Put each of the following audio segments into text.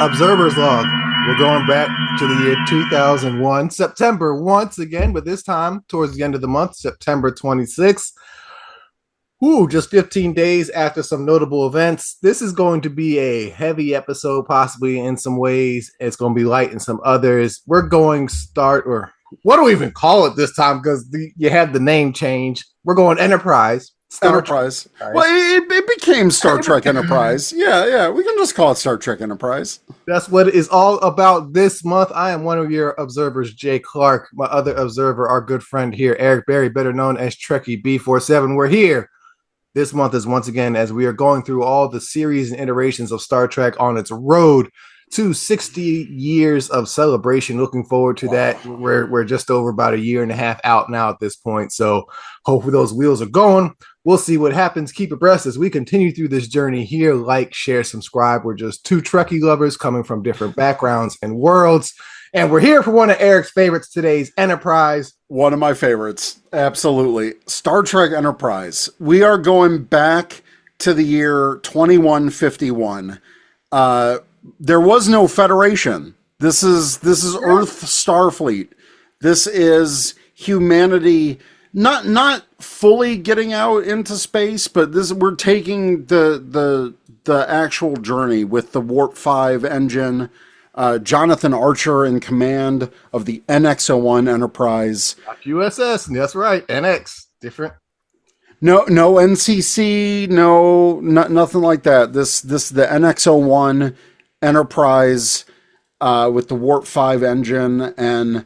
Observer's Log. We're going back to the year 2001, September once again, but this time towards the end of the month, September 26th. Ooh, just 15 days after some notable events. This is going to be a heavy episode, possibly in some ways. It's going to be light in some others. We're going or what do we even call it this time? Because you had the name change. We're going Enterprise. Enterprise. Well, it became Star Trek Enterprise. Yeah. We can just call it Star Trek Enterprise. That's what it is all about this month. I am one of your observers, Jay Clark. My other observer, our good friend here, Eric Berry, better known as Trekkie B47. We're here. This month is once again as we are going through all the series and iterations of Star Trek on its road to 60 years of celebration. Looking forward to that. We're just over about a year and a half out now at this point. So hopefully those wheels are going. We'll see what happens. Keep abreast as we continue through this journey here. Like, share, subscribe. We're just two Trekkie lovers coming from different backgrounds and worlds. And we're here for one of Eric's favorites, today's Enterprise. One of my favorites. Absolutely. Star Trek Enterprise. We are going back to the year 2151. There was no Federation. This is Earth Starfleet. This is humanity not fully getting out into space, but we're taking the actual journey with the Warp 5 engine. Jonathan Archer in command of the NX-01 Enterprise. USS, that's right. NX, different. No NCC, nothing like that. This the NX-01 Enterprise with the Warp 5 engine. And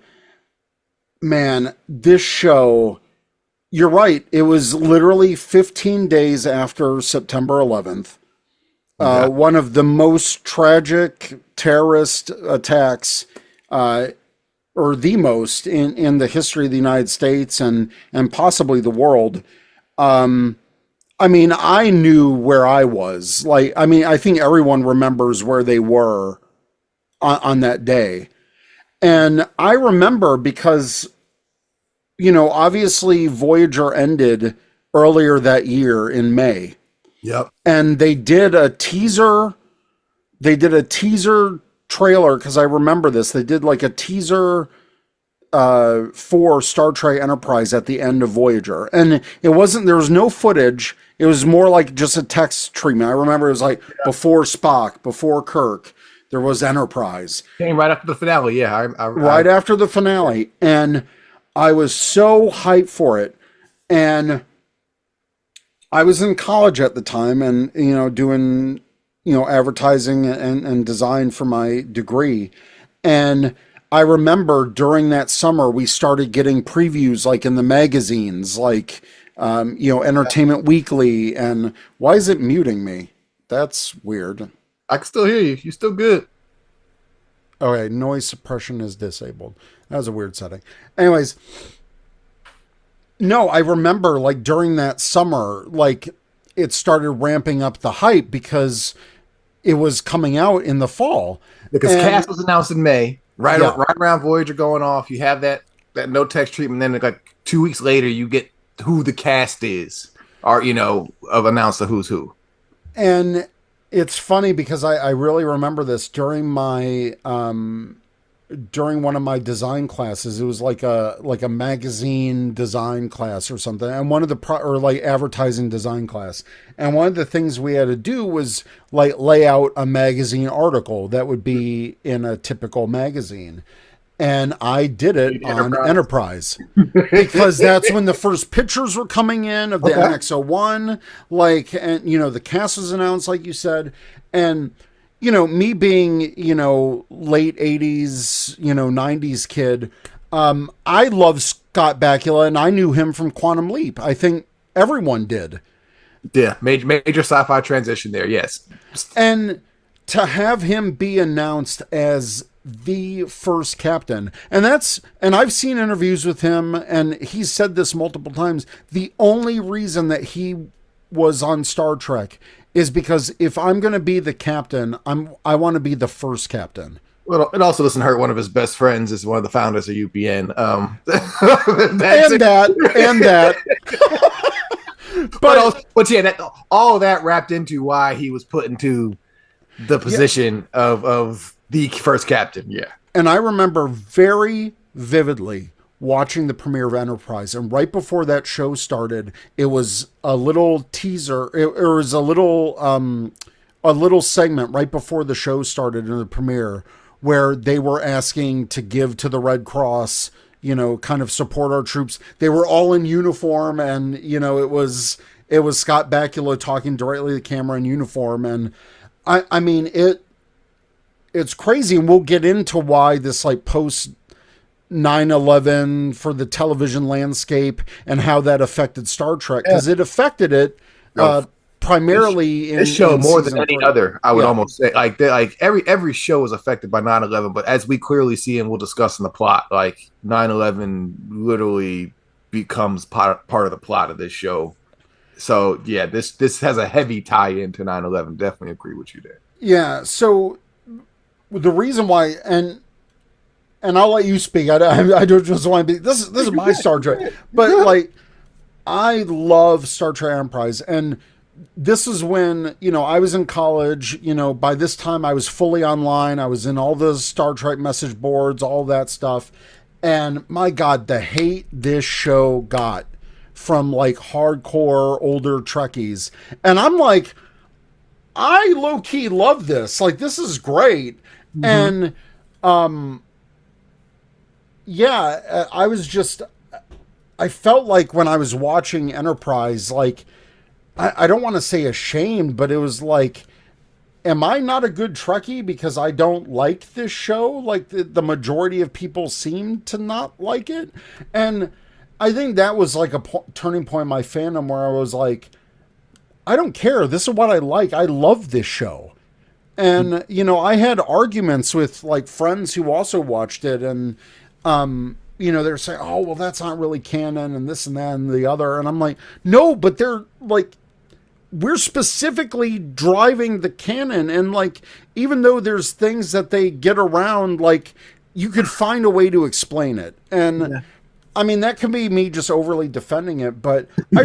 man, this show, you're right. It was literally 15 days after September 11th. One of the most tragic terrorist attacks, or the most in the history of the United States and possibly the world. I mean, I knew where I was. I think everyone remembers where they were on that day. And I remember because, obviously Voyager ended earlier that year in May. Yep. And they did a teaser. They did a teaser trailer because I remember this. They did like a teaser for Star Trek Enterprise at the end of Voyager. And there was no footage. It was more like just a text treatment. I remember it was like before Spock, before Kirk, there was Enterprise. Came right after the finale. Yeah. Right after the finale. And I was so hyped for it. And I was in college at the time and, doing, advertising and design for my degree. And I remember during that summer, we started getting previews like in the magazines, like, Entertainment Weekly. And why is it muting me? That's weird. I can still hear you. You're still good. Okay, noise suppression is disabled. That was a weird setting. Anyways. No, I remember like during that summer, like it started ramping up the hype because it was coming out in the fall. Because cast was announced in May, right around Voyager going off. You have that no text treatment. Then like 2 weeks later, you get who the cast is, or of announced the who's who. And it's funny because I really remember this during my during one of my design classes. It was like a magazine design class or something, and one of the advertising design class. And one of the things we had to do was like lay out a magazine article that would be in a typical magazine. And I did it on Enterprise because that's when the first pictures were coming in of the NX-01, and the cast was announced, like you said. And me being, late 80s, 90s kid, I love Scott Bakula, and I knew him from Quantum Leap. I think everyone did. Yeah, major sci-fi transition there, yes. And to have him be announced as the first captain, and I've seen interviews with him, and he's said this multiple times, the only reason that he was on Star Trek is because if I'm going to be the captain, I want to be the first captain. Well, it also doesn't hurt one of his best friends is one of the founders of UPN. And that. but yeah, all that wrapped into why he was put into the Yeah, position of the first captain. Yeah. and I remember very vividly watching the premiere of Enterprise, and right before that show started, it was a little teaser. It was a little segment right before the show started in the premiere where they were asking to give to the Red Cross, kind of support our troops. They were all in uniform, and it was Scott Bakula talking directly to the camera in uniform, and I mean it's crazy, and we'll get into why this like post 9/11 for the television landscape and how that affected Star Trek, because it affected it No, primarily this in show more than season any 3. other, I would Yeah, almost say, like every show was affected by 9/11, but as we clearly see and we'll discuss in the plot, like 9/11 literally becomes part of the plot of this show. So yeah, this has a heavy tie into 9/11. Definitely agree with you there. yeah. So the reason why, and I'll let you speak. I don't just want to be. This is my Star Trek, but like I love Star Trek Enterprise, and this is when I was in college. By this time I was fully online. I was in all the Star Trek message boards, all that stuff, and my God, the hate this show got from like hardcore older Trekkies, and I'm like, I low key love this. Like this is great, Mm-hmm. and yeah, I was just I felt like when I was watching Enterprise, like I don't want to say ashamed, but it was like, am I not a good Trekkie because I don't like this show? Like the majority of people seem to not like it, and I think that was like a turning point in my fandom where I was like, I don't care. This is what I like. I love this show. And I had arguments with like friends who also watched it, and they're saying, "Oh, well, that's not really canon," and this and that and the other. And I'm like, "No, but they're like, we're specifically driving the canon, and like, even though there's things that they get around, like, you could find a way to explain it." And Yeah. I mean, that can be me just overly defending it, but I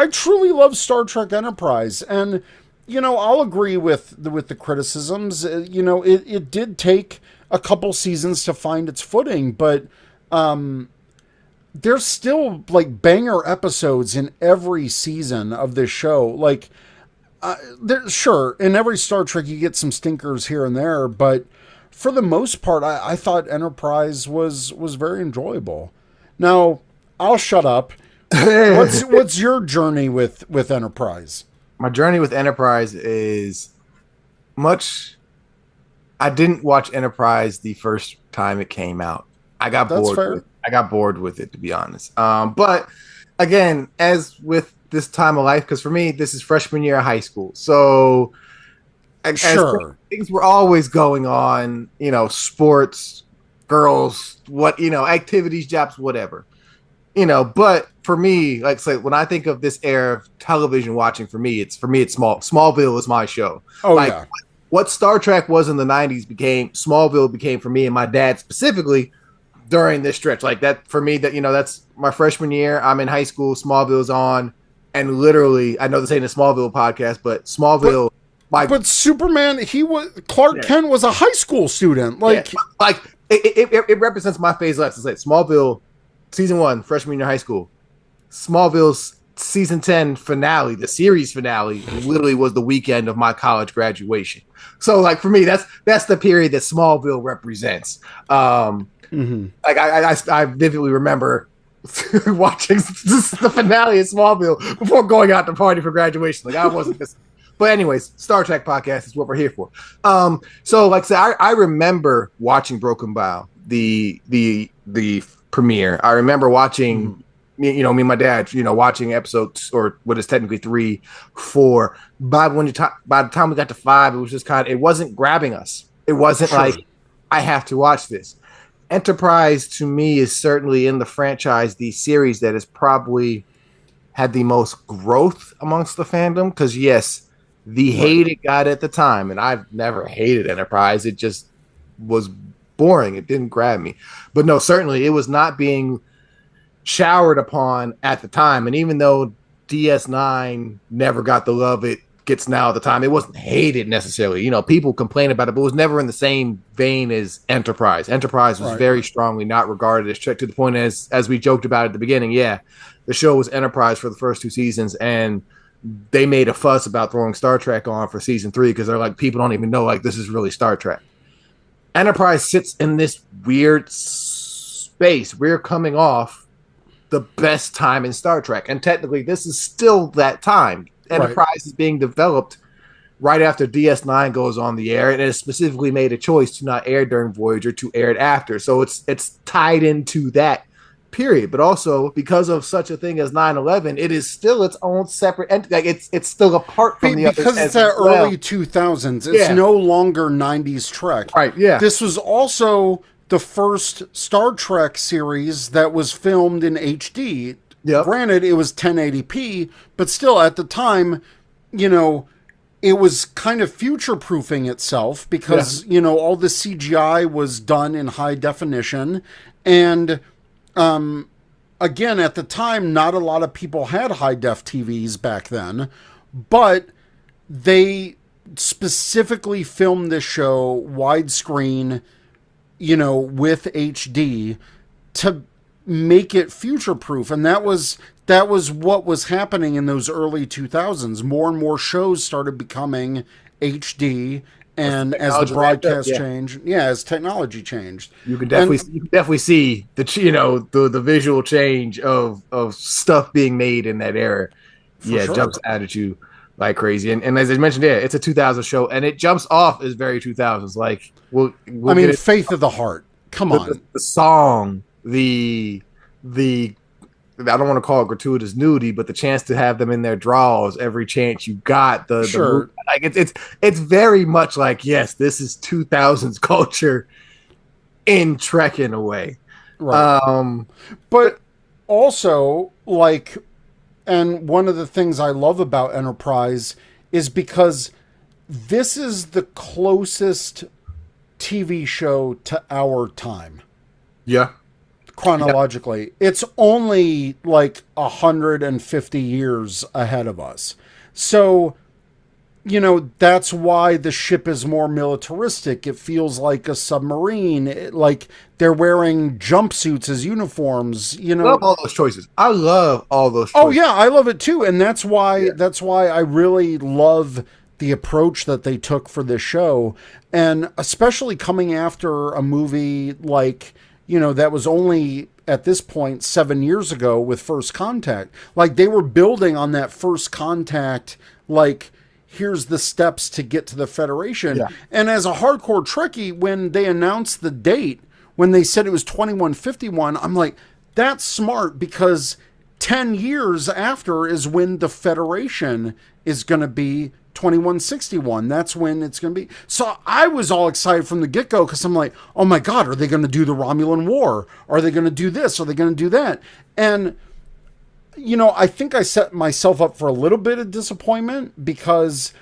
truly love Star Trek Enterprise, and I'll agree with the criticisms. It did take a couple seasons to find its footing, but there's still like banger episodes in every season of this show. Like, sure, in every Star Trek you get some stinkers here and there, but for the most part, I thought Enterprise was very enjoyable. Now, I'll shut up. What's your journey with Enterprise? My journey with Enterprise is much. I didn't watch Enterprise the first time it came out. I got That's bored. fair. I got bored with it, to be honest. But again, as with this time of life, because for me, this is freshman year of high school, so as Sure. things were always going on, sports, girls, activities, jobs, whatever. But for me, like say, when I think of this era of television watching, for me it's Smallville is my show. Oh Like yeah. what Star Trek was in the '90s became Smallville became for me and my dad specifically during this stretch. Like that for me, that's my freshman year. I'm in high school. Smallville's on, and literally, I know this ain't a Smallville podcast, but But Smallville, my but Superman, Clark yeah, Kent was a high school student. yeah, Like, like it represents my phase left. It's like Smallville, season one, freshman year of high school. Smallville's season 10 finale, the series finale, literally was the weekend of my college graduation. So like for me, that's the period that Smallville represents. Like I vividly remember watching the finale of Smallville before going out to party for graduation. Like I wasn't this. But anyways, Star Trek podcast is what we're here for. So like I said, I remember watching Broken Bow, the premiere. I remember watching me and my dad, watching episodes or what is technically 3, 4. By the time we got to 5, it was just it wasn't grabbing us. It wasn't sure. like I have to watch this. Enterprise to me is certainly in the franchise, the series that has probably had the most growth amongst the fandom. Because yes, the Right. hate it got at the time, and I've never hated Enterprise. It just was boring. It didn't grab me. But no, certainly it was not being showered upon at the time. And even though DS9 never got the love it gets now at the time. It wasn't hated necessarily. You know, people complain about it, but it was never in the same vein as Enterprise. Enterprise was very strongly not regarded as Trek, to the point as we joked about at the beginning. Yeah, the show was Enterprise for the first 2 seasons, and they made a fuss about throwing Star Trek on for season 3 because they're like, people don't even know like this is really Star Trek. Enterprise sits in this weird space. We're coming off the best time in Star Trek, and technically this is still that time. Enterprise is being developed right after DS9 goes on the air, and it has specifically made a choice to not air during Voyager, to air it after. So it's tied into that period. But also because of such a thing as 9/11, it is still its own separate entity. Like it's still apart from the others. Because it's that early 2000s. It's no longer 90s Trek. Right, yeah. This was also the first Star Trek series that was filmed in HD. Yep. Granted, it was 1080p, but still at the time, you know, it was kind of future-proofing itself because, you know, all the CGI was done in high definition. And, again, at the time, not a lot of people had high-def TVs back then, but they specifically filmed this show widescreen, you know, with HD to make it future-proof. And that was what was happening in those early 2000s. More and more shows started becoming HD, and as the broadcast changed, as technology changed, you can definitely see the visual change of stuff being made in that era. Jumps out at you like crazy. And as I mentioned, it's a 2000 show, and it jumps off as very 2000s. Like we'll I mean, Faith of the Heart. Come on, the song. The I don't want to call it gratuitous nudity, but the chance to have them in their draws every chance you got. The like it's very much like, yes, this is 2000s culture in Trek in a way, right? But also, like, and one of the things I love about Enterprise is because this is the closest TV show to our time. Yeah. Chronologically, it's only like 150 years ahead of us. So, you know, that's why the ship is more militaristic. It feels like a submarine. Like they're wearing jumpsuits as uniforms. You know, I love all those choices. I love all those choices. Oh yeah, I love it too, and that's why I really love the approach that they took for this show, and especially coming after a movie like, you know, that was only at this point 7 years ago with First Contact. Like they were building on that First Contact, like, here's the steps to get to the Federation. Yeah. And as a hardcore Trekkie, when they announced the date, when they said it was 2151, I'm like, that's smart, because 10 years after is when the Federation is going to be 2161. That's when it's going to be. So I was all excited from the get-go, because I'm like, oh my God, are they going to do the Romulan War? Are they going to do this? Are they going to do that? And, you know, I think I set myself up for a little bit of disappointment, because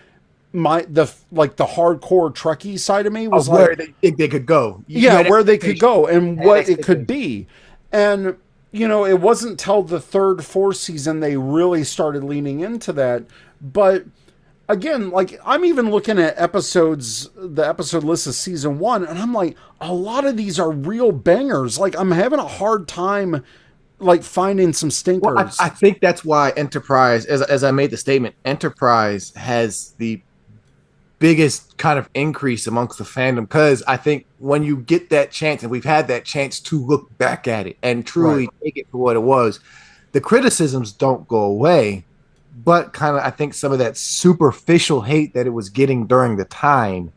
the hardcore Trekkie side of me was like, where they think they could go. Where they could go and what it could be. And, you know, it wasn't till the third, fourth season they really started leaning into that. But again, like, I'm even looking at the episode list of season 1, and I'm like, a lot of these are real bangers. Like, I'm having a hard time, like, finding some stinkers. Well, I think that's why Enterprise, as I made the statement, Enterprise has the biggest kind of increase amongst the fandom, because I think when you get that chance, and we've had that chance to look back at it and truly take it for what it was, the criticisms don't go away. But kind of, I think some of that superficial hate that it was getting during the time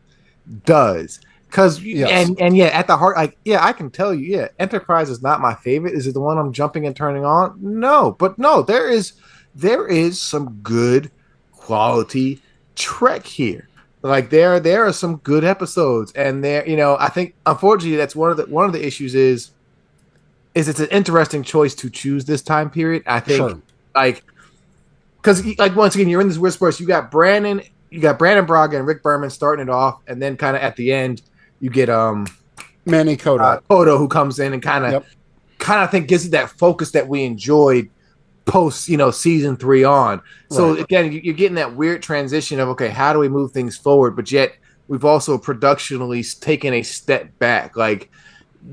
does. Because, at the heart, I can tell you, Enterprise is not my favorite. Is it the one I'm jumping and turning on? No. But no, there is some good quality Trek here. Like, there are some good episodes. And there, you know, I think, unfortunately, that's one of the issues is it's an interesting choice to choose this time period. I think, because, like, once again, you're in this weird space. You got Brandon Braga and Rick Berman starting it off, and then kind of at the end, you get Manny Coto, who comes in and kind of I think gives it that focus that we enjoyed post, season 3 on. So Right. again, you're getting that weird transition of, okay, how do we move things forward? But yet we've also productionally taken a step back. Like,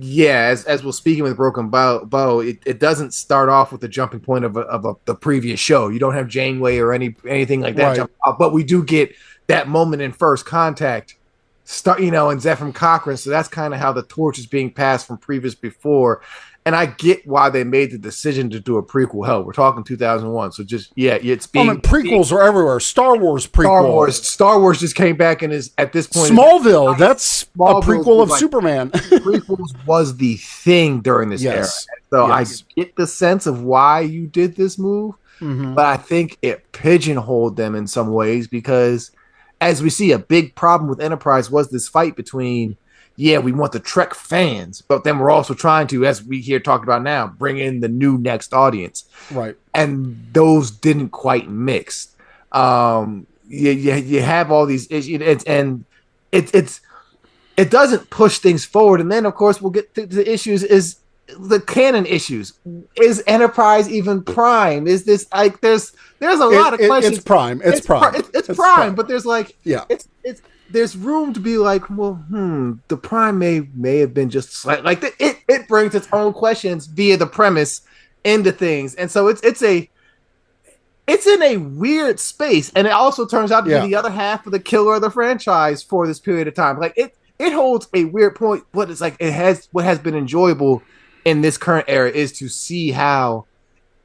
yeah, as we're speaking with Broken Bow, it doesn't start off with the jumping point of the previous show. You don't have Janeway or anything like that Right. jump out, but we do get that moment in First Contact start, and Zephyr Cochrane. So that's kind of how the torch is being passed from previous before. And I get why they made the decision to do a prequel. Hell, we're talking 2001, so just yeah, it's I mean, being prequels are everywhere. Star Wars Star prequel. Wars. Star Wars just came back and is at this point Smallville. That's a Smallville prequel was of like Superman. prequels was the thing during this era. Yes. So I Yes. get the sense of why you did this move, Hmm. but I think it pigeonholed them in some ways because, as we see, a big problem with Enterprise was this fight between, yeah, we want the Trek fans, but then we're also trying to, as we here talked about now, bring in the new next audience, Right. and those didn't quite mix. You have all these issues, and it's it doesn't push things forward. And then, of course, we'll get to the issues is the canon issues. Is Enterprise even Prime? Is this like there's a lot of questions. It's Prime. It's Prime. It's Prime, but there's like Yeah. it's there's room to be like, well, the Prime may have been just slight like it brings its own questions via the premise into things, and so it's in a weird space, and it also turns out to be the other half of the killer of the franchise for this period of time. Like it holds a weird point, but it's like what has been enjoyable in this current era is to see how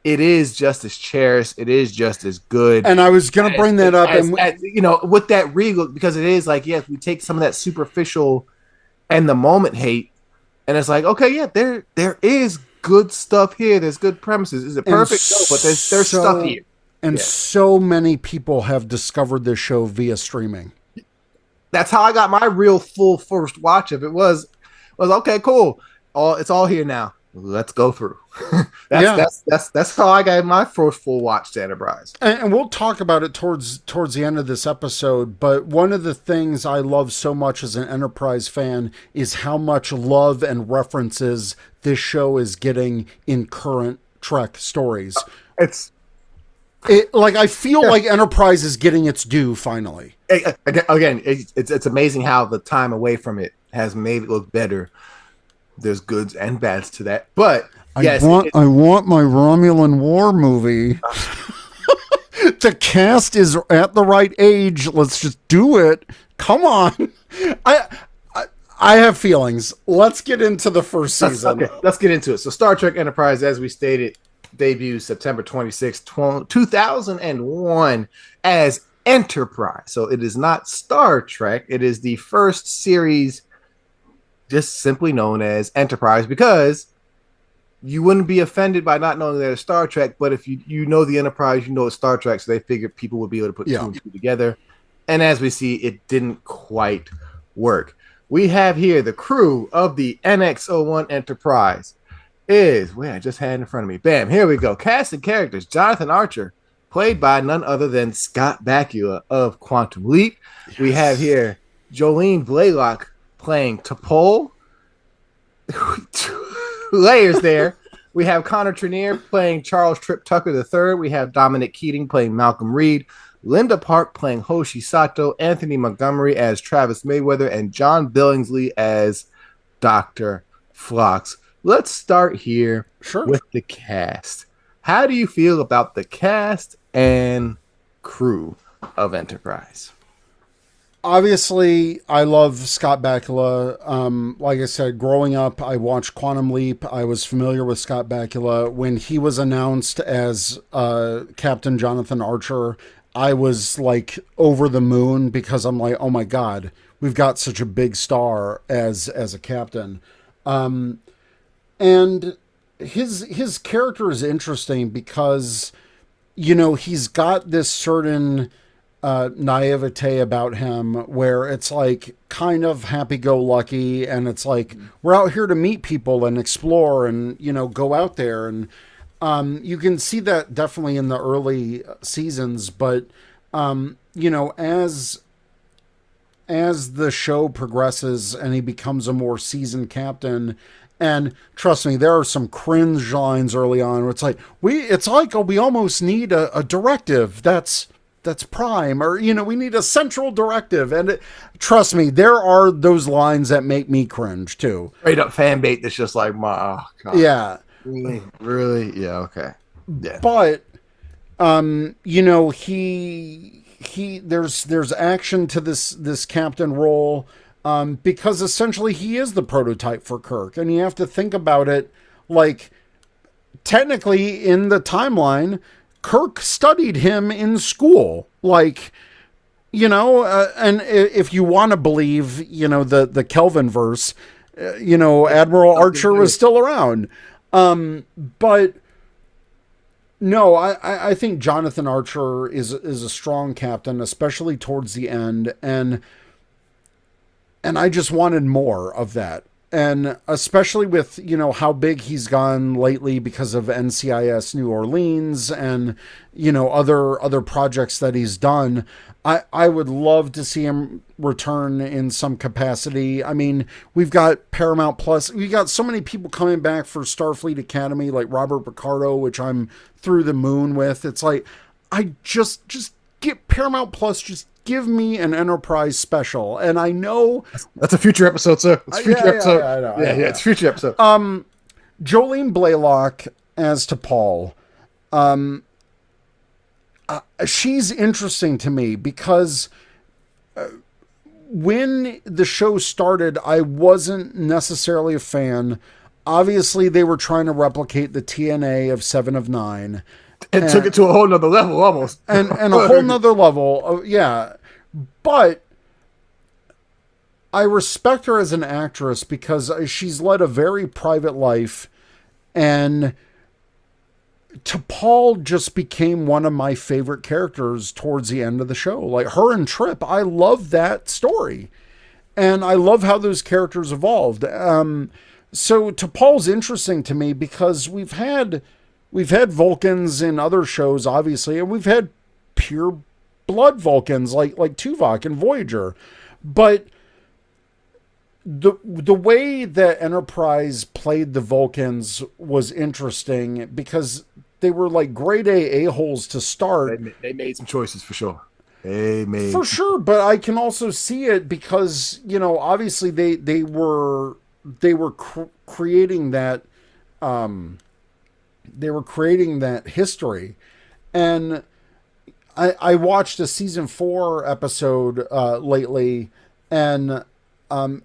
it is just as cherished, it is just as good. And I was going to bring that up, and with that regal, because it is like, yes, we take some of that superficial and the moment hate, and it's like, okay, yeah, there is good stuff here. There's good premises. Is it perfect? No, but there's stuff here. And so many people have discovered this show via streaming. That's how I got my real full first watch of it. Was okay, cool. It's all here now. Let's go through. That's how I got my first full watch to Enterprise. And we'll talk about it towards the end of this episode. But one of the things I love so much as an Enterprise fan is how much love and references this show is getting in current Trek stories. I feel like Enterprise is getting its due finally. Again, it's amazing how the time away from it has made it look better. There's goods and bads to that, but yes, I want my Romulan War movie. The cast is at the right age. Let's just do it. Come on. I have feelings. Let's get into the first season. Okay, let's get into it. So Star Trek Enterprise, as we stated, debuts September 26, 2001 as Enterprise. So it is not Star Trek. It is the first series just simply known as Enterprise, because you wouldn't be offended by not knowing that it's Star Trek, but if you know the Enterprise, you know it's Star Trek, so they figured people would be able to put two and two together. And as we see, it didn't quite work. We have here the crew of the NX-01 Enterprise I just had in front of me. Bam, here we go. Cast and characters. Jonathan Archer, played by none other than Scott Bakula of Quantum Leap. Yes. We have here Jolene Blaylock playing T'Pol. Layers there. We have Connor Trenier playing Charles Trip Tucker III. We have Dominic Keating playing Malcolm Reed. Linda Park playing Hoshi Sato. Anthony Montgomery as Travis Mayweather. And John Billingsley as Dr. Phlox. Let's start here with the cast. How do you feel about the cast and crew of Enterprise? Obviously, I love Scott Bakula. Like I said, growing up, I watched Quantum Leap. I was familiar with Scott Bakula. When he was announced as Captain Jonathan Archer, I was like over the moon, because I'm like, oh my God, we've got such a big star as a captain. And his character is interesting because, he's got this certain naivete about him where it's like kind of happy-go-lucky, and it's like, we're out here to meet people and explore and, go out there. And you can see that definitely in the early seasons, but, as the show progresses and he becomes a more seasoned captain, And trust me, there are some cringe lines early on where it's like we almost need a directive that's prime, or we need a central directive. And trust me, there are those lines that make me cringe too. Straight up fan bait that's just like, my, oh, God. Yeah. Really? Really? Yeah, okay. Yeah. But he there's action to this captain role, because essentially he is the prototype for Kirk, and you have to think about it like, technically in the timeline, Kirk studied him in school, like, and if you want to believe, the Kelvin verse, Admiral Archer was still around, but. No, I think Jonathan Archer is a strong captain, especially towards the end, and I just wanted more of that. And especially with, how big he's gone lately because of NCIS New Orleans and, other projects that he's done. I would love to see him return in some capacity. I mean, we've got Paramount Plus. We've got so many people coming back for Starfleet Academy, like Robert Picardo, which I'm through the moon with. It's like, I just get Paramount Plus, just give me an Enterprise special. And I know that's a future episode, sir. It's a future episode. I know. It's a future episode. Jolene Blaylock as T'Pol. She's interesting to me because when the show started, I wasn't necessarily a fan. Obviously, they were trying to replicate the TNA of 7 of 9. And took it to a whole nother level, almost. And a whole nother level, yeah. But I respect her as an actress because she's led a very private life, and T'Pol just became one of my favorite characters towards the end of the show. Like her and Trip, I love that story. And I love how those characters evolved. So T'Pol's interesting to me because we've had Vulcans in other shows, obviously, and we've had pure blood Vulcans like Tuvok and Voyager. But the way that Enterprise played the Vulcans was interesting because they were like grade A-holes to start. They made some choices for sure. For sure, but I can also see it because, obviously they were creating that history. And I watched a season 4 episode lately, and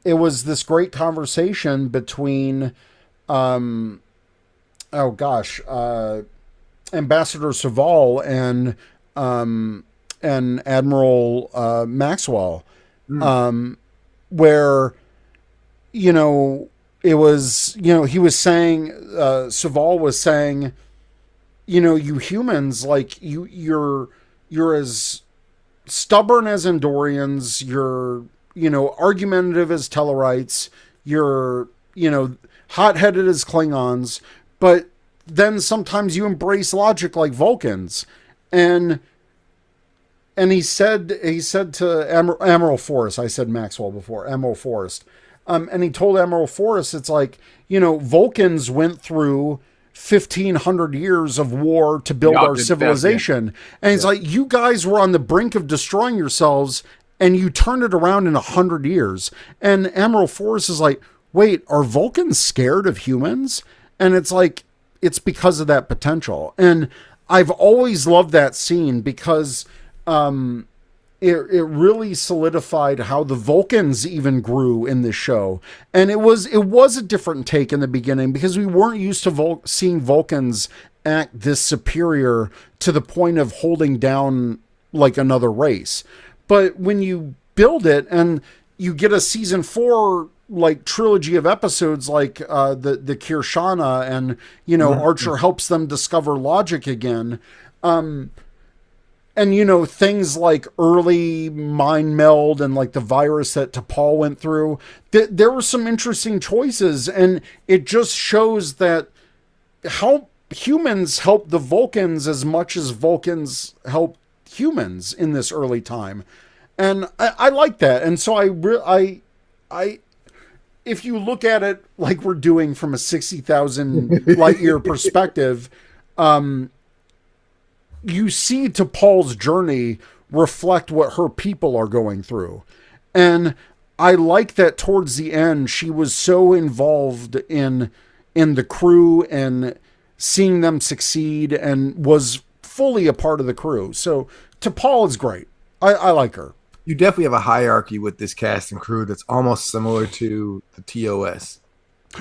it was this great conversation between Ambassador Saval and Admiral Maxwell, where it was, he was saying, Saval was saying, you humans, like you're as stubborn as Andorians, you're argumentative as Tellarites, you're hot-headed as Klingons, but then sometimes you embrace logic like Vulcans. And he said to Admiral Forrest, I said Maxwell before, Admiral Forrest, and he told Admiral Forrest, it's like, Vulcans went through 1,500 years of war to build our civilization. And he's like, you guys were on the brink of destroying yourselves, and you turned it around in 100 years. And Admiral Forrest is like, wait, are Vulcans scared of humans? And it's like, it's because of that potential. And I've always loved that scene because it really solidified how the Vulcans even grew in this show. And it was a different take in the beginning because we weren't used to seeing Vulcans act this superior to the point of holding down like another race. But when you build it and you get a season 4 like trilogy of episodes like the Kirshana and Archer helps them discover logic again, and things like early mind meld and like the virus that T'Pol went through, there were some interesting choices, and it just shows that how humans help the Vulcans as much as Vulcans help humans in this early time. And I like that. And so if you look at it like we're doing from a 60,000 light year perspective, you see to Paul's journey reflect what her people are going through. And I like that towards the end, she was so involved in the crew and seeing them succeed and was fully a part of the crew. So to Paul is great. I like her. You definitely have a hierarchy with this cast and crew that's almost similar to the TOS.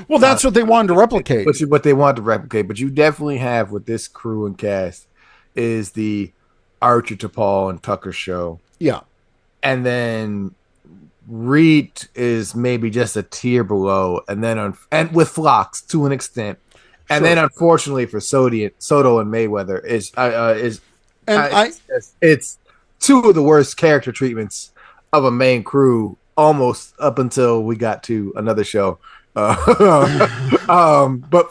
Well, that's what they wanted to replicate. Which is what they wanted to replicate. But you definitely have with this crew and cast is the Archer to Paul and Tucker show. Yeah. And then Reed is maybe just a tier below, and then and with Phlox to an extent, and then unfortunately for Soto and Mayweather it's two of the worst character treatments of a main crew almost up until we got to another show. But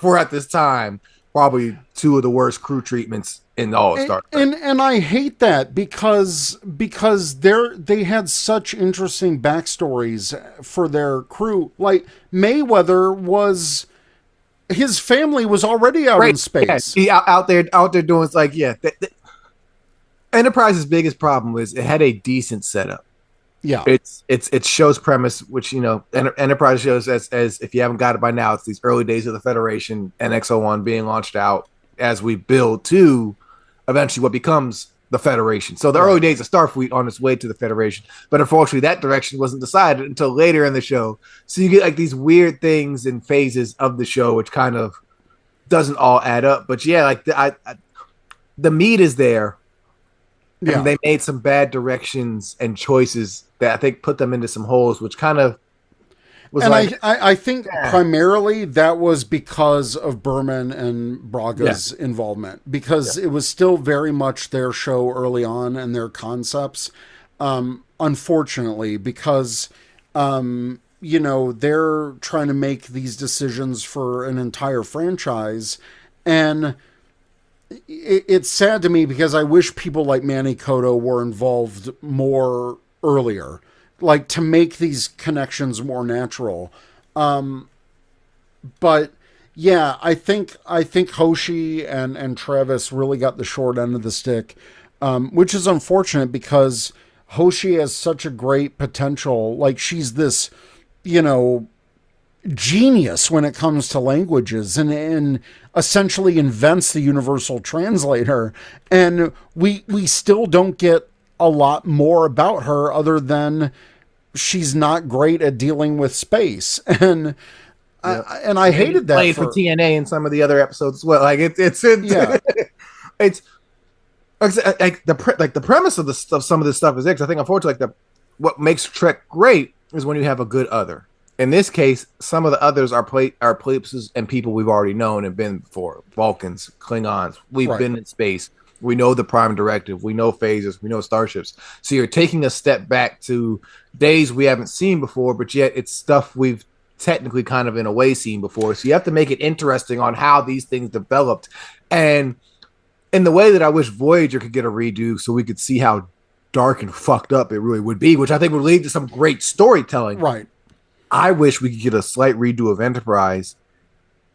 for at this time, probably two of the worst crew treatments in all of Star Trek. And I hate that because they had such interesting backstories for their crew. Like Mayweather his family was already out in space. Yeah, he out there doing like Enterprise's biggest problem was it had a decent setup. Yeah, it show's premise, which Enterprise shows as if you haven't got it by now, it's these early days of the Federation, NX-01 being launched out as we build to eventually what becomes the Federation. So the early days of Starfleet on its way to the Federation, but unfortunately that direction wasn't decided until later in the show. So you get like these weird things and phases of the show, which kind of doesn't all add up. But yeah, like the meat is there. Yeah. And they made some bad directions and choices that I think put them into some holes, which kind of was and I think primarily that was because of Berman and Braga's involvement, because it was still very much their show early on and their concepts. Unfortunately, because, they're trying to make these decisions for an entire franchise, and it's sad to me because I wish people like Manny Koto were involved more earlier, like to make these connections more natural. But yeah, I think Hoshi and Travis really got the short end of the stick, which is unfortunate because Hoshi has such a great potential. Like she's this, genius when it comes to languages and essentially invents the universal translator, and we still don't get a lot more about her other than she's not great at dealing with space, and I hated that played for TNA in some of the other episodes as well. Like it's it's like the premise of some of this stuff is I think unfortunately what makes Trek great is when you have a good other. In this case, some of the others are places and people we've already known and been before. Vulcans, Klingons. We've been in space. We know the Prime Directive. We know phasers. We know starships. So you're taking a step back to days we haven't seen before, but yet it's stuff we've technically kind of in a way seen before. So you have to make it interesting on how these things developed. And in the way that I wish Voyager could get a redo so we could see how dark and fucked up it really would be, which I think would lead to some great storytelling. Right. I wish we could get a slight redo of Enterprise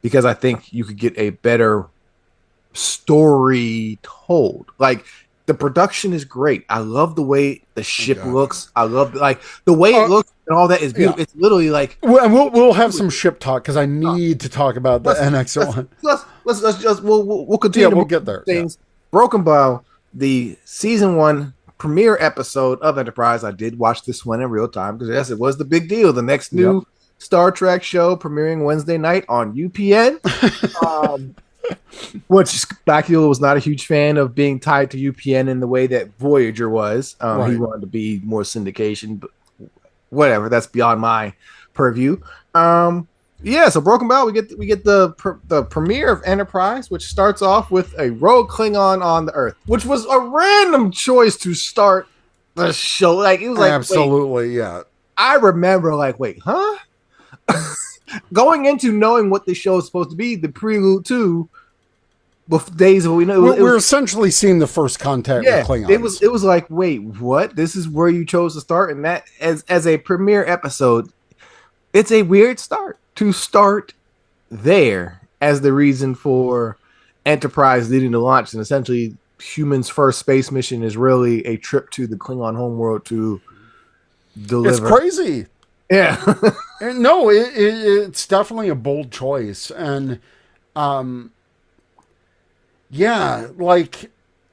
because I think you could get a better story told. Like the production is great. I love the way the ship looks. I love the way it looks and all that is beautiful. Yeah. It's literally like we'll have some ship talk because I need to talk about the NX-01. Let's just we'll continue. Yeah, we'll get there. Things Broken Bow, the season 1 premiere episode of Enterprise. I did watch this one in real time because yes, it was the big deal. The next new Star Trek show premiering Wednesday night on UPN. Which Bakula was not a huge fan of being tied to UPN in the way that Voyager was. He wanted to be more syndication, but whatever. That's beyond my purview. So Broken Bow, we get the premiere of Enterprise, which starts off with a rogue Klingon on the Earth, which was a random choice to start the show. Like it was like absolutely, yeah. I remember wait, huh? Going into knowing what the show is supposed to be, the prelude to days of we know we're essentially seeing the first contact with Klingons. It was like, wait, what? This is where you chose to start, and that as a premiere episode. it's a weird start to start there as the reason for Enterprise leading the launch, and essentially humans' first space mission is really a trip to the Klingon homeworld to It's deliver. crazy. Yeah. And no, it's definitely a bold choice, and um, yeah, like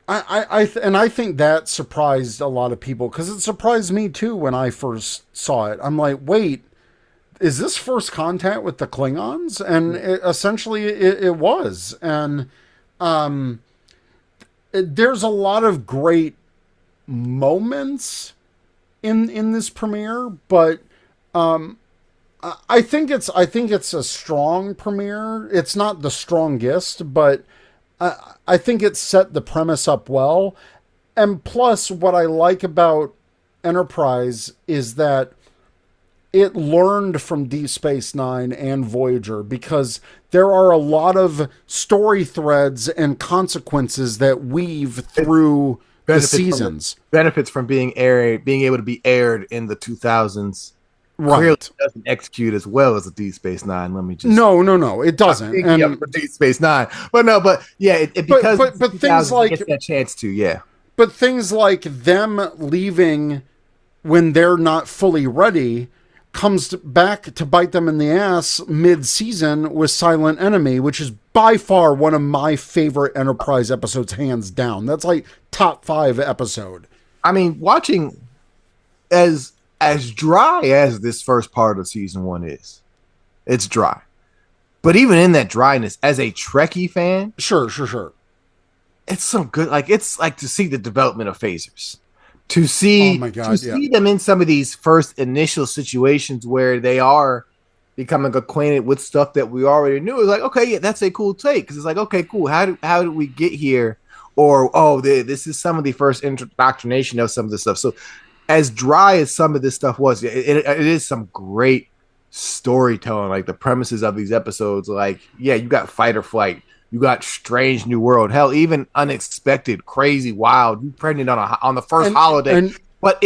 and I think that surprised a lot of people because it surprised me too when I first saw it. I'm like, wait, is this first contact with the Klingons? And essentially, it was, and um, there's a lot of great moments in this premiere, but I think it's a strong premiere. It's not the strongest, but I think it set the premise up well. And plus, what I like about Enterprise is that it learned from Deep Space Nine and Voyager because there are a lot of story threads and consequences that weave through the seasons. Benefits from being able to be aired in the 2000s. Clearly Right. doesn't execute as well as a Deep Space Nine. Let me just No, it doesn't. thinking up for Deep Space Nine, but no, but yeah, it because But things it gets like that chance to, yeah. them leaving when they're not fully ready comes back to bite them in the ass mid-season with Silent Enemy, which is by far one of my favorite Enterprise episodes, hands down. That's like top 5 episode. I mean, watching as dry as this first part of season one is, it's dry. But even in that dryness, as a Trekkie fan, Sure. it's so good. Like it's like to see the development of phasers, Oh my God, yeah. see them in some of these first initial situations where they are becoming acquainted with stuff that we already knew. It's like, okay, yeah, that's a cool take because it's like, okay, cool. How did we get here? Or this is some of the first indoctrination of some of this stuff. So as dry as some of this stuff was, it is some great storytelling. Like the premises of these episodes, like yeah, you got fight or flight, you got strange new world, hell, even unexpected, crazy, wild. You pregnant on the first holiday, but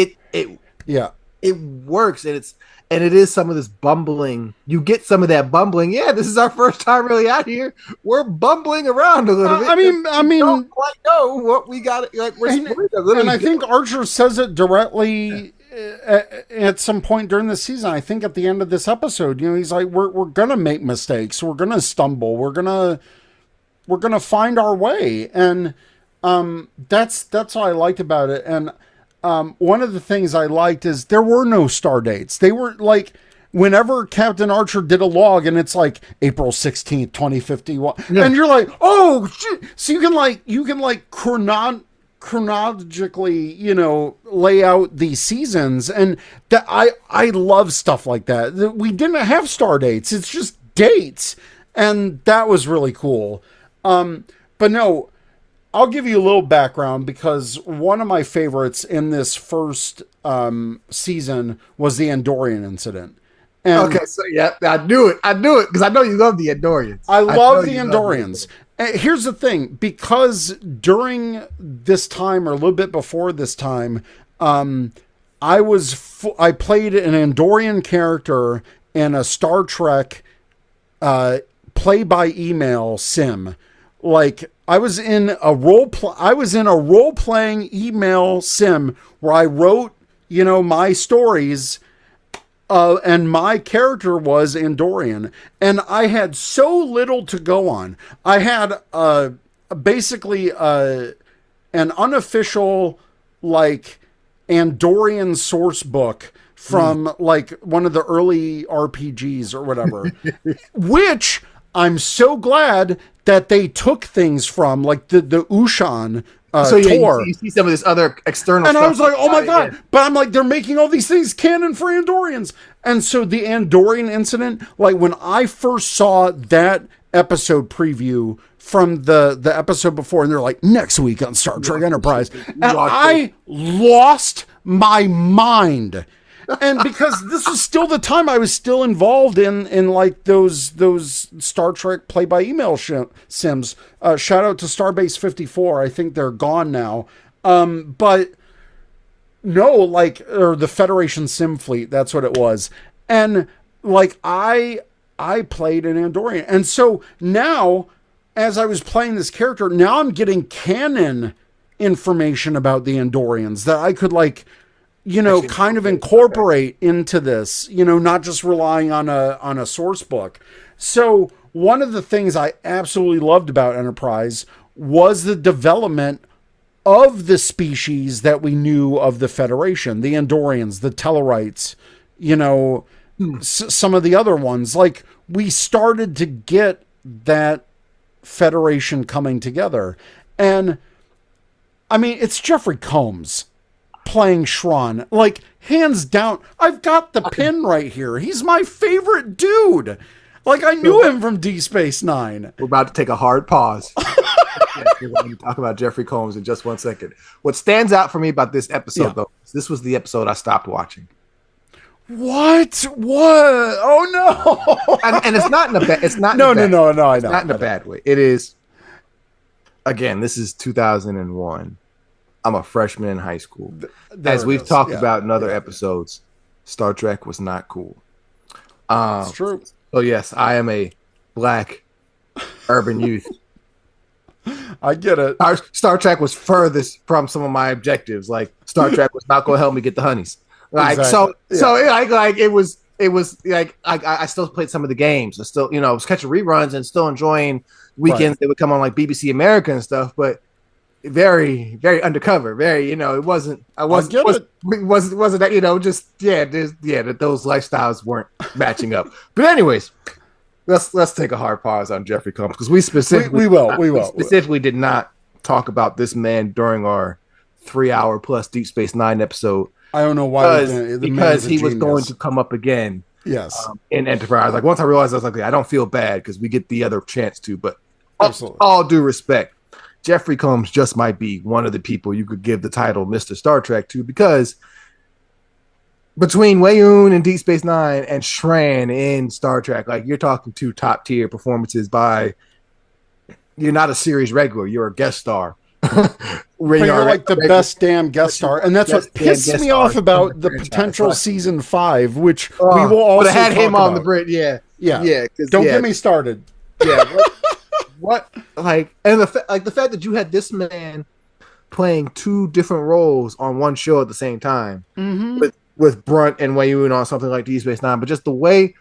yeah, it works, and it is some of this bumbling. You get some of that bumbling. Yeah, this is our first time really out here. We're bumbling around a little bit. I mean, don't quite know what we got. Like and I think Archer says it directly at some point during the season. I think at the end of this episode, he's like, "We're gonna make mistakes. We're gonna stumble. We're gonna find our way," and that's what I liked about it. And one of the things I liked is there were no star dates. They were like, whenever Captain Archer did a log and it's like April 16th, 2051, and you're like, oh shit. So you can chronologically, lay out these seasons, and that I love stuff like that. We didn't have star dates. It's just dates. And that was really cool. But no, I'll give you a little background because one of my favorites in this first season was the Andorian incident. And okay, so yeah, I knew it because I know you love the Andorians. I love the Andorians. Here's the thing, because during this time or a little bit before this time, I played an Andorian character in a Star Trek play by email sim. Like I was in a role playing email sim where I wrote, my stories, and my character was Andorian, and I had so little to go on. I had basically an unofficial like Andorian source book from like one of the early RPGs or whatever, which I'm so glad that they took things from, like the Ushan tour. You see some of this other external and stuff. I was like, oh my God. Yeah. But I'm like, they're making all these things canon for Andorians. And so the Andorian incident, like when I first saw that episode preview from the episode before, and they're like, next week on Star Trek Enterprise, and I lost my mind. And because this was still the time I was still involved in like those Star Trek play by email sims. Shout out to Starbase 54. I think they're gone now. But no, like, or the Federation Sim Fleet. That's what it was. And like I played an Andorian. And so now, as I was playing this character, now I'm getting canon information about the Andorians that I could like, Actually, kind of incorporate into this, not just relying on a source book. So one of the things I absolutely loved about Enterprise was the development of the species that we knew of the Federation, the Andorians, the Tellarites, some of the other ones. Like, we started to get that Federation coming together. And I mean, it's Jeffrey Combs playing Shran. Like, hands down, I've got the pin right here. He's my favorite dude. Like, I knew him from D Space Nine. We're about to take a hard pause. We're going to talk about Jeffrey Combs in just 1 second. What stands out for me about this episode, though, is this was the episode I stopped watching. What? Oh no! And it's not in a bad. It's not. No. I know. Not in a bad way. It is. Again, this is 2001. I'm a freshman in high school. As we've talked about in other episodes, Star Trek was not cool. It's true. So yes, I am a black urban youth. I get it. Star Trek was furthest from some of my objectives. Like, Star Trek was not going to help me get the honeys. Like, exactly. So it was like I still played some of the games. I still, was catching reruns and still enjoying weekends. Right. They would come on like BBC America and stuff, but very, very undercover. Very, it wasn't. It wasn't that, that those lifestyles weren't matching up. But anyways, let's take a hard pause on Jeffrey Combs, because we specifically specifically did not talk about this man during our 3-hour plus Deep Space Nine episode. I don't know why, because he was going to come up again. Yes, in Enterprise. Like, once I realized, I was like, I don't feel bad because we get the other chance to. But absolutely, all due respect, Jeffrey Combs just might be one of the people you could give the title Mr. Star Trek to, because between Weyoun in Deep Space Nine and Shran in Star Trek, like, you're talking two top tier performances by. You're not a series regular; you're a guest star. You're like the best damn guest star, and that's what pissed me off about the potential season 5, which we will also had him about. On the bridge. Yeah. Don't get me started. Yeah. What like, and the fact that you had this man playing two different roles on one show at the same time, with Brunt and Weyoun on something like Deep Space Nine, but just the way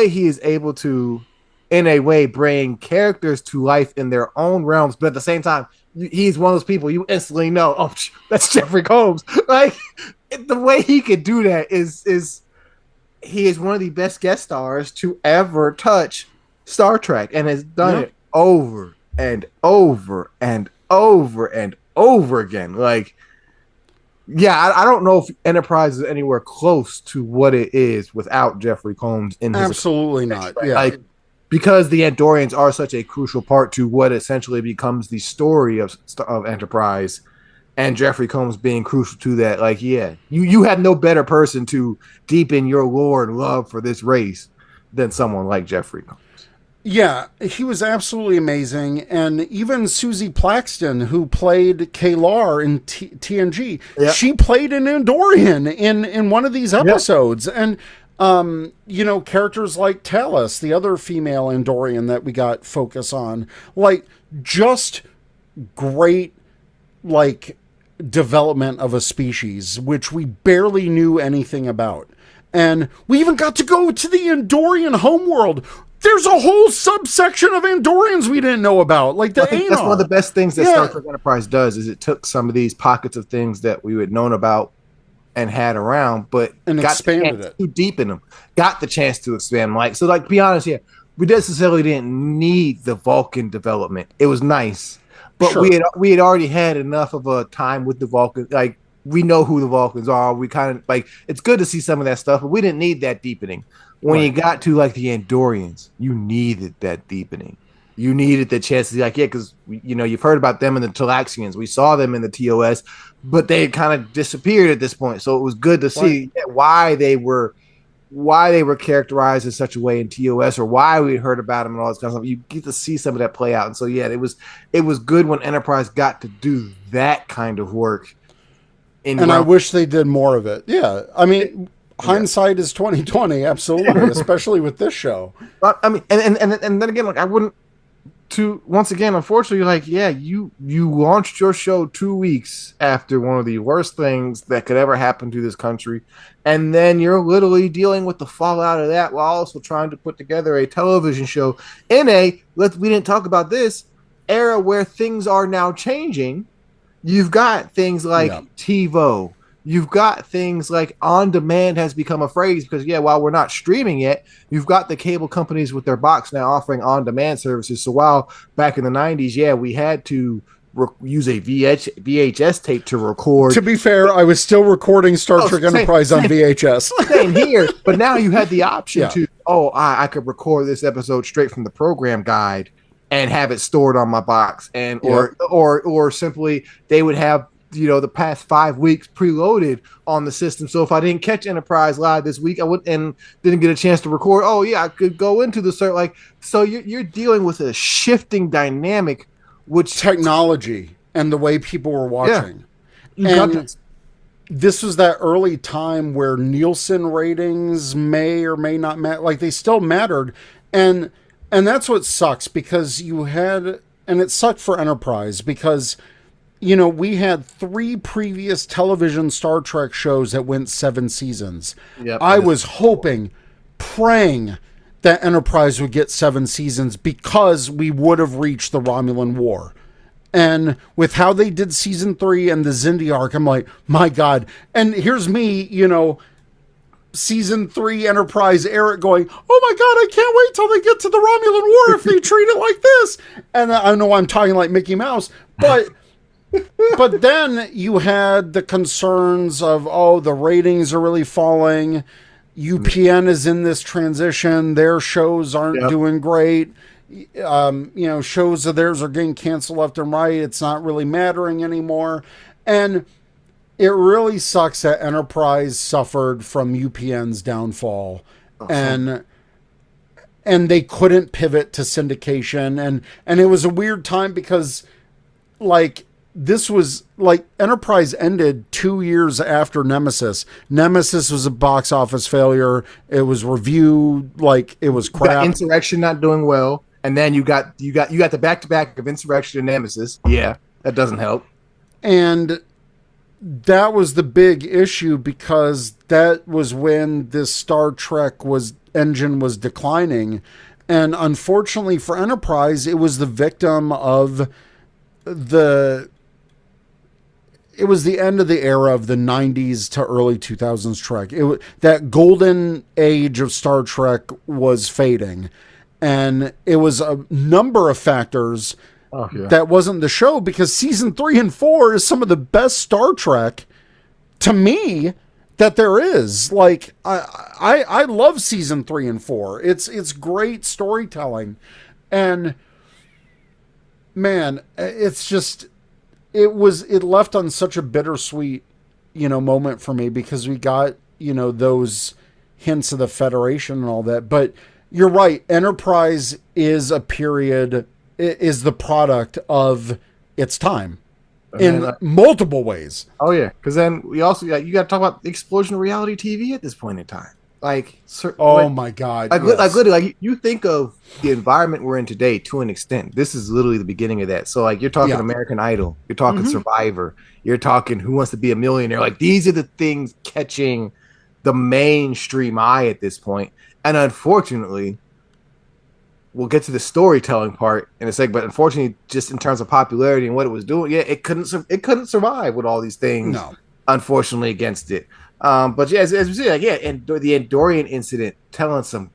he is able to, in a way, bring characters to life in their own realms, but at the same time, he's one of those people you instantly know, oh, that's Jeffrey Combs. Like, the way he could do that is he is one of the best guest stars to ever touch Star Trek, and has done it over and over and over and over again. Like, I don't know if Enterprise is anywhere close to what it is without Jeffrey Combs in his absolutely not. Yeah. Like, because the Andorians are such a crucial part to what essentially becomes the story of Enterprise, and Jeffrey Combs being crucial to that. Like, you had no better person to deepen your lore and love for this race than someone like Jeffrey Combs. Yeah, he was absolutely amazing. And even Susie Plaxton, who played K'Ehleyr in TNG, she played an Andorian in one of these episodes. And characters like Talos, the other female Andorian that we got focus on, like, just great, like, development of a species, which we barely knew anything about. And we even got to go to the Andorian homeworld. There's a whole subsection of Andorians we didn't know about, like the Aeon. That's one of the best things that Star Trek Enterprise does, is it took some of these pockets of things that we had known about and had around, but expanded it to deepen them. Got the chance to expand, like, so. Like, to be honest, we necessarily didn't need the Vulcan development. It was nice, but we had already had enough of a time with the Vulcan. Like, we know who the Vulcans are. We kind of, like, it's good to see some of that stuff, but we didn't need that deepening. When you got to, like, the Andorians, you needed that deepening. You needed the chance to be like, because you've heard about them in the Talaxians. We saw them in the TOS, but they had kind of disappeared at this point. So it was good to see why they were characterized in such a way in TOS, or why we heard about them and all this kind of stuff. You get to see some of that play out, and so it was good when Enterprise got to do that kind of work. I wish they did more of it. Yeah, I mean, hindsight is 2020, absolutely, especially with this show. But I mean, and then again, like I wouldn't to once again, unfortunately, like yeah, you launched your show 2 weeks after one of the worst things that could ever happen to this country, and then you're literally dealing with the fallout of that while also trying to put together a television show in we didn't talk about this era where things are now changing. You've got things like TiVo. You've got things like on demand has become a phrase because, while we're not streaming yet, you've got the cable companies with their box now offering on demand services. So while back in the 90s, we had to use a VHS tape to record. To be fair, I was still recording Star Trek Enterprise on VHS. Same here. But now you had the option to, I could record this episode straight from the program guide and have it stored on my box. And or simply they would have the past 5 weeks preloaded on the system. So if I didn't catch Enterprise live this week, I would and didn't get a chance to record. I could go into the cert. So you're dealing with a shifting dynamic, which technology and the way people were watching. And this was that early time where Nielsen ratings may or may not matter. Like they still mattered, and that's what sucks because it sucked for Enterprise because. We had 3 previous television Star Trek shows that went 7 seasons. I was hoping, praying that Enterprise would get 7 seasons because we would have reached the Romulan War. And with how they did season 3 and the Xindi arc, I'm like, my God. And here's me, season 3 Enterprise Eric going, oh my God, I can't wait till they get to the Romulan War if they treat it like this. And I know I'm talking like Mickey Mouse, but... But then you had the concerns of, the ratings are really falling. UPN is in this transition. Their shows aren't doing great. Shows of theirs are getting canceled left and right. It's not really mattering anymore. And it really sucks that Enterprise suffered from UPN's downfall. And they couldn't pivot to syndication. And it was a weird time because, this was Enterprise ended 2 years after Nemesis. Nemesis was a box office failure. It was reviewed like it was crap. Insurrection not doing well, and then you got the back-to-back of Insurrection and Nemesis. Yeah, that doesn't help. And that was the big issue because that was when this Star Trek engine was declining, and unfortunately for Enterprise, it was the victim of it was the end of the era of the 90s to early 2000s Trek. That golden age of Star Trek was fading. And it was a number of factors that wasn't the show because season 3 and 4 is some of the best Star Trek to me that there is. I love season 3 and 4. It's great storytelling. And man, it's just... It left on such a bittersweet, moment for me because we got, those hints of the Federation and all that. But you're right. Enterprise is the product of its time in multiple ways. Oh yeah. Cause then we also you got to talk about the explosion of reality TV at this point in time. My God. Literally, you think of the environment we're in today to an extent. This is literally the beginning of that. So you're talking American Idol, you're talking Survivor, you're talking Who Wants to Be a Millionaire. These are the things catching the mainstream eye at this point. And unfortunately, we'll get to the storytelling part in a second, but unfortunately, just in terms of popularity and what it was doing, it couldn't survive with all these things. No. Unfortunately, against it. But as we see, and the Andorian incident, telling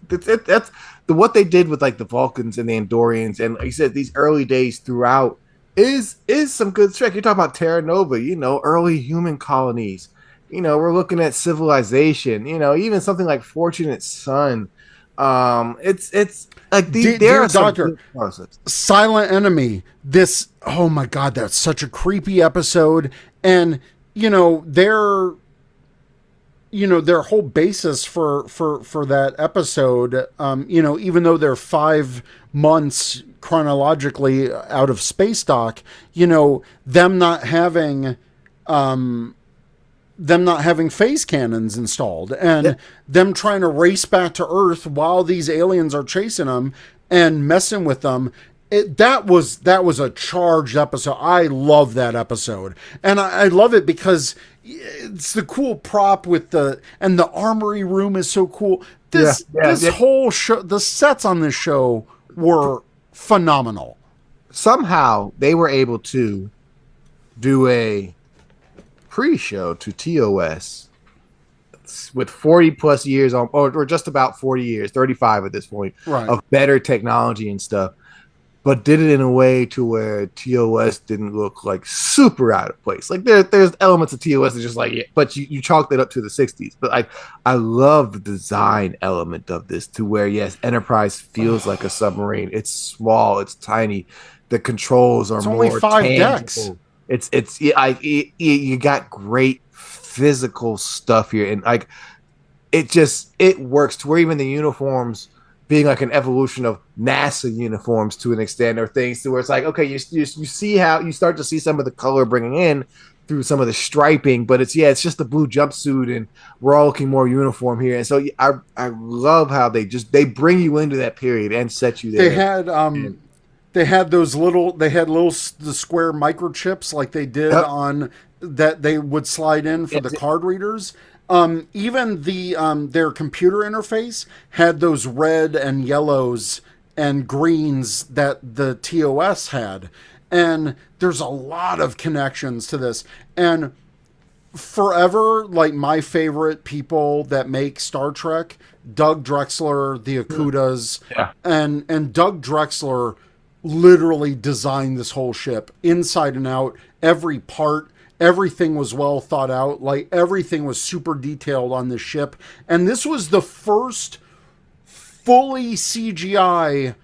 that's what they did with the Vulcans and the Andorians, and like you said, these early days throughout is some good Trek. You're talking about Terra Nova, early human colonies. We're looking at civilization. Even something like Fortunate Son. It's like Dear Doctor, Silent Enemy. This, oh my God, that's such a creepy episode, and their whole basis for that episode, even though they're 5 months chronologically out of space dock, them not having them not having phase cannons installed, Yeah, and them trying to race back to Earth while these aliens are chasing them and messing with them. That was a charged episode. I love that episode, and I love it because it's the cool prop with the armory room is so cool. yeah, yeah, This yeah. whole show, the sets on this show were phenomenal. Somehow they were able to do a pre-show to TOS with 40 plus years on, or just about 40 years, 35 at this point, Right. of better technology and stuff, but did it in a way to where TOS didn't look like super out of place. Like there's elements of TOS that just like, yeah, but you chalked it up to the 60s. But I love the design element of this to where, yes, Enterprise feels like a submarine. It's small, it's tiny. The controls are It's only more 5 tangible. decks. It's yeah, you got great physical stuff here, and like it works to where even the uniforms being like an evolution of NASA uniforms to an extent, or things to where it's like, okay, you see how you start to see some of the color bringing in through some of the striping, but it's just the blue jumpsuit, and we're all looking more uniform here, and so I love how they bring you into that period and set you They there. had And, the square microchips like they did yep, on that they would slide in for the it's, card readers. Even their computer interface had those red and yellows and greens that the TOS had. And there's a lot of connections to this. And forever, like, my favorite people that make Star Trek, Doug Drexler, the Akudas, yeah. and Doug Drexler literally designed this whole ship inside and out, every part. Everything was well thought out. Like, everything was super detailed on this ship. And this was the first fully CGI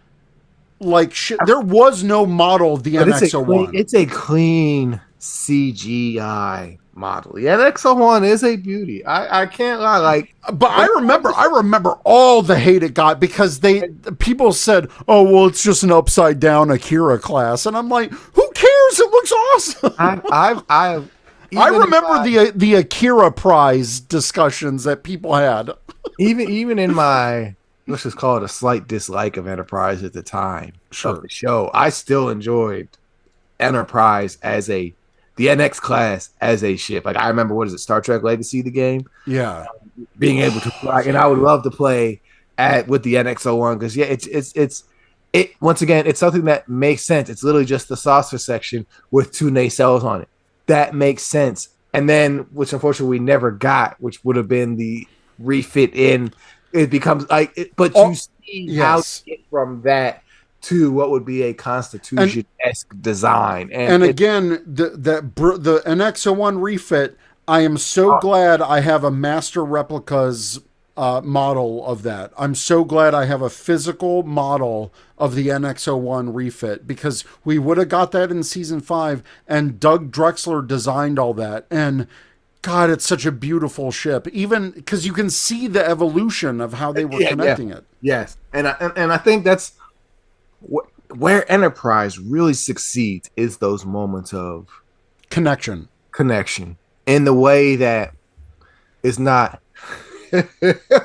like shit. There was no model of the But NX-01. it's a clean CGI model. The NX-01 is a beauty. I can't lie. Like, But I remember all the hate it got because people said, "Oh, well, it's just an upside down Akira class," and I'm like, "Who cares? It looks awesome." I I remember the Akira Prize discussions that people had. even in my, let's just call it, a slight dislike of Enterprise at the time of the show, I still enjoyed Enterprise as the NX class as a ship. Like, I remember, what is it, Star Trek Legacy, the game? Yeah, Being able to play, and I would love to play with the NX-01, because yeah, it once again, it's something that makes sense. It's literally just the saucer section with 2 nacelles on it. That makes sense. And then, which unfortunately we never got, which would have been the refit in. It becomes like, but you see how yes. to get from that to what would be a Constitution-esque design. And again, the NX-01 refit, I am so glad I have a master replicas model of that. I'm so glad I have a physical model of the NX-01 refit, because we would have got that in season 5, and Doug Drexler designed all that. And God, it's such a beautiful ship, even because you can see the evolution of how they were connecting it. Yes, and I think that's where Enterprise really succeeds, is those moments of Connection. in the way that is not.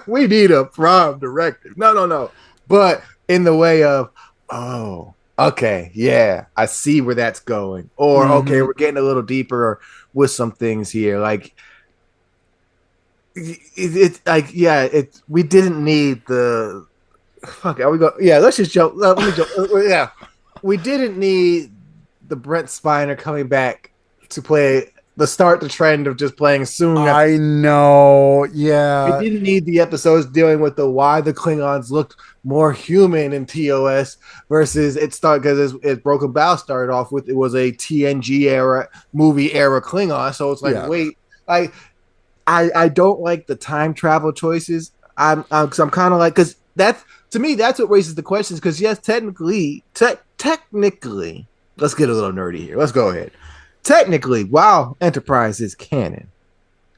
We need a prime directive. No. But in the way of, oh, okay, yeah, I see where that's going. Or, okay, we're getting a little deeper with some things here. Like, it's like, yeah, we didn't need the. Fuck, are we go? Yeah, let's just joke. Let me joke. Yeah, we didn't need the Brent Spiner coming back to play the trend of just playing soon. I know, yeah. We didn't need the episodes dealing with why the Klingons looked more human in TOS versus it started, because as Broken Bow started off with, it was a TNG era movie era Klingon. So it's like, wait, I don't like the time travel choices. I'm kind of like, because that's, to me, that's what raises the questions. Because yes, technically, let's get a little nerdy here. Let's go ahead. Technically, while Enterprise is canon,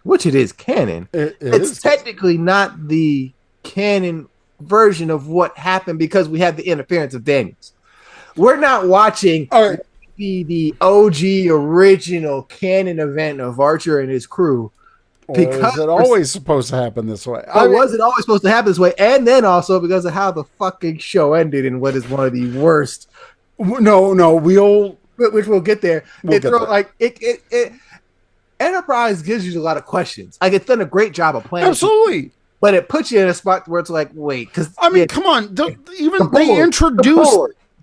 which it is canon, it's technically not the canon version of what happened, because we have the interference of Daniels. We're not watching the OG original canon event of Archer and his crew Or is because it always supposed to happen this way? or was it always supposed to happen this way? And then also because of how the fucking show ended and what is one of the worst, no, which we'll get there. We'll get there. Like it Enterprise gives you a lot of questions. Like it's done a great job of planning. Absolutely. But it puts you in a spot where it's like, wait, because I mean, come on.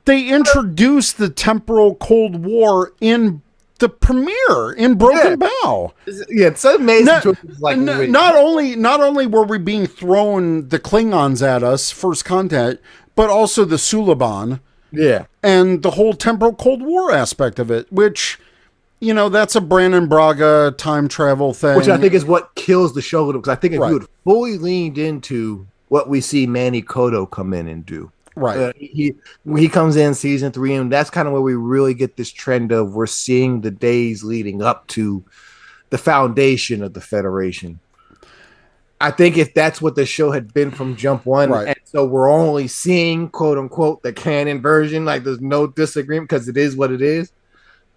They introduced the temporal Cold War in the premiere in Broken Bow. Yeah, it's so amazing. Not only were we being thrown the Klingons at us, First Contact, but also the Suliban. Yeah. And the whole temporal Cold War aspect of it, which, that's a Brannon Braga time travel thing. Which I think is what kills the show, because I think if you had fully leaned into what we see Manny Koto come in and do. Right. He comes in season 3, and that's kind of where we really get this trend of we're seeing the days leading up to the foundation of the Federation. I think if that's what the show had been from jump one, and so we're only seeing, quote unquote, the canon version, like there's no disagreement because it is what it is,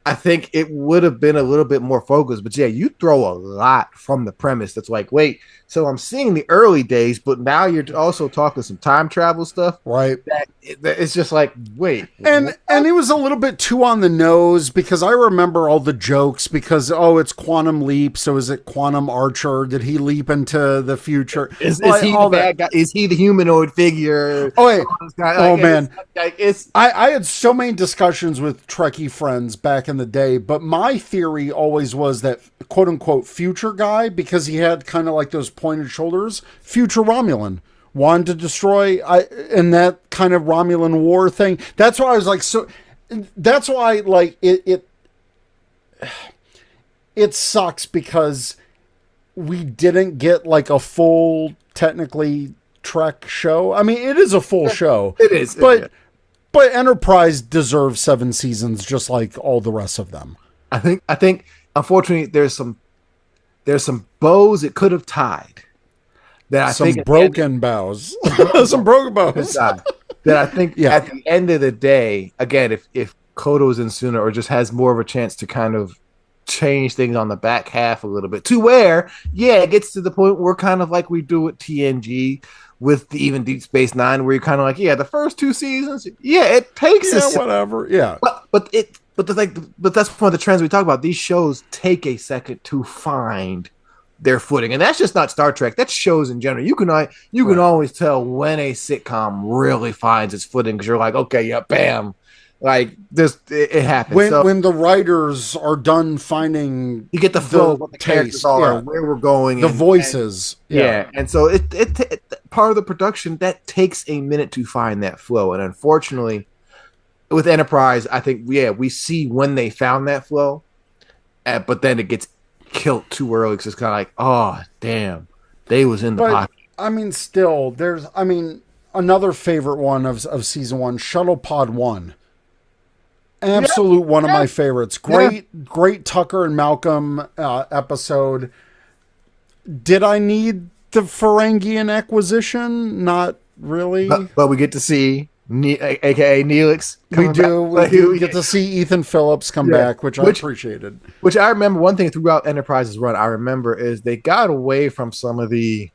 I think it would have been a little bit more focused. But yeah, you throw a lot from the premise that's like, wait, so I'm seeing the early days, but now you're also talking some time travel stuff. Right. It's just like, wait. And it was a little bit too on the nose because I remember all the jokes because, it's Quantum Leap. So is it Quantum Archer? Did he leap into the future? Is he the bad guy? Is he the humanoid figure? Man. I had so many discussions with Trekkie friends back in the day, but my theory always was that quote unquote future guy, because he had kind of like those pointed shoulders, future Romulan, wanted to destroy and that kind of Romulan war thing. That's why I was like, so that's why like it sucks because we didn't get like a full technically Trek show. I mean, it is a full show. It is. But Enterprise deserves 7 seasons just like all the rest of them. I think unfortunately there's some bows it could have tied. Some broken bows. Some broken bows. That I think at the end of the day, again, if Koto's in sooner or just has more of a chance to kind of change things on the back half a little bit to where, it gets to the point where kind of like we do with TNG, with even Deep Space Nine, where you're kind of like, the first 2 seasons, it takes whatever, but that's one of the trends we talk about. These shows take a second to find their footing, and that's just not Star Trek. That's shows in general. You can always tell when a sitcom really finds its footing because you're like, okay, bam, like this, it happens. When the writers are done finding, you get the flow of what the characters are, where we're going, the voices, and so it part of the production that takes a minute to find that flow, and unfortunately, with Enterprise, I think we see when they found that flow, but then it gets killed too early because it's kind of like, oh damn, they was in the pocket. I mean, still, there's another favorite one of season 1, Shuttle Pod 1. Absolute one of my favorites. Great Tucker and Malcolm episode. Did I need the Ferengian acquisition? Not really. But we get to see, aka Neelix. We do. We get to see Ethan Phillips come back, which I appreciated. Which I remember one thing throughout Enterprise's run, I remember is they got away from some of the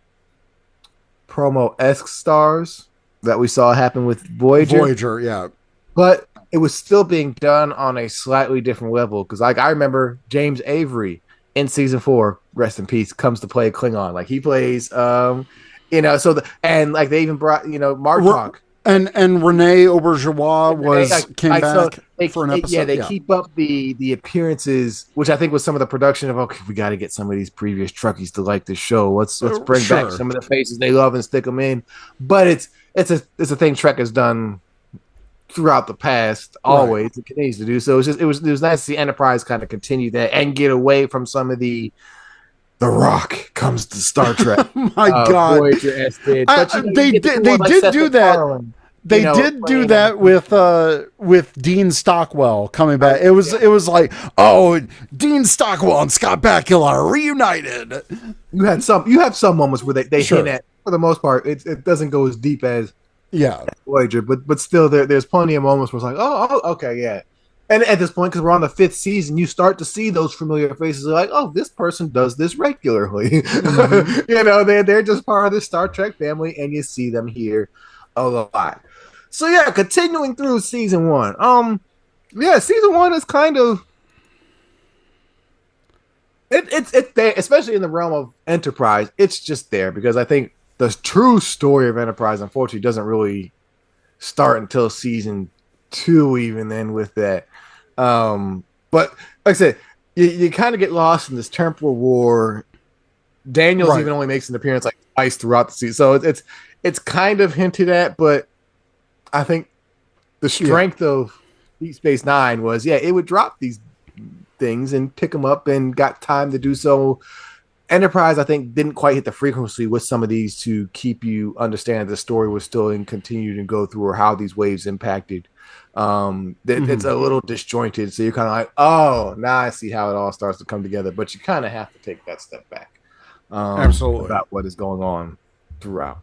promo-esque stars that we saw happen with Voyager. But it was still being done on a slightly different level. Because like I remember James Avery in season 4, rest in peace, comes to play Klingon. Like he plays, and they even brought, Martok. And Renee Auberjois came back for an episode. Yeah, they keep up the appearances, which I think was some of the production of, okay, we got to get some of these previous Trekkies to like this show. Let's bring back some of the faces they love and stick them in. But it's a thing Trek has done throughout the past, always. It continues to do so. It was nice to see Enterprise kind of continue that and get away from some of the Rock comes to Star Trek. My God, Voyager did. They did do that. They did do that with Dean Stockwell coming back. It was like, oh, Dean Stockwell and Scott Bakula are reunited. You have some moments where they hint at. For the most part, it doesn't go as deep as Voyager, but still there's plenty of moments where it's like, oh okay, yeah. And at this point, because we're on the fifth season, you start to see those familiar faces. Like, oh, this person does this regularly. Mm-hmm. They're just part of the Star Trek family, and you see them here a lot. So yeah, continuing through season one. Yeah, season one is kind of it's there, especially in the realm of Enterprise. It's just there because I think the true story of Enterprise, unfortunately, doesn't really start until season two, even then with that. But like I said, you kind of get lost in this temporal war. Daniels Right. even only makes an appearance like twice throughout the season, so it's kind of hinted at. But I think the Yeah. strength of Deep Space Nine was, yeah, it would drop these things and pick them up and got time to do so. Enterprise, I think, didn't quite hit the frequency with some of these to keep you understand the story was still in continued and go through or how these waves impacted. It's a little disjointed, so you're kind of like, oh, now I see how it all starts to come together. But you kind of have to take that step back, Absolutely. about what is going on throughout.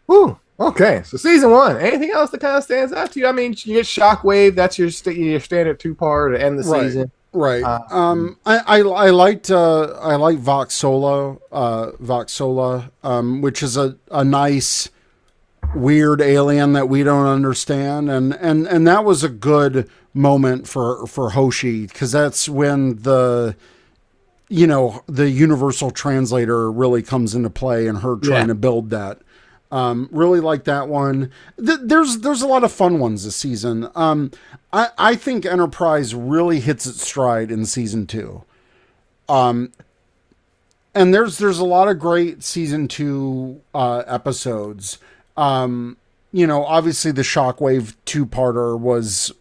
Whew. Okay, so season one. Anything else that kind of stands out to you? I mean, you get Shockwave. That's your standard two part to end the Right. season. Right. I liked Voxola, which is a nice weird alien that we don't understand, and that was a good moment for Hoshi, because that's when the universal translator really comes into play and her trying to build that. Really like that one. There's a lot of fun ones this season. I think Enterprise really hits its stride in season two. And there's a lot of great season two episodes. Obviously the Shockwave two-parter was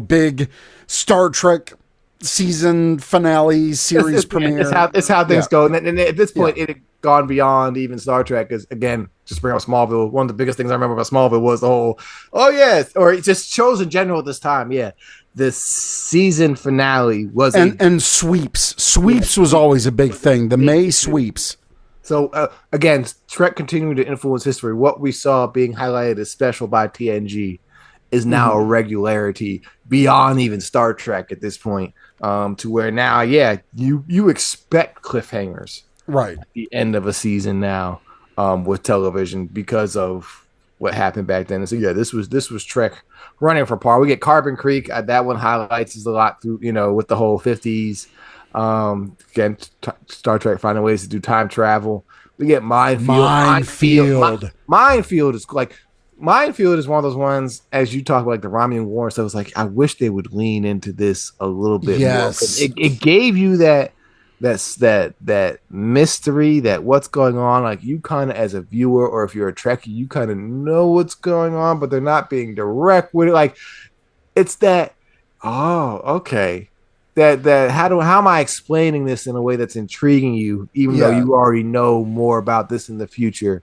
big Star Trek season finale series premiere. It's how things go. And at this point, Yeah. it had gone beyond even Star Trek. Because again, just bring up Smallville. One of the biggest things I remember about Smallville was the whole, oh yes, or it just shows in general at this time. Yeah, the season finale was and sweeps. Sweeps was always a big thing. The May sweeps. So again, Trek continuing to influence history. What we saw being highlighted as special by TNG is now a regularity beyond even Star Trek at this point. To where now, yeah, you expect cliffhangers Right. at the end of a season now, with television because of what happened back then. And so yeah, this was Trek running for par. We get Carbon Creek. That one highlights us a lot through with the whole 50s. Again, Star Trek finding ways to do time travel. We get Minefield. Minefield is like Minefield is one of those ones, as you talk about, like the Romulan War and stuff. It's like I wish they would lean into this a little bit Yes. more. It gave you that mystery, that what's going on. Like you kind of, as a viewer, or if you're a Trekkie, you kind of know what's going on, but they're not being direct with it. Like it's that. Oh, okay. That how am I explaining this in a way that's intriguing you, even though you already know more about this in the future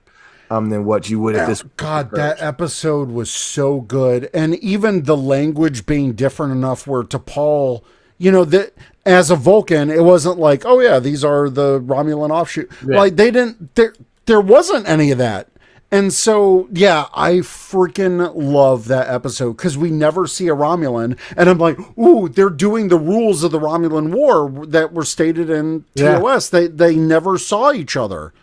than what you would at this. God, that episode was so good, and even the language being different enough where T'Pol, that as a Vulcan, it wasn't like, oh yeah, these are the Romulan offshoot. Yeah. Like they didn't. There wasn't any of that. And so, yeah, I freaking love that episode because we never see a Romulan. And I'm like, ooh, they're doing the rules of the Romulan War that were stated in TOS. They never saw each other.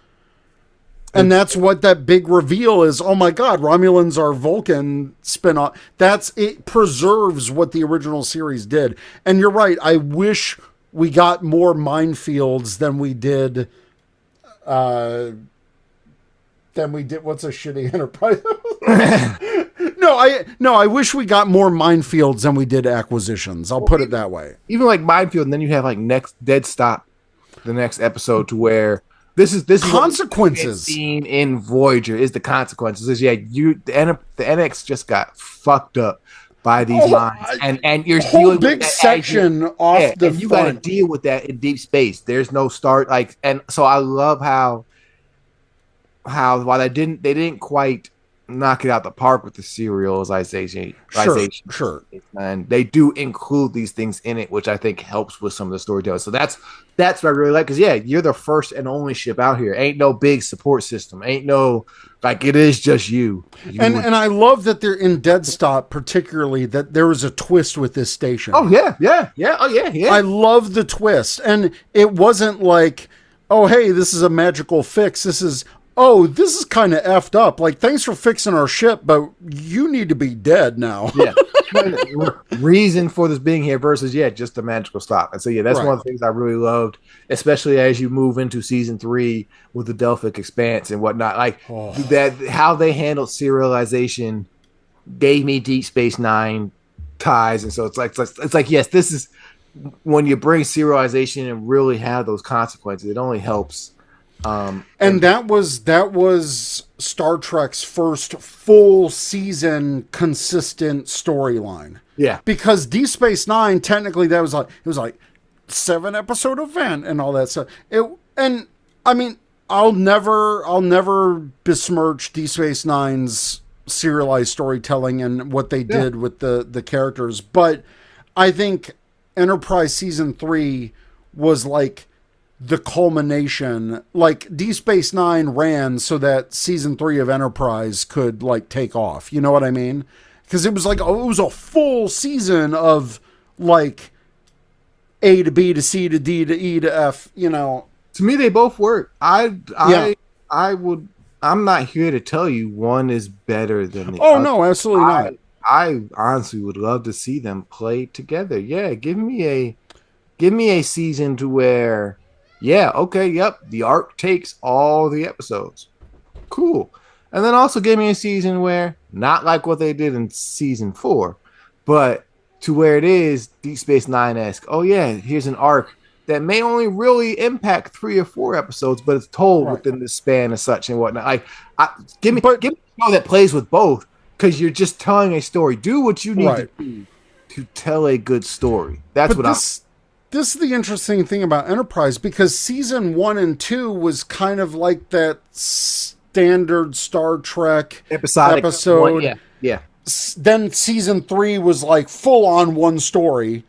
And that's what that big reveal is. Oh my God, Romulans are Vulcan spin-off. It preserves what the original series did. And you're right, I wish we got more minefields than we did... what's a shitty Enterprise? I wish we got more minefields than we did acquisitions. I'll put it that way. Even like Minefield, and then you have like next Dead Stop, the next episode, to where this is consequences seen in Voyager is the consequences. Is the NX just got fucked up by these mines, and you're dealing big with section off the and you got to deal with that in deep space. There's no start and so I love how while they didn't quite knock it out the park with the serialization. Sure. And they do include these things in it, which I think helps with some of the storytelling. So that's That's what I really like because yeah, you're the first and only ship out here. Ain't no big support system. Ain't no like it is just you. And I love that they're in Dead Stop, particularly that there was a twist with this station. Oh yeah, yeah, yeah. Oh yeah, yeah. I love the twist, and it wasn't like, oh hey, this is a magical fix. This is this is kind of effed up. Like, thanks for fixing our ship, but you need to be dead now. Yeah. Reason for this being here versus just the magical stop. And so that's one of the things I really loved, especially as you move into season 3 with the Delphic Expanse and whatnot. Like that, how they handled serialization gave me Deep Space Nine ties. And so it's like yes, this is when you bring serialization and really have those consequences. It only helps. And that was Star Trek's first full season consistent storyline. Yeah, because Deep Space Nine, technically, it was like 7-episode event and all that stuff. And I mean, I'll never besmirch Deep Space Nine's serialized storytelling and what they did with the characters, but I think Enterprise season 3 was like the culmination. Like, Deep Space Nine ran so that season 3 of Enterprise could like take off. You know what I mean? Because it was like, it was a full season of like A to B to C to D to E to F. You know, to me they both work. I'm not here to tell you one is better than the other. No, absolutely not. I honestly would love to see them play together. Yeah, give me a season to where the arc takes all the episodes. Cool. And then also give me a season where, not like what they did in season 4, but to where it is Deep Space Nine-esque. Oh yeah, here's an arc that may only really impact 3 or 4 episodes, but it's told within the span of such and whatnot. Like, give me a show that plays with both, because you're just telling a story. Do what you need to do to tell a good story. This is the interesting thing about Enterprise, because season 1 and 2 was kind of like that standard Star Trek episodic episode. Yeah. Then season 3 was like full on one story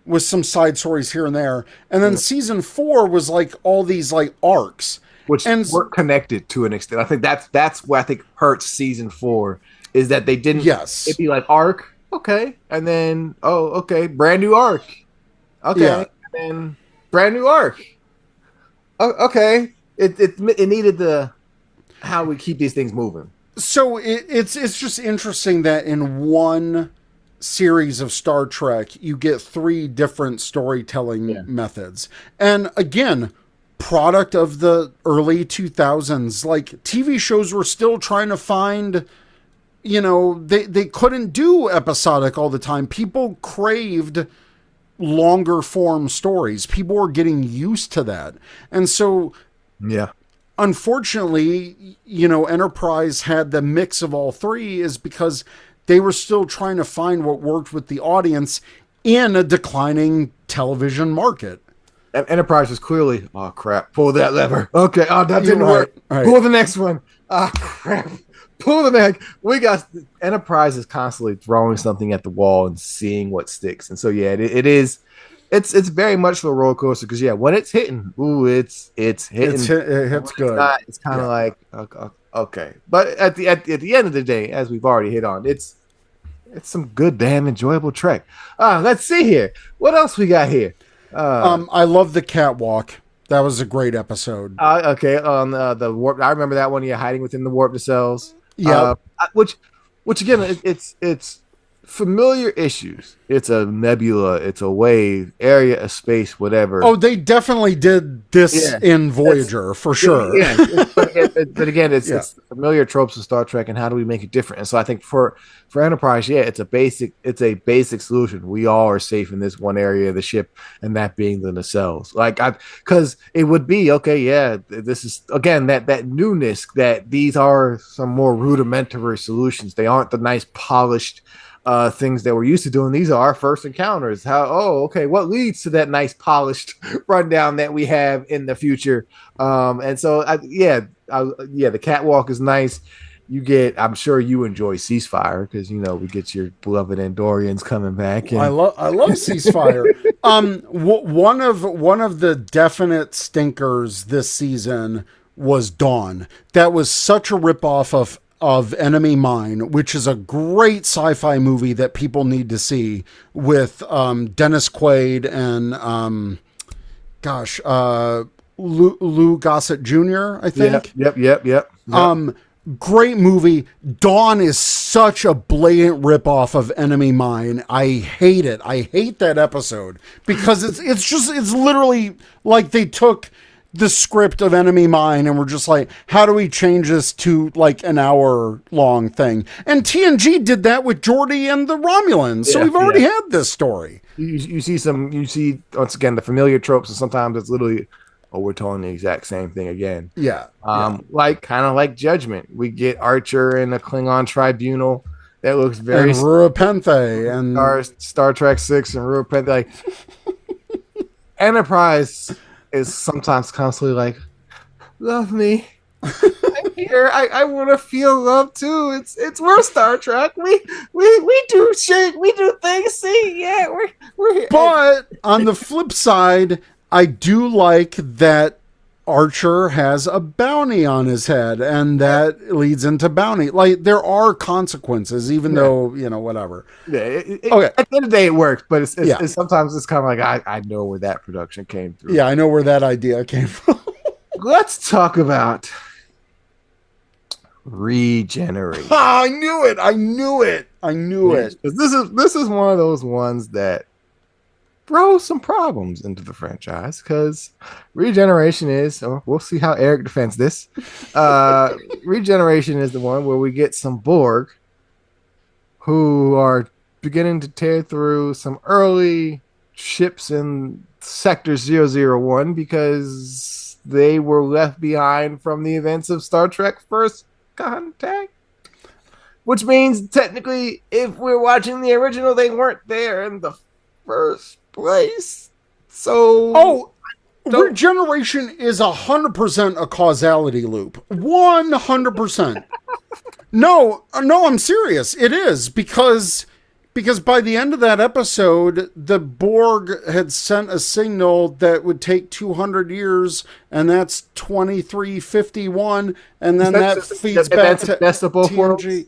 with some side stories here and there. And then season 4 was like all these like arcs. Which weren't connected to an extent. I think that's what I think hurts season 4, is that they didn't. Yes. It'd be like arc, okay, and then brand new arc, okay, and then brand new arc, okay. It needed the how we keep these things moving. So it's just interesting that in one series of Star Trek you get 3 different storytelling methods, and again, product of the early 2000s. Like, TV shows were still trying to find, they couldn't do episodic all the time. People craved longer form stories. People were getting used to that. And so, unfortunately, Enterprise had the mix of all 3, is because they were still trying to find what worked with the audience in a declining television market. And Enterprise was clearly, oh crap, pull that lever. Okay, that didn't work. Right. Pull the next one. Oh crap, pull the next. Enterprise is constantly throwing something at the wall and seeing what sticks. And so it's very much a roller coaster, because when it's hitting, it's hitting. It hits good. It's kind of like okay, but at the end of the day, as we've already hit on, it's some good damn enjoyable Trek. Let's see here. What else we got here? I love the catwalk. That was a great episode. Okay, on the warp. I remember that one. Hiding within the warp nacelles. Yeah. Which again, it's familiar issues. It's a nebula. It's a wave, area of space, whatever. Oh, they definitely did this in Voyager for sure. But again, it's familiar tropes of Star Trek, and how do we make it different? And so I think for Enterprise, it's a basic solution. We all are safe in this one area of the ship, and that being the nacelles. Because it would be this is again that newness, that these are some more rudimentary solutions. They aren't the nice polished things that we're used to doing. These are our first encounters. What leads to that nice polished rundown that we have in the future? And so the catwalk is nice. You get, I'm sure you enjoy Ceasefire because we get your beloved Andorians coming back, and I love Ceasefire. One of the definite stinkers this season was Dawn. That was such a ripoff of Enemy Mine, which is a great sci-fi movie that people need to see with Dennis Quaid and Lou Gossett Jr. I think. Yep. Great movie. Dawn is such a blatant ripoff of Enemy Mine. I hate it. I hate that episode because it's literally like they took the script of Enemy Mine and we're just like, how do we change this to like an hour long thing? And TNG did that with Geordi and the Romulans. So we've already had this story. You see once again the familiar tropes, and sometimes it's literally, oh, we're telling the exact same thing again. Yeah. Like kind of like Judgment. We get Archer in a Klingon tribunal that looks very and Rura Penthe and Star Trek 6 and Rura Penthe. Like Enterprise is sometimes constantly like, love me. I'm here. I want to feel love too. We're Star Trek. We do shit. We do things. See, yeah, we're here. But on the flip side, I do like that Archer has a bounty on his head, and that leads into bounty. Like there are consequences, even though whatever. Yeah. Okay. At the end of the day, it works, but it's sometimes it's kind of like I know where that production came through. Yeah, I know where that idea came from. Let's talk about regeneration. I knew it. This is one of those ones that throws some problems into the franchise because regeneration is, we'll see how Eric defends this. Regeneration is the one where we get some Borg who are beginning to tear through some early ships in Sector 001 because they were left behind from the events of Star Trek First Contact. Which means technically, if we're watching the original, they weren't there in the first place. So regeneration is 100% a causality loop. 100%. No, I'm serious. It is because by the end of that episode, the Borg had sent a signal that would take 200 years, and that's 2351, and then that feeds back to TNG.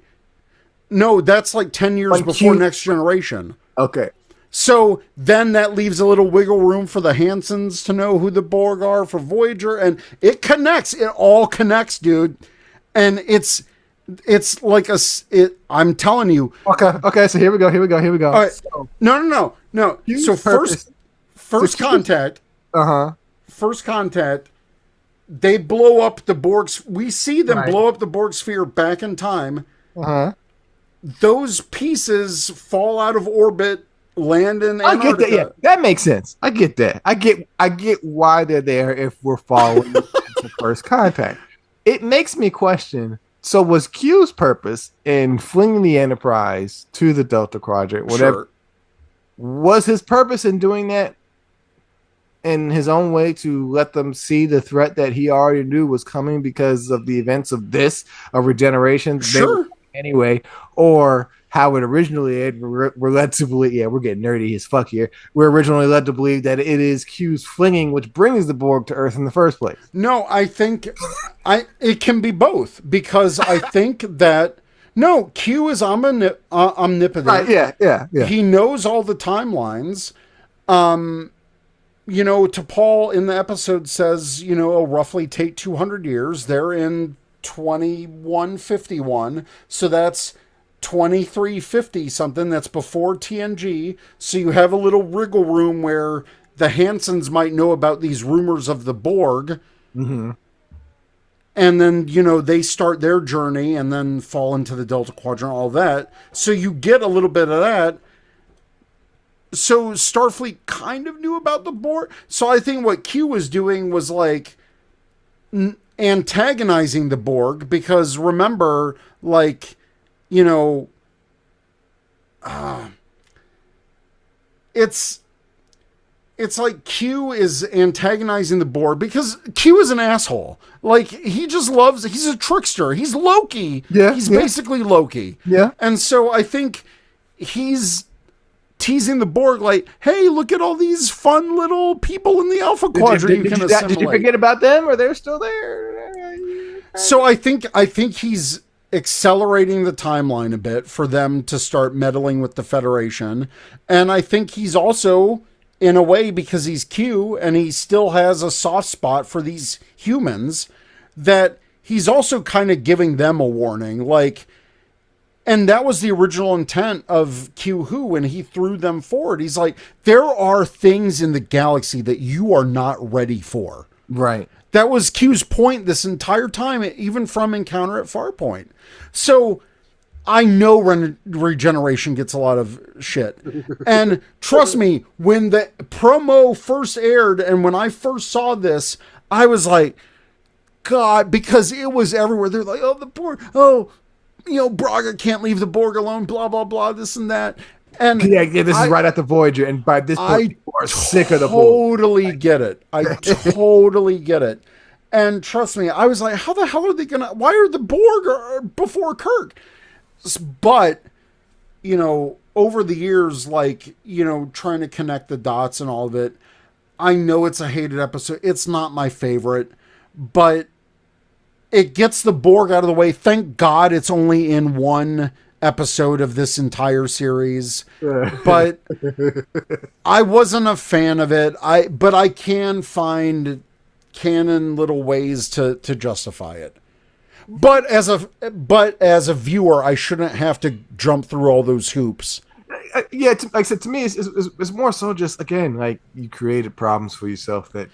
No, that's like 10 years before Next Generation. Okay. So then that leaves a little wiggle room for the Hansons to know who the Borg are for Voyager, and it connects. It all connects, dude. And it's like I'm telling you. Okay. So here we go. All right. So, no. So first contact. First contact. They blow up the Borg. We see them blow up the Borg sphere back in time. Those pieces fall out of orbit, land in Antarctica. I get that. Yeah, that makes sense. I get that. I get why they're there if we're following the First Contact. It makes me question. So was Q's purpose in flinging the Enterprise to the Delta Quadrant, whatever, was his purpose in doing that in his own way to let them see the threat that he already knew was coming because of the events of regeneration? Sure. Anyway, or how it originally ended, we're led to believe, we're getting nerdy as fuck here. We're originally led to believe that it is Q's flinging which brings the Borg to Earth in the first place. No, I think it can be both, because I think that Q is omnipotent. Right, yeah. He knows all the timelines. T'Pol in the episode says, it'll roughly take 200 years. They're in 2151, so that's 2350 something. That's before TNG. So you have a little wriggle room where the Hansons might know about these rumors of the Borg. Mm-hmm. And then, they start their journey and then fall into the Delta Quadrant, all that. So you get a little bit of that. So Starfleet kind of knew about the Borg. So I think what Q was doing was like antagonizing the Borg, because remember, it's like Q is antagonizing the Borg because Q is an asshole. Like, he just loves, he's a trickster. He's Loki. Yeah, He's yeah. basically Loki. Yeah. And so I think he's teasing the Borg like, hey, look at all these fun little people in the Alpha Quadrant you can assimilate. Did you forget about them, or they're still there? So I think he's accelerating the timeline a bit for them to start meddling with the Federation. And I think he's also, in a way, because he's Q and he still has a soft spot for these humans, that he's also kind of giving them a warning. Like, and that was the original intent of Q Who when he threw them forward. He's like, there are things in the galaxy that you are not ready for. Right. That was Q's point this entire time, even from Encounter at Farpoint. So I know Regeneration gets a lot of shit. And trust me, when the promo first aired and when I first saw this, I was like, God, because it was everywhere. They're like, oh, the Borg, oh, you know, Braga can't leave the Borg alone, blah, blah, blah, this and that. And yeah, this is right at the Voyager, and by this point, people are sick of the Borg. Totally get it. I totally get it. And trust me, I was like, how the hell are they gonna? Why are the Borg before Kirk? But you know, over the years, like, you know, trying to connect the dots and all of it, I know it's a hated episode. It's not my favorite, but it gets the Borg out of the way. Thank God it's only in one episode of this entire series. But I wasn't a fan of it. But I can find canon little ways to justify it. But as a viewer, I shouldn't have to jump through all those hoops. Yeah, like I said, to me, it's more so just, again, like, you created problems for yourself that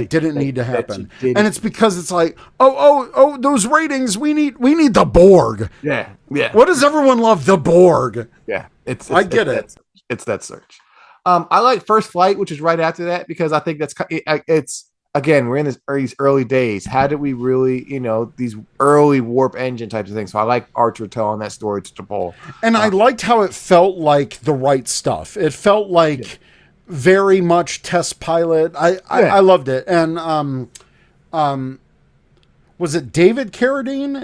didn't need to happen, and it's because it's like, oh, those ratings, we need the Borg. Yeah. What does everyone love? The Borg. Yeah, I get it. It's that search. I like First Flight, which is right after that, because I think it's again, we're in these early days. How did we really, you know, these early warp engine types of things? So I like Archer telling that story to T'Pol. And I liked how it felt like the right stuff. It felt like very much test pilot. I loved it. And was it David Carradine?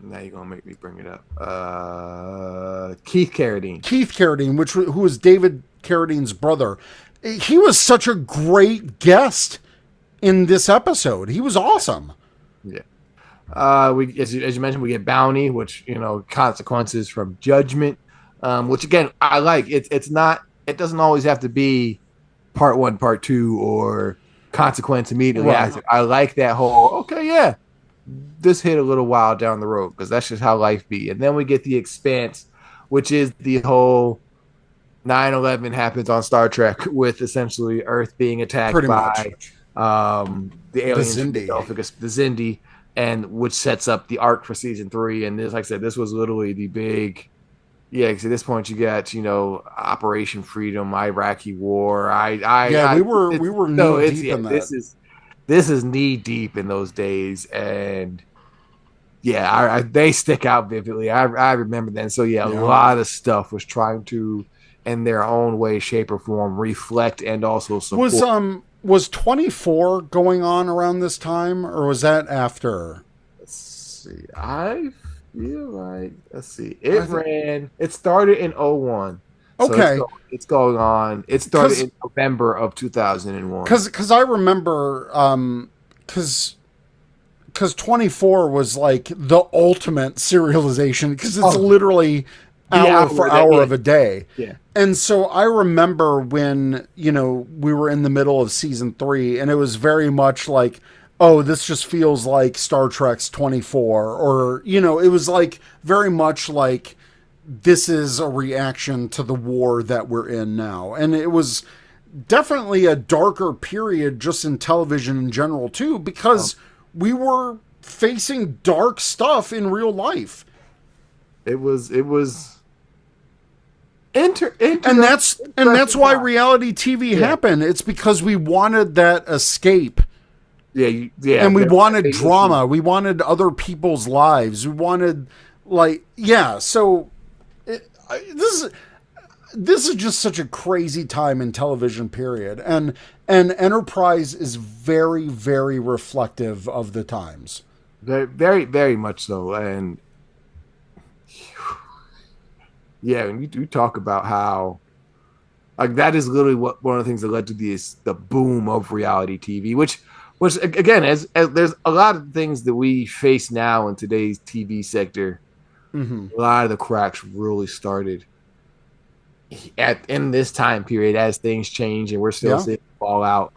Now you're gonna make me bring it up. Keith Carradine. Keith Carradine, who was David Carradine's brother. He was such a great guest in this episode. He was awesome. Yeah. We, as you mentioned, we get Bounty, which, you know, consequences from judgment, which, again, I like. It's not. It doesn't always have to be part 1, part 2, or consequence immediately after. I like that whole. Okay, yeah, this hit a little while down the road, because that's just how life be. And then we get the Expanse, which is the whole 9/11 happens on Star Trek, with essentially Earth being attacked by the aliens, the Xindi, and which sets up the arc for season 3. And this, like I said, this was literally the big, because at this point you got, you know, Operation Freedom, Iraqi War. We were knee deep in that. This is knee deep in those days, and they stick out vividly. I remember then. So a lot of stuff was trying to, in their own way, shape, or form, reflect and also support. Was 24 going on around this time, or was that after? Let's see. I feel like, it started in 01. Okay. So it's going on. It started in November of 2001. Because I remember, because 24 was like the ultimate serialization, because it's literally hour for hour of a day. Yeah. And so I remember when, you know, we were in the middle of season 3, and it was very much like, oh, this just feels like Star Trek's 24, or, you know, it was like very much like, this is a reaction to the war that we're in now. And it was definitely a darker period just in television in general too, because we were facing dark stuff in real life. It was and that's why reality TV happened. It's because we wanted that escape. And we wanted drama. We wanted other people's lives. We wanted, like, so this is, this is just such a crazy time in television, period. And Enterprise is very, very reflective of the times. Very, very, very much so. And yeah, and you talk about how like that is literally what one of the things that led to the boom of reality TV, which again, as there's a lot of things that we face now in today's TV sector. Mm-hmm. A lot of the cracks really started in this time period as things change, and we're still seeing fallout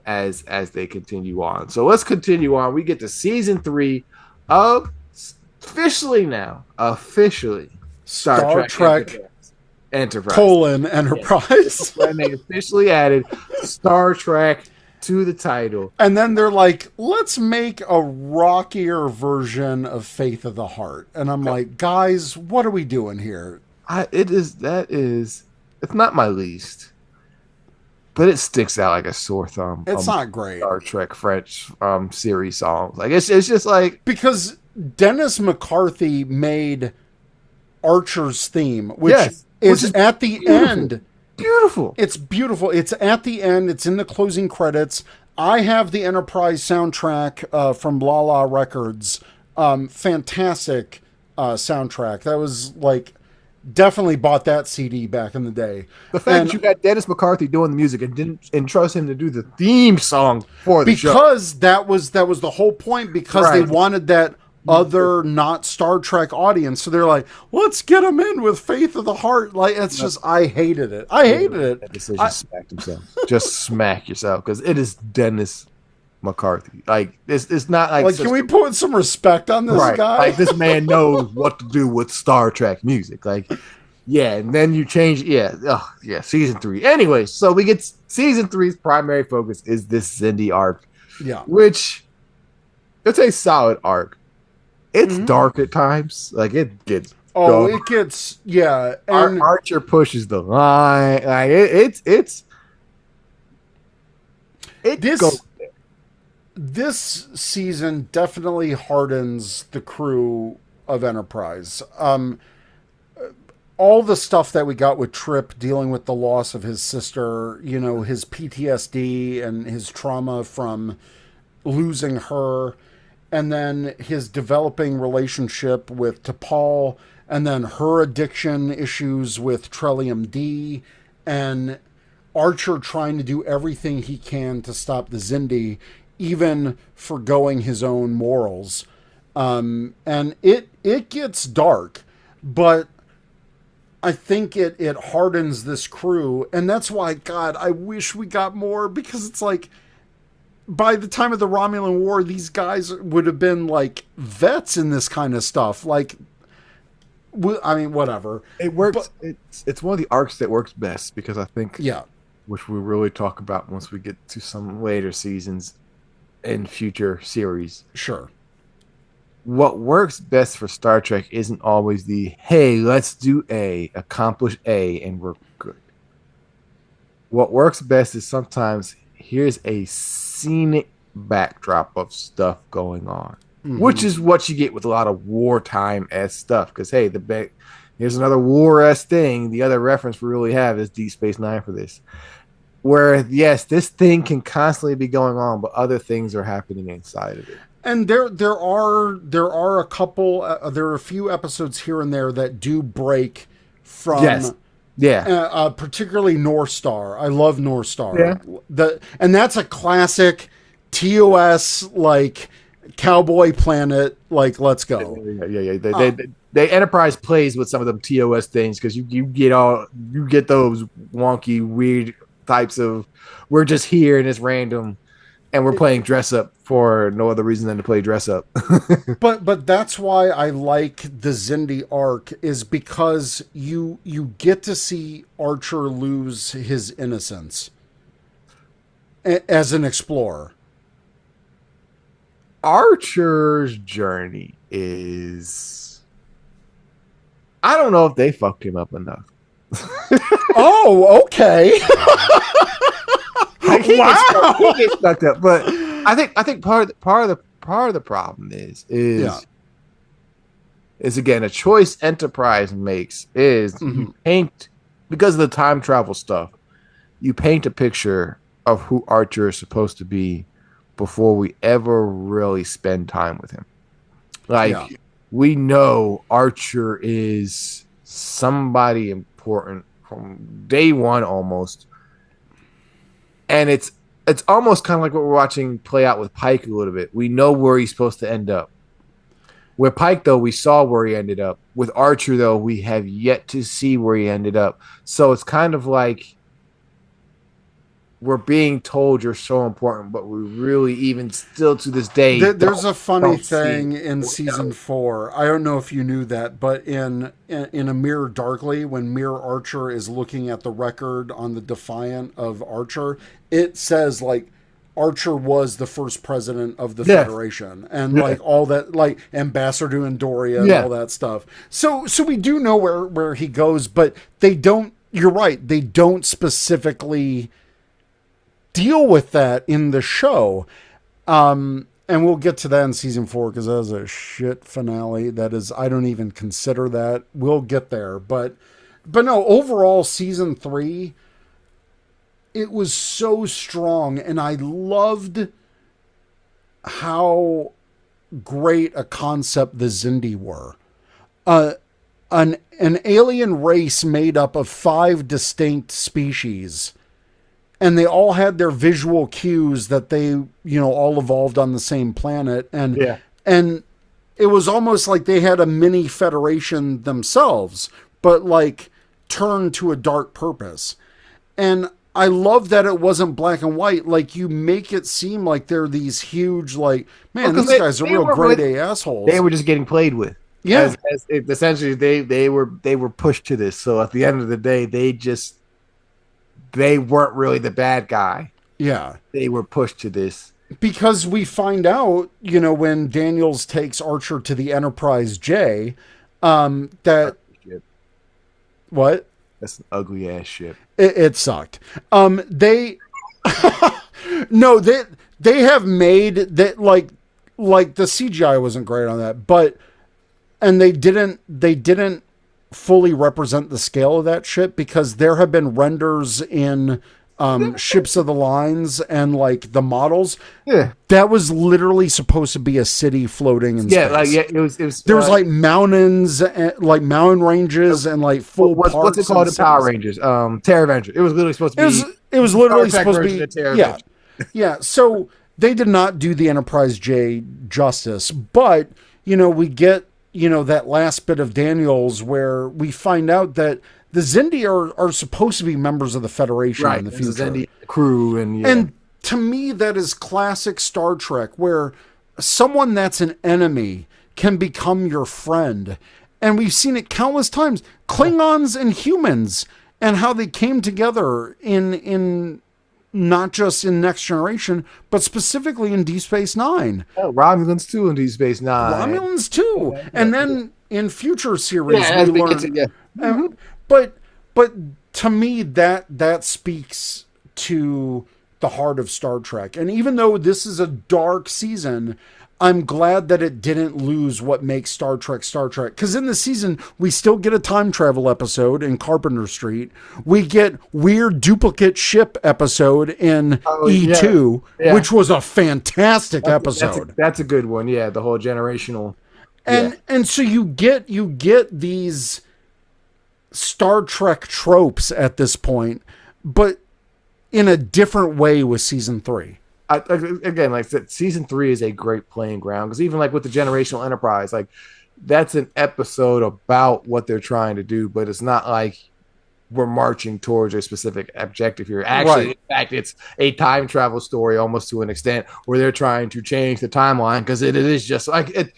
as they continue on. So let's continue on. We get to season 3 of officially Star Trek Enterprise Enterprise. When they officially added Star Trek to the title. And then they're like, let's make a rockier version of Faith of the Heart. And I'm like, guys, what are we doing here? It's not my least, but it sticks out like a sore thumb. It's not great. Star Trek French series songs. Like it's just like, because Dennis McCarthy made Archer's theme, which is at the end. Beautiful. It's beautiful. It's at the end. It's in the closing credits. I have the Enterprise soundtrack from La La Records. Fantastic soundtrack. That was like, definitely bought that CD back in the day. The fact that you got Dennis McCarthy doing the music and didn't entrust him to do the theme song for the show. Because that was the whole point, because they wanted that other not Star Trek audience. So they're like, let's get them in with Faith of the Heart. Like, it's just, I hated it. That decision smacked himself. Just smack yourself, because it is Dennis McCarthy. Like, it's not like can we put some respect on this guy? Like, this man knows what to do with Star Trek music. Like, yeah, and then you change, season 3. Anyway, so we get season 3's primary focus is this Xindi arc. Yeah. Which, it's a solid arc. It's dark at times. Like, it gets dark. It gets, And Archer pushes the line. Like, it goes there. This season definitely hardens the crew of Enterprise. All the stuff that we got with Trip dealing with the loss of his sister, his PTSD and his trauma from losing her, and then his developing relationship with T'Pol, and then her addiction issues with Trillium D, and Archer trying to do everything he can to stop the Xindi, even forgoing his own morals. And it gets dark, but I think it hardens this crew, and that's why, God, I wish we got more, because it's like, by the time of the Romulan War, these guys would have been like vets in this kind of stuff. Like, I mean, whatever. It works. But it's one of the arcs that works best, because I think, which we really talk about once we get to some later seasons in future series. Sure. What works best for Star Trek isn't always the, hey, let's do A, accomplish A, and we're good. What works best is sometimes, here's a scenic backdrop of stuff going on, which is what you get with a lot of wartime-esque stuff. Because, hey, here's another war-esque thing. The other reference we really have is Deep Space Nine for this. Where, yes, this thing can constantly be going on, but other things are happening inside of it. And there are a couple, there are a few episodes here and there that do break from... Yes. Yeah, particularly North Star. I love North Star. Yeah. And that's a classic TOS, like, cowboy planet. Like, let's go. Yeah. They Enterprise plays with some of them TOS things, because you get those wonky, weird types of, we're just here and it's random, and we're playing dress up for no other reason than to play dress up. But that's why I like the Xindi arc, is because you get to see Archer lose his innocence as an explorer. Archer's journey is, I don't know if they fucked him up enough. Oh, okay. He gets fucked up, but I think part of the problem is again, a choice Enterprise makes is you paint because of the time travel stuff, you paint a picture of who Archer is supposed to be before we ever really spend time with him. Yeah. Like, we know Archer is somebody important from day one almost. And it's almost kind of like what we're watching play out with Pike a little bit. We know where he's supposed to end up. With Pike, though, we saw where he ended up. With Archer, though, we have yet to see where he ended up. So it's kind of like we're being told you're so important, but we really, even still to this day, There's a funny don't see thing it. in season 4. I don't know if you knew that, but in A Mirror Darkly, when Mirror Archer is looking at the record on the Defiant of Archer, it says like Archer was the first president of the Yes. Federation, and Yeah. like all that, like Ambassador to Andoria and Yeah. all that stuff. So we do know where he goes, but they don't. You're right. They don't specifically deal with that in the show. And we'll get to that in season 4 because that was a shit finale. That is, I don't even consider that. We'll get there, but no. Overall, season 3, it was so strong, and I loved how great a concept the Xindi were. An alien race made up of 5 distinct species, and they all had their visual cues that they, all evolved on the same planet. And, Yeah. and it was almost like they had a mini federation themselves, but like turned to a dark purpose. And I love that it wasn't black and white. Like, you make it seem like they're these huge, like, man, Well, 'cause these guys are real were grade really- A assholes. They were just getting played with. Yeah. Essentially, they were pushed to this. So at the end of the day, they weren't really the bad guy. Yeah. They were pushed to this. Because we find out, when Daniels takes Archer to the Enterprise J, that Ship. what? That's an ugly ass ship. It sucked. They no, they have made that, like the CGI wasn't great on that, but and they didn't fully represent the scale of that ship, because there have been renders in ships of the lines and like the models. Yeah. That was literally supposed to be a city floating in space. It was. There was like mountains, and, like mountain ranges, and like full what's parks it called and in Power cities. Rangers? Terra Avenger. It was literally supposed to be. It was literally Star Trek supposed to version be. of Terra Yeah, Avenger. yeah. So they did not do the Enterprise J justice, but we get that last bit of Daniels where we find out that the Xindi are supposed to be members of the Federation in the future. Xindi crew and And to me, that is classic Star Trek, where someone that's an enemy can become your friend. And we've seen it countless times. Klingons and humans, and how they came together in not just in Next Generation, but specifically in Deep Space Nine. Romulans too in Deep Space Nine. Romulans too. And then in future series, as we we learn. get to, But to me, that speaks to the heart of Star Trek. And even though this is a dark season, I'm glad that it didn't lose what makes Star Trek Star Trek. Because in the season, we still get a time travel episode in Carpenter Street. We get weird duplicate ship episode in E2, which was a fantastic episode. That's a good one. Yeah, the whole generational. And so you get these Star Trek tropes at this point, but in a different way with season 3. Again, like I said, season 3 is a great playing ground, because even like with the generational Enterprise, like that's an episode about what they're trying to do, but it's not like we're marching towards a specific objective here. Actually, in fact, it's a time travel story almost to an extent, where they're trying to change the timeline, because it is just like it.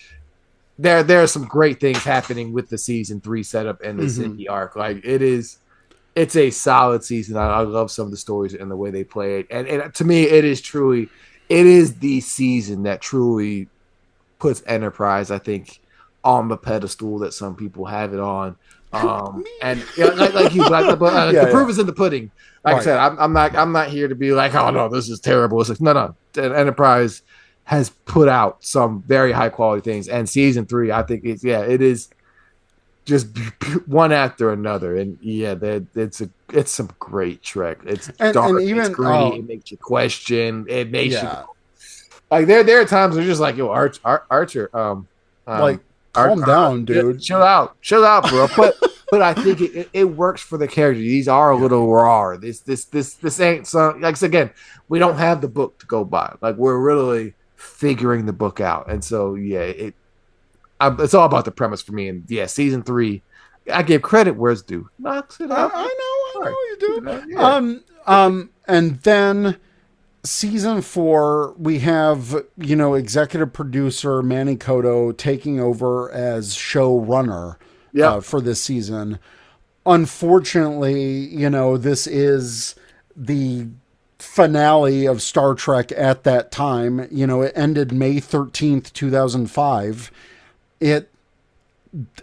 There are some great things happening with the season 3 setup and the Xindi arc. Like it's a solid season. I love some of the stories and the way they play it. And to me, it is the season that truly puts Enterprise, I think, on the pedestal that some people have it on. And the proof is in the pudding. Like I said, I'm not here to be like, oh no, this is terrible. It's like, no. Enterprise has put out some very high quality things, and season 3, I think it is. just one after another, and yeah, it's some great Trek. It's and dark, it's even gritty, it makes you question, it makes you yeah, like there are times where you're just like, yo, Archer, like Ar- calm down, yeah, dude. chill out, bro. But I think it works for the character. These are a Yeah. little raw. This ain't some like again. We don't have the book to go by. Like we're really figuring the book out, and so yeah, it's all about the premise for me. And yeah, season 3, I give credit where it's due. Knocks it out. I know you You do. know, yeah. And then season 4, we have, executive producer Manny Koto taking over as showrunner Yep. for this season. Unfortunately, this is the finale of Star Trek at that time. It ended May 13th, 2005.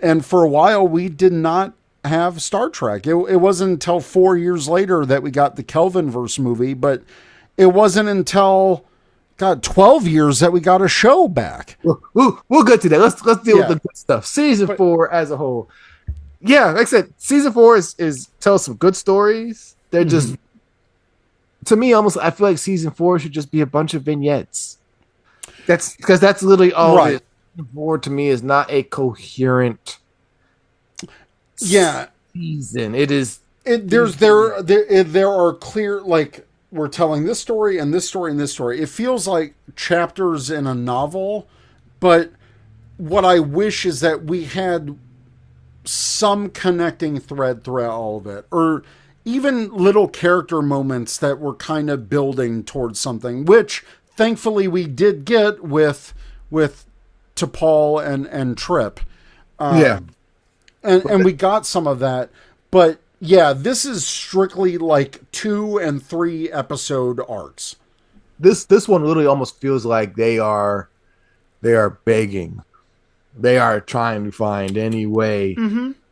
And for a while we did not have Star Trek. It wasn't until 4 years later that we got the Kelvinverse movie, but it wasn't until 12 years that we got a show back. We'll get to that. Let's deal with Yeah. the good stuff. Season But 4 as a whole. Yeah, like I said, season 4 is tells some good stories. They're just to me almost. I feel like season 4 should just be a bunch of vignettes. That's because that's literally all right. it is. Season 4 to me is not a coherent Yeah. season. It is. There are clear, like, we're telling this story and this story and this story. It feels like chapters in a novel, but what I wish is that we had some connecting thread throughout all of it, or even little character moments that were kind of building towards something, which thankfully we did get with T'Pol and Trip. Yeah. And we got some of that, but yeah, this is strictly like 2 and 3 episode arcs. This one literally almost feels like they are begging. They are trying to find any way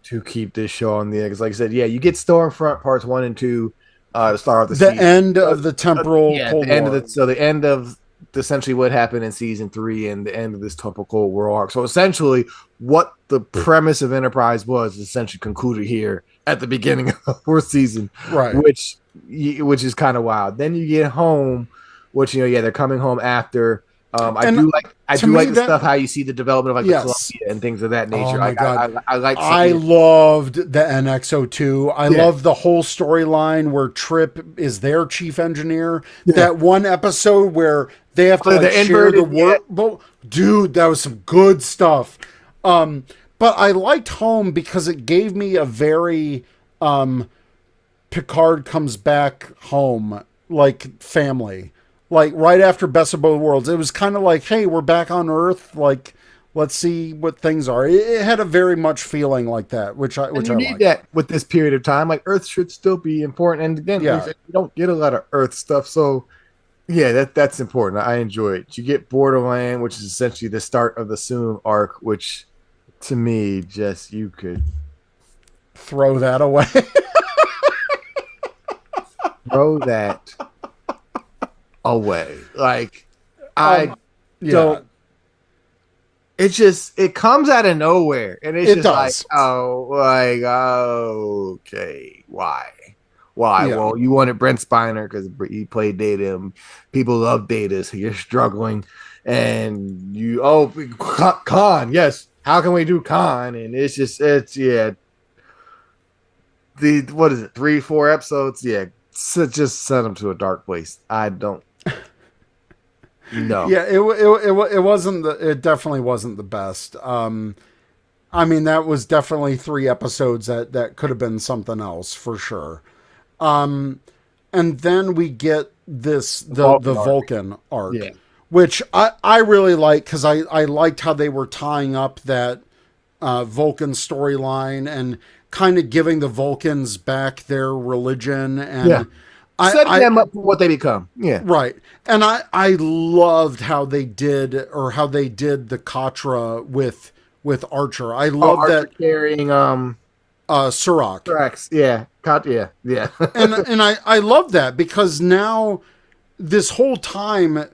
to keep this show on the air. Because like I said, yeah, you get Stormfront parts 1 and 2 to start off the season. End of the temporal Cold the end War. of the end of essentially what happened in season 3 and the end of this temporal Cold War arc. So essentially, what the premise of Enterprise was essentially concluded here at the beginning of the 4th season, Right. which is kind of wild. Then you get home, which they're coming home after. I do like the stuff how you see the development of like the Columbia and things of that nature. Oh my God. I loved the NX-02. I loved the whole storyline where Trip is their chief engineer. Yeah. That one episode where they have to share the work. Yeah. Dude, that was some good stuff. But I liked Home because it gave me a very Picard comes back home, like family. Like right after Best of Both Worlds, it was kind of like, hey, we're back on Earth. Like, let's see what things are. It had a very much feeling like that, which I need that with this period of time. Like Earth should still be important, and again, you don't get a lot of Earth stuff, so yeah, that's important. I enjoy it. You get Borderland, which is essentially the start of the Soong arc, which to me, just you could throw that away. Throw that away. Like I don't. It comes out of nowhere, and it's just does. Okay, why? Yeah. Well, you wanted Brent Spiner because he played Data, and people love Data, so you're struggling, and Khan, yes. How can we do Khan? And it's what is it? 3-4 episodes? Yeah, so just send them to a dark place. I don't. No. Yeah, it wasn't it definitely wasn't the best. I mean, that was definitely 3 episodes that could have been something else for sure. And then we get the Vulcan arc, which I really like because I liked how they were tying up that Vulcan storyline and kind of giving the Vulcans back their religion and setting them up for what they become. Yeah. Right. And I loved how they did the Katra with Archer. I love Archer carrying Surak. Surak. Yeah. Yeah. and I love that because now this whole time,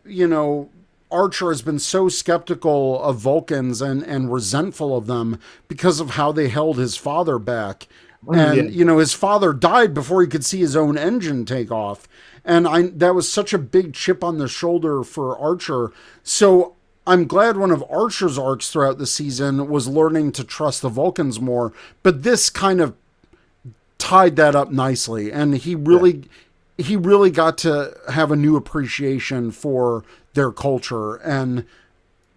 Archer has been so skeptical of Vulcans and resentful of them because of how they held his father back. And, his father died before he could see his own engine take off. And that was such a big chip on the shoulder for Archer. So I'm glad one of Archer's arcs throughout the season was learning to trust the Vulcans more. But this kind of tied that up nicely. And he really got to have a new appreciation for their culture. And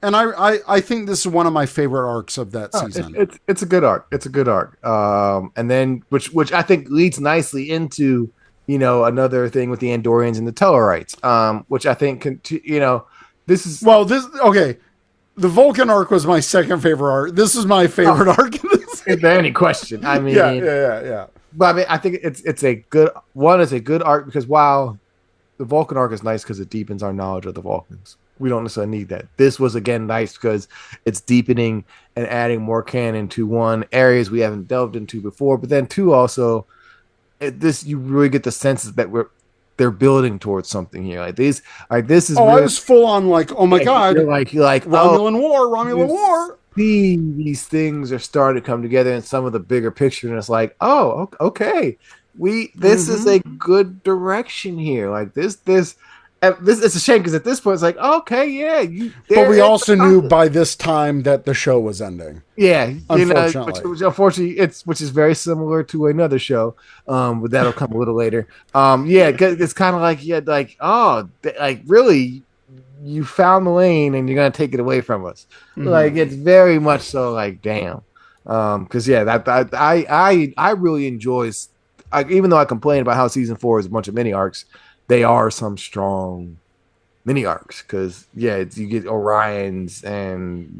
I think this is one of my favorite arcs of that season. It's a good arc. It's a good arc. And then which I think leads nicely into, another thing with the Andorians and the Tellarites, which I think this is okay. The Vulcan arc was my second favorite arc. This is my favorite arc. Is there any question? I mean, yeah. But I mean, I think it's a good one. Is a good arc because while the Vulcan arc is nice because it deepens our knowledge of the Vulcans, we don't necessarily need that. This was again nice because it's deepening and adding more canon to one areas we haven't delved into before. But then two, also, you really get the sense that they're building towards something here. This is. Oh, I was full on like, oh my god, you're like Romulan War. These things are starting to come together in some of the bigger picture, and it's like, oh, okay, this is a good direction here. Like this it's a shame because at this point it's like, okay, yeah, but we also knew by this time that the show was ending. Yeah, unfortunately, which unfortunately which is very similar to another show, but that'll come a little later. It's kind of like really. You found the lane and you're gonna take it away from us. Like it's very much so like damn. Because I really enjoy. Even though I complain about how season 4 is a bunch of mini arcs, they are some strong mini arcs. Because you get Orions and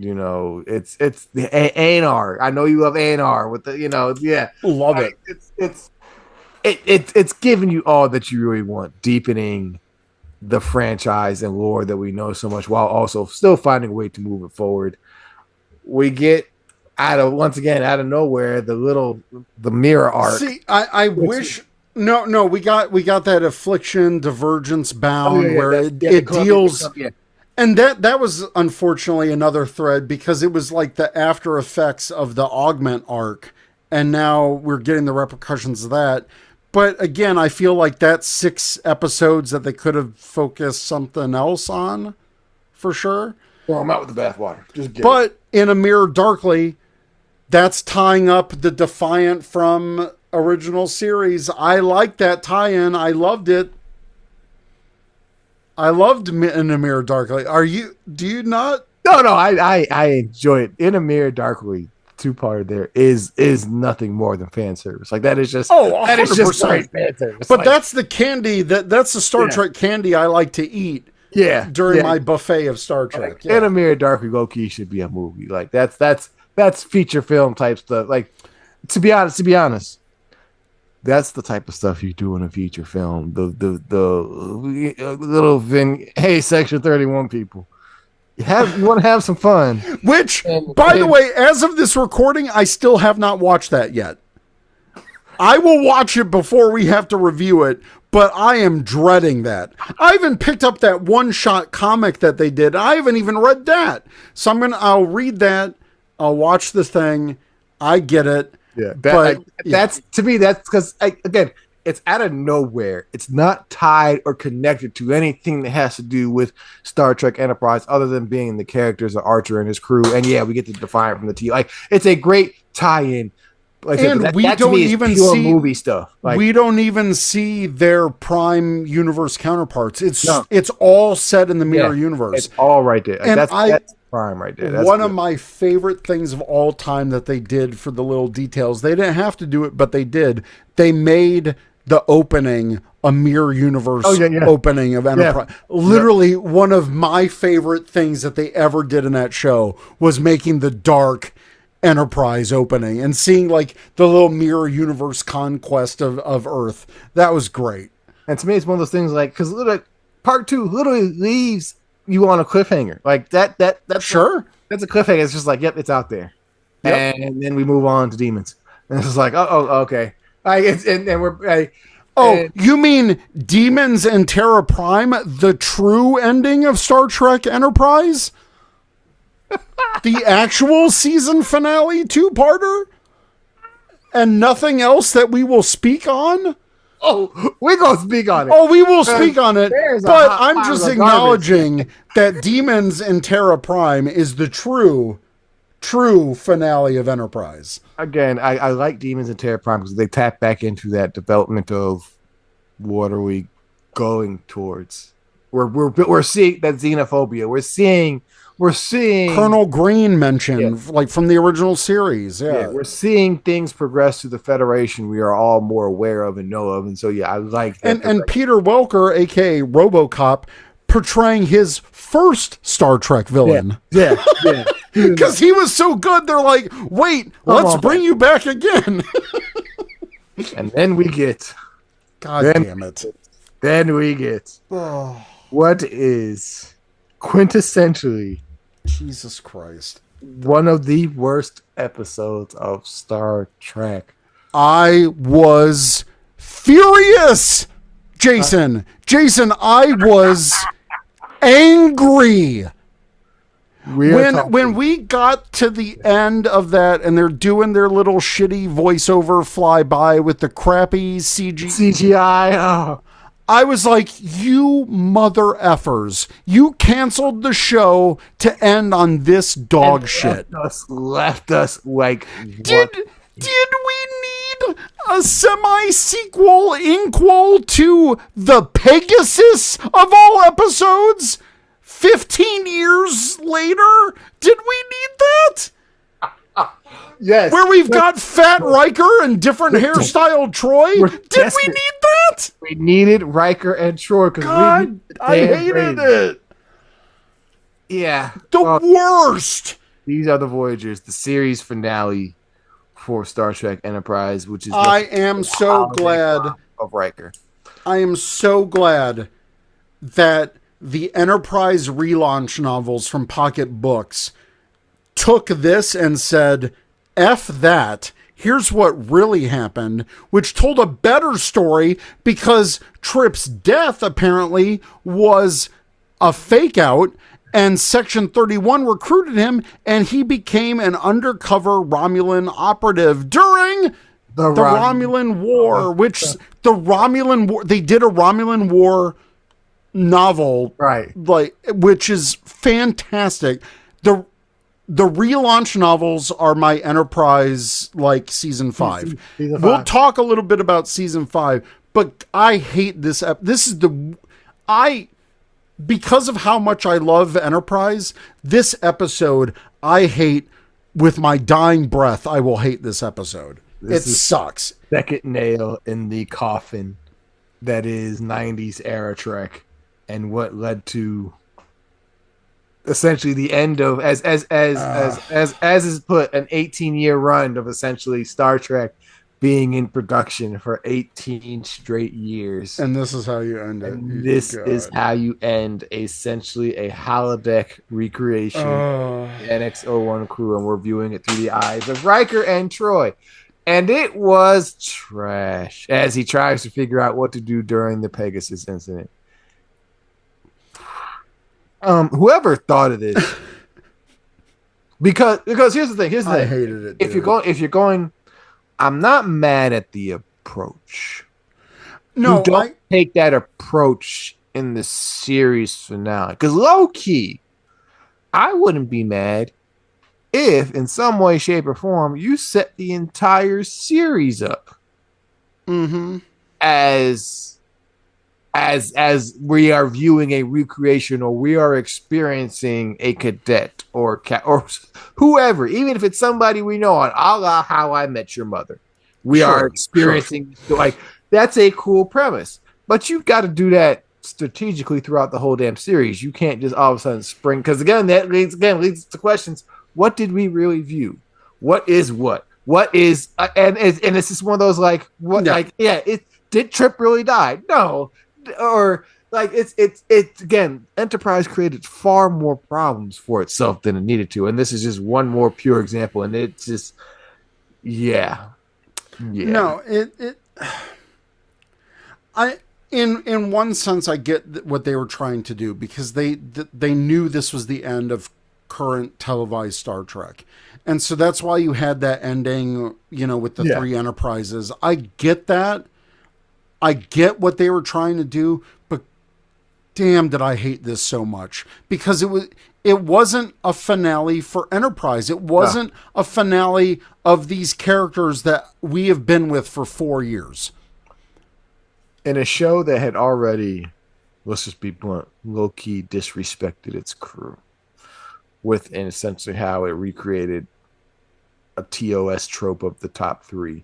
it's the Anar. I know you love Anar with the love it. It's giving you all that you really want, deepening the franchise and lore that we know so much while also still finding a way to move it forward. We get once again out of nowhere the mirror arc. See, I wish no we got that Affliction Divergence Bound where it deals and that was unfortunately another thread because it was like the after effects of the Augment arc and now we're getting the repercussions of that. But again, I feel like that's 6 episodes that they could have focused something else on, for sure. Well, I'm out with the bathwater. But in A Mirror Darkly, that's tying up the Defiant from original series. I like that tie-in. I loved it. I loved In A Mirror Darkly. Do you not? No, I enjoy it. In A Mirror Darkly. 2-part there is nothing more than fan service. Like that is just that is just great fan service. But that's the candy that's the Star Trek candy I like to eat. During my buffet of Star Trek. In A Mirror Darkly low-key should be a movie. Like that's feature film type stuff. Like to be honest, that's the type of stuff you do in a feature film. The little hey Section 31 people. You want to have some fun. Which, by the way, as of this recording, I still have not watched that yet. I will watch it before we have to review it, but I am dreading that. I even picked up that one-shot comic that they did. I haven't even read that. So I'll read that. I'll watch the thing. I get it. Yeah. That's to me, that's because, again, it's out of nowhere. It's not tied or connected to anything that has to do with Star Trek Enterprise other than being the characters of Archer and his crew. And we get to Defiant from the T. Like, it's a great tie-in. Like, and we don't even see movie stuff. Like, we don't even see their Prime universe counterparts. It's all set in the mirror universe. It's all right there. Like, and that's Prime right there. That's one of my favorite things of all time that they did for the little details. They didn't have to do it, but they did. They made the opening a mirror universe opening of Enterprise. Literally one of my favorite things that they ever did in that show was making the dark Enterprise opening and seeing like the little mirror universe conquest of Earth. That was great. And to me, it's one of those things like, because part 2 literally leaves you on a cliffhanger. Like that's sure. That's a cliffhanger. It's just like, yep, it's out there. And then we move on to demons. And it's just like, okay. Like and we're Oh, you mean Demons and Terra Prime, the true ending of Star Trek Enterprise? The actual season finale two-parter? And nothing else that we will speak on? Oh, we're going to speak on it. Oh, we will speak on it. But I'm just acknowledging that Demons and Terra Prime is the true finale of Enterprise. Again, I like Demons and Terra Prime because they tap back into that development of what are we going towards. We're seeing that xenophobia. We're seeing Colonel Green mentioned, like from the original series. Yeah, we're seeing things progress to the Federation we are all more aware of and know of. And so, I like that. And Peter Welker, aka RoboCop, portraying his first Star Trek villain. Yeah. Because he was so good, they're like, wait, let's bring you back again. And then we get... Damn it. Then we get... what is quintessentially... Jesus Christ. One of the worst episodes of Star Trek. I was furious, Jason. I was angry. When we got to the end of that and they're doing their little shitty voiceover flyby with the crappy CGI. Oh. I was like, you mother effers. You canceled the show to end on this dog shit. Left us like... Did we need a semi-sequel inquel to The Pegasus of all episodes? 15 years later? Did we need that? Yes. Where we've got Fat Riker and different hairstyle Troy? Did we need that? We needed Riker and Troy. God, I hated it. Yeah. The worst. These are the Voyagers, the series finale for Star Trek Enterprise, which is... I am so glad of Riker. I am so glad that the Enterprise relaunch novels from Pocket Books took this and said, F that. Here's what really happened, which told a better story because Trip's death apparently was a fake out and Section 31 recruited him and he became an undercover Romulan operative during the Romulan War, which the Romulan War, they did a Romulan War novel, right? Like, which is fantastic. The relaunch novels are my Enterprise, like season 5. We'll talk a little bit about season 5, but I hate this. Because of how much I love Enterprise, this episode I hate with my dying breath. I will hate this episode. It sucks. Second nail in the coffin that is 90s era Trek, and what led to essentially the end of as is put an 18-year run of essentially Star Trek being in production for 18 straight years. And this is how you end it. And this is how you end essentially a holodeck recreation of the NX-01 crew, and we're viewing it through the eyes of Riker and Troy. And it was trash as he tries to figure out what to do during the Pegasus incident. Whoever thought of this, because here's the thing. I hated it. If you're going, I'm not mad at the approach. No, you don't take that approach in the series finale. Because low key, I wouldn't be mad if, in some way, shape, or form, you set the entire series up as we are viewing a recreation, or we are experiencing a cadet or whoever, even if it's somebody we know on a la How I Met Your Mother. We are experiencing like that's a cool premise, but you've got to do that strategically throughout the whole damn series. You can't just all of a sudden spring, because again that leads to questions. What did we really view? What is what? What is and this is one of those like what did Trip really die? No. Or like it's again, Enterprise created far more problems for itself than it needed to, and this is just one more pure example. And it's just I in one sense I get what they were trying to do, because they knew this was the end of current televised Star Trek. And so that's why you had that ending, with the Yeah. three Enterprises. I get that. I get what they were trying to do, but damn did I hate this so much, because it wasn't a finale for Enterprise. It wasn't a finale of these characters that we have been with for 4 years. In a show that had already, let's just be blunt, low-key disrespected its crew with essentially how it recreated a TOS trope of the top three.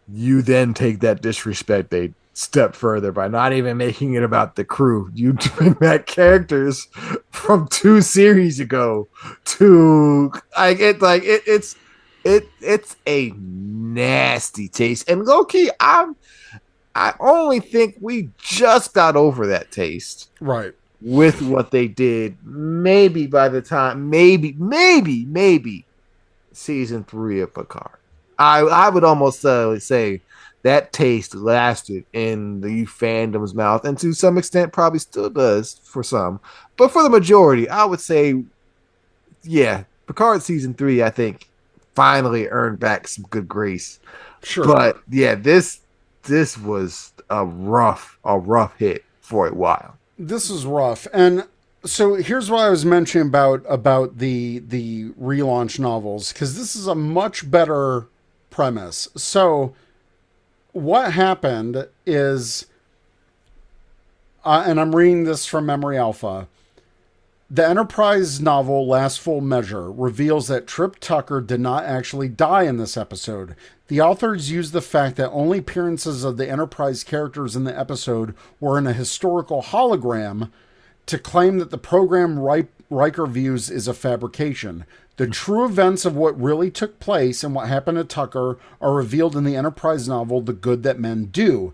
You then take that disrespect a step further by not even making it about the crew. You bring back characters from 2 series ago to it's a nasty taste. And low-key, I only think we just got over that taste. Right. With what they did. Maybe by the time, maybe season 3 of Picard. I would almost say that taste lasted in the fandom's mouth, and to some extent probably still does for some. But for the majority, I would say, yeah, Picard season 3, I think, finally earned back some good grace. Sure. But yeah, this was a rough hit for a while. This is rough. And so here's what I was mentioning about the relaunch novels, because this is a much better premise. So what happened is, and I'm reading this from Memory Alpha, the Enterprise novel Last Full Measure reveals that Trip Tucker did not actually die in this episode. The authors used the fact that only appearances of the Enterprise characters in the episode were in a historical hologram to claim that the program Riker views is a fabrication. The true events of what really took place and what happened to Tucker are revealed in the Enterprise novel The Good That Men Do.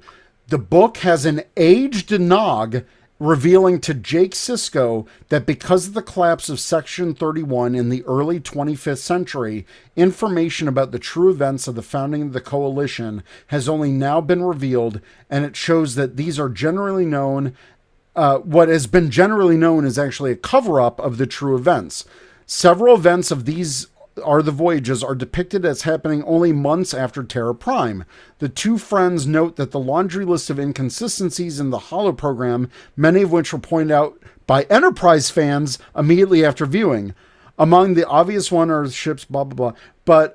The book has an aged Nog revealing to Jake Sisko that because of the collapse of Section 31 in the early 25th century, information about the true events of the founding of the Coalition has only now been revealed, and it shows that these are generally known. What has been generally known is actually a cover-up of the true events. Several events of these the voyages are depicted as happening only months after Terra Prime. The two friends note that the laundry list of inconsistencies in the Holo program, many of which were pointed out by Enterprise fans immediately after viewing. Among the obvious one are ships, blah blah blah. But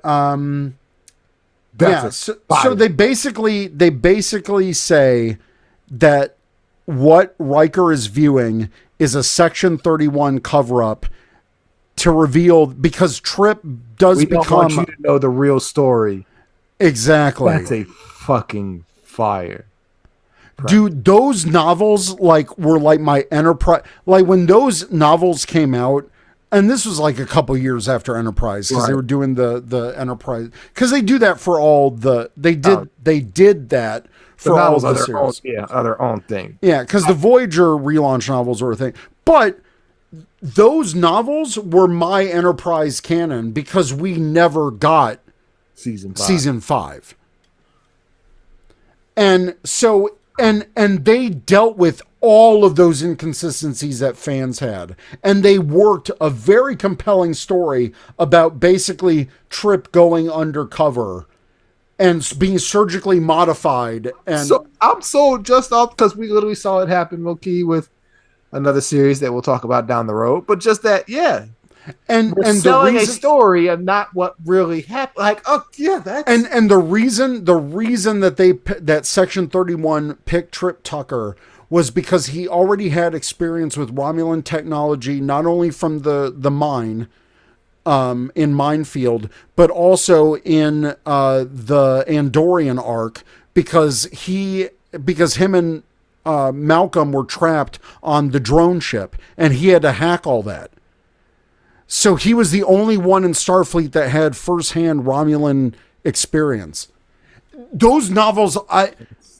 so they basically say that what Riker is viewing is a Section 31 cover-up to reveal, because Trip does become... We don't want you to know the real story. Exactly. That's a fucking fire. Dude, those novels were like my Enterprise... Like when those novels came out, and this was like a couple years after Enterprise, because they were doing the Enterprise... Because they do that for all the... They did that for all the series. Their own thing. Yeah, because the Voyager relaunch novels were a thing. But those novels were my Enterprise canon, because we never got season 5. And so, and they dealt with all of those inconsistencies that fans had. And they worked a very compelling story about basically Trip going undercover and being surgically modified. And so I'm so just off, because we literally saw it happen, low-key, with another series that we'll talk about down the road. But just that, yeah. And selling a story and not what really happened. Like, oh yeah, that's and the reason that Section 31 picked Trip Tucker was because he already had experience with Romulan technology, not only from the mine, in Minefield, but also in the Andorian arc, because him and Malcolm were trapped on the drone ship, and he had to hack all that. So he was the only one in Starfleet that had firsthand Romulan experience. Those novels,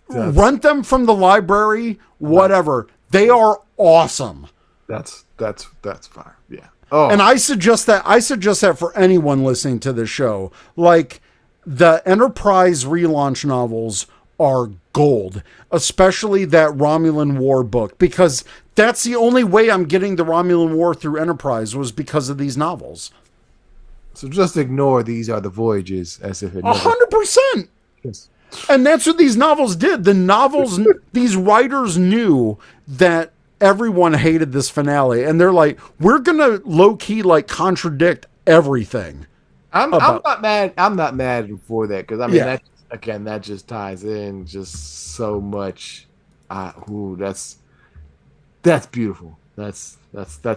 rent them from the library, whatever. They are awesome. That's fine. Yeah. Oh. And I suggest that for anyone listening to this show. Like, the Enterprise relaunch novels are gold, especially that Romulan War book, because that's the only way I'm getting the Romulan War through Enterprise was because of these novels. So just ignore these are the voyages as if it never. 100%. Yes. And that's what these novels did. The novels, these writers knew that everyone hated this finale, and they're like, we're gonna low key like contradict everything. I'm not mad. I'm not mad for that because I mean Yeah. that just ties in just so much. That's beautiful. That's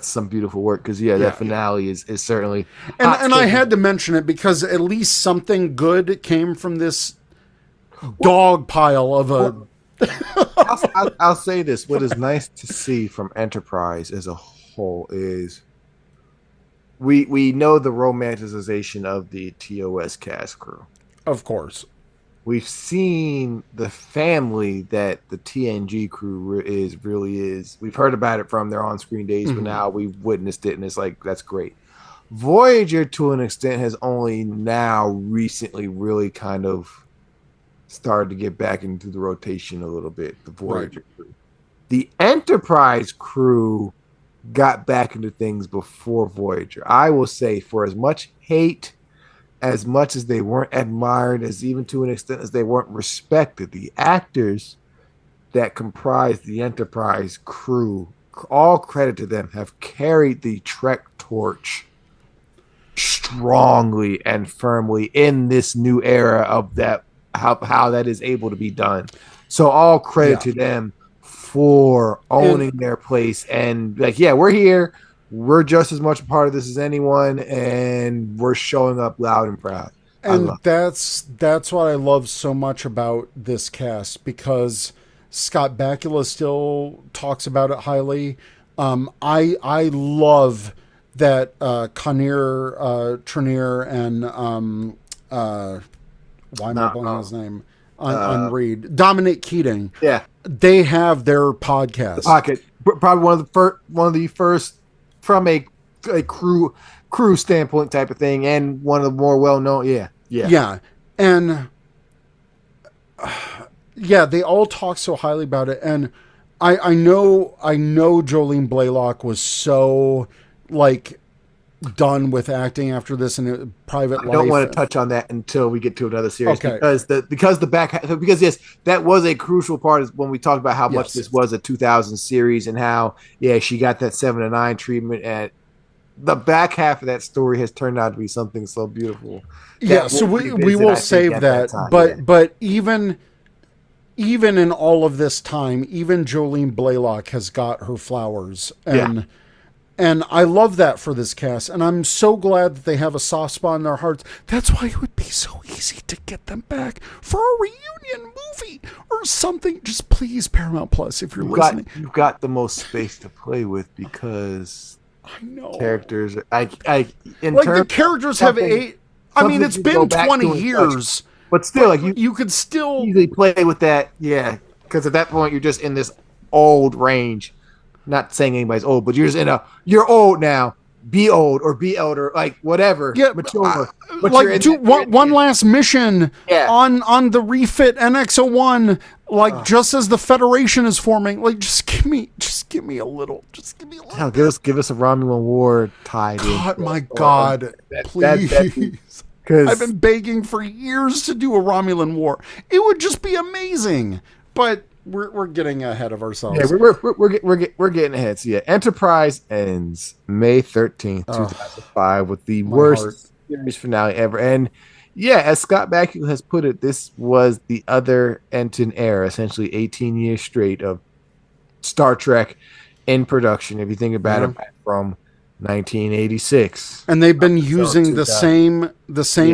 some beautiful work because that finale is certainly. And I had to mention it because at least something good came from this dog pile of a. I'll say this: what is nice to see from Enterprise as a whole is we know the romanticization of the TOS cast crew. Of course. We've seen the family that the TNG crew really is. We've heard about it from their on-screen days, but now we've witnessed it, and it's like, that's great. Voyager, to an extent, has only now recently really kind of started to get back into the rotation a little bit, the Voyager crew. The Enterprise crew got back into things before Voyager. I will say, for as much hate, as much as they weren't admired, as even to an extent as they weren't respected, the actors that comprised the Enterprise crew, all credit to them, have carried the Trek torch strongly and firmly in this new era of that, how that is able to be done. So all credit to them for owning their place and like, we're here. We're just as much a part of this as anyone, and we're showing up loud and proud. And that's what I love so much about this cast, because Scott Bakula still talks about it highly. I love that Trenier and why am I blanking on his name? On Reed, Dominic Keating. Yeah, they have their podcast. Pocket, probably one of the first from a crew standpoint type of thing, and one of the more well known. And they all talk so highly about it, and I know Jolene Blaylock was so like done with acting after this in a private life. I don't want to touch on that until we get to another series, because that was a crucial part is when we talked about how much this was a 2000 series and how she got that 7 to 9 treatment, and the back half of that story has turned out to be something so beautiful. So we will save that, but even in all of this time, even Jolene Blaylock has got her flowers, and I love that for this cast, and I'm so glad that they have a soft spot in their hearts. That's why it would be so easy to get them back for a reunion movie or something. Just please, Paramount Plus, if you're listening. You've got the most space to play with because I know characters. The characters have eight. I mean, it's been 20 years, but still, you could still easily play with that. Yeah, because at that point you're just in this old range. Not saying anybody's old, but you're just you're old now. Be old or be elder, like whatever. Yeah, mature. Like do one last mission on the refit NX-01, like just as the Federation is forming. Like just give me a little. Hell, give us a Romulan War tied in. God, my God, please. I've been begging for years to do a Romulan War. It would just be amazing, but. We're getting ahead of ourselves. Yeah, we're getting ahead. So Enterprise ends May 13th, 2005 with the worst series finale ever. And as Scott Bakula has put it, this was the other Ensign era, essentially 18 years straight of Star Trek in production. If you think about it, from 1986, and they've been using the same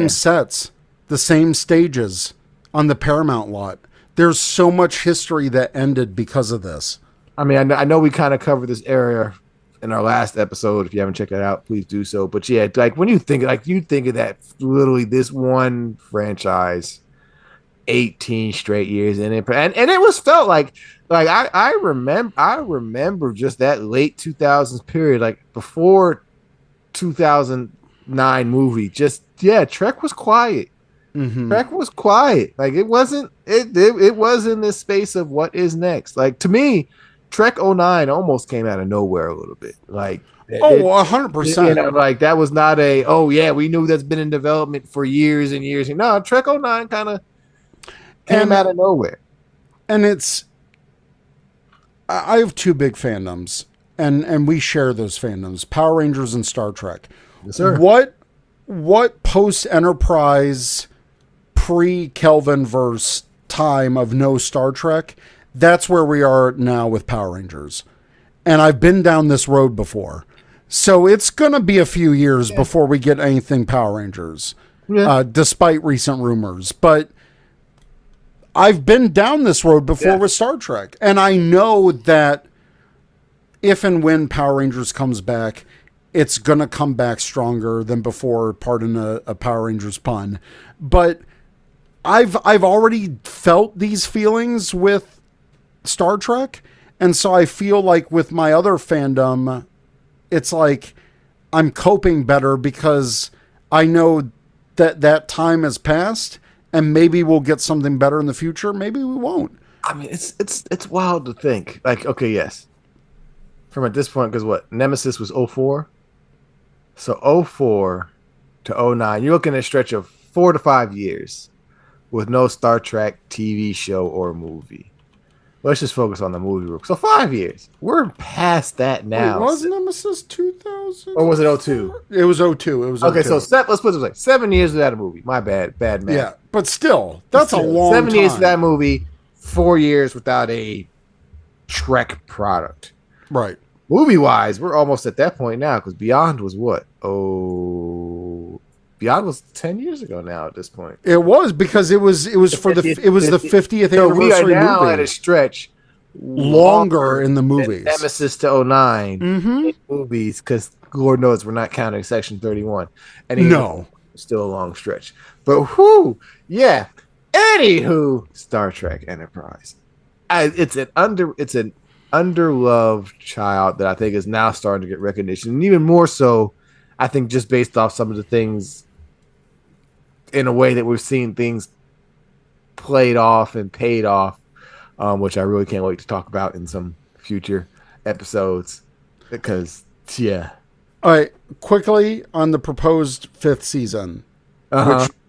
sets, the same stages on the Paramount lot. There's so much history that ended because of this. I mean, I know we kind of covered this area in our last episode. If you haven't checked that out, please do so. But like when you think of that, literally this one franchise, 18 straight years in it, and it was felt like I remember just that late 2000s period, like before 2009 movie. Just Trek was quiet. Trek was quiet. Like it wasn't. It was in this space of what is next. Like to me, Trek '09 almost came out of nowhere a little bit. Like Oh, it, 100%. like that was not a. Oh yeah, we knew that's been in development for years and years. No, Trek '09 kind of came And out of nowhere. and it's I have two big fandoms, and we share those fandoms: Power Rangers and Star Trek. Yes, sir. What post Enterprise, pre Kelvin verse time of no Star Trek? That's where we are now with Power Rangers, and I've been down this road before. So it's gonna be a few years before we get anything Power Rangers, Yeah. despite recent rumors. But I've been down this road before Yeah. with Star Trek, and I know that if and when Power Rangers comes back, it's gonna come back stronger than before. Pardon a Power Rangers pun, but I've already felt these feelings with Star Trek, and so I feel like with my other fandom, it's like I'm coping better because I know that that time has passed, and maybe we'll get something better in the future. Maybe we won't. I mean, it's wild to think. Like, okay, yes, from at this point, because what Nemesis was '04, so '04 to '09, you're looking at a stretch of 4 to 5 years with no Star Trek TV show or movie. Let's just focus on the movie real quick. So 5 years. We're past that now. Wait, was Nemesis 2000? Or was it '02? It was '02. It was Okay, 02. so let's put it this way: 7 years without a movie. My bad, bad math. Yeah, but still, that's a long 7 years time. without a movie, 4 years without a Trek product. Right. Movie wise, we're almost at that point now because Beyond was what? Oh, Beyond was 10 years ago now. At this point, It was because it was for the 50th so we are anniversary now movie. at a stretch Longer in the than movies. Nemesis to '09 in movies because Lord knows we're not counting Section 31. And even No. still a long stretch. But whoo, yeah. Anywho, Star Trek Enterprise. It's an underloved child that I think is now starting to get recognition, and even more so, I think just based off some of the things in a way that we've seen things played off and paid off, which I really can't wait to talk about in some future episodes. Because yeah, All right, quickly on the proposed 5th season,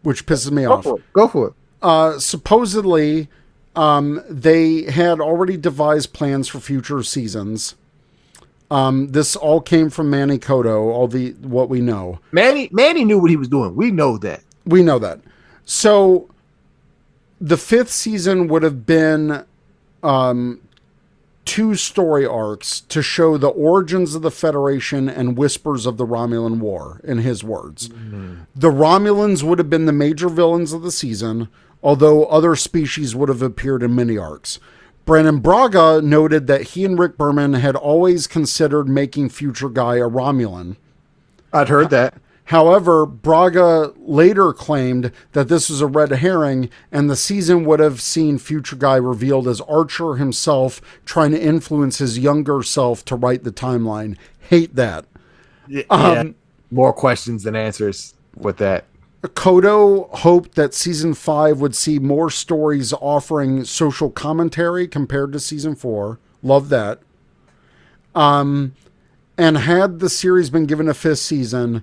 which pisses me off. Go for it. Supposedly, they had already devised plans for future seasons. This all came from Manny Koto, what we know. Manny knew what he was doing. We know that. We know that. So the 5th season would have been 2 story arcs to show the origins of the Federation and whispers of the Romulan War, in his words. The Romulans would have been the major villains of the season, although other species would have appeared in mini arcs. Brandon Braga noted that he and Rick Berman had always considered making Future Guy a Romulan. I'd heard that. However, Braga later claimed that this was a red herring, and the season would have seen Future Guy revealed as Archer himself trying to influence his younger self to write the timeline. Hate that. Yeah, more questions than answers with that. Kodo hoped that season 5 would see more stories offering social commentary compared to season 4. Love that. And had the series been given a 5th season,